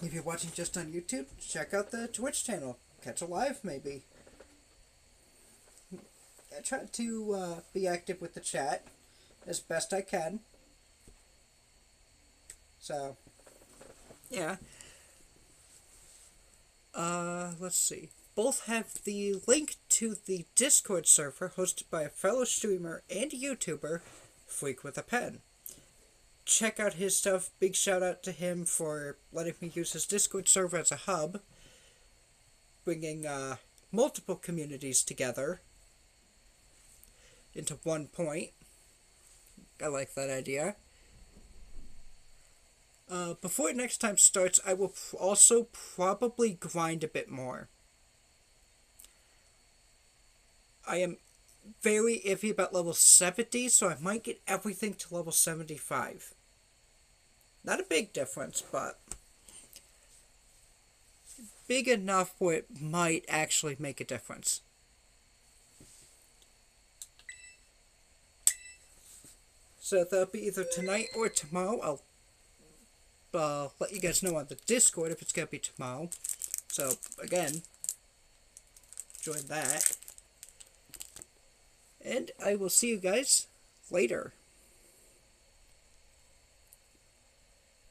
If you're watching just on YouTube, check out the Twitch channel. Catch a live, maybe. I try to be active with the chat as best I can. So, yeah. Let's see. Both have the link to the Discord server hosted by a fellow streamer and YouTuber, Freak with a Pen. Check out his stuff. Big shout out to him for letting me use his Discord server as a hub, bringing multiple communities together into one point. I like that idea. Before next time starts, I will also probably grind a bit more. I am very iffy about level 70, so I might get everything to level 75. Not a big difference, but big enough where it might actually make a difference. So that'll be either tonight or tomorrow. I'll let you guys know on the Discord if it's going to be tomorrow. So, again, join that. And I will see you guys later.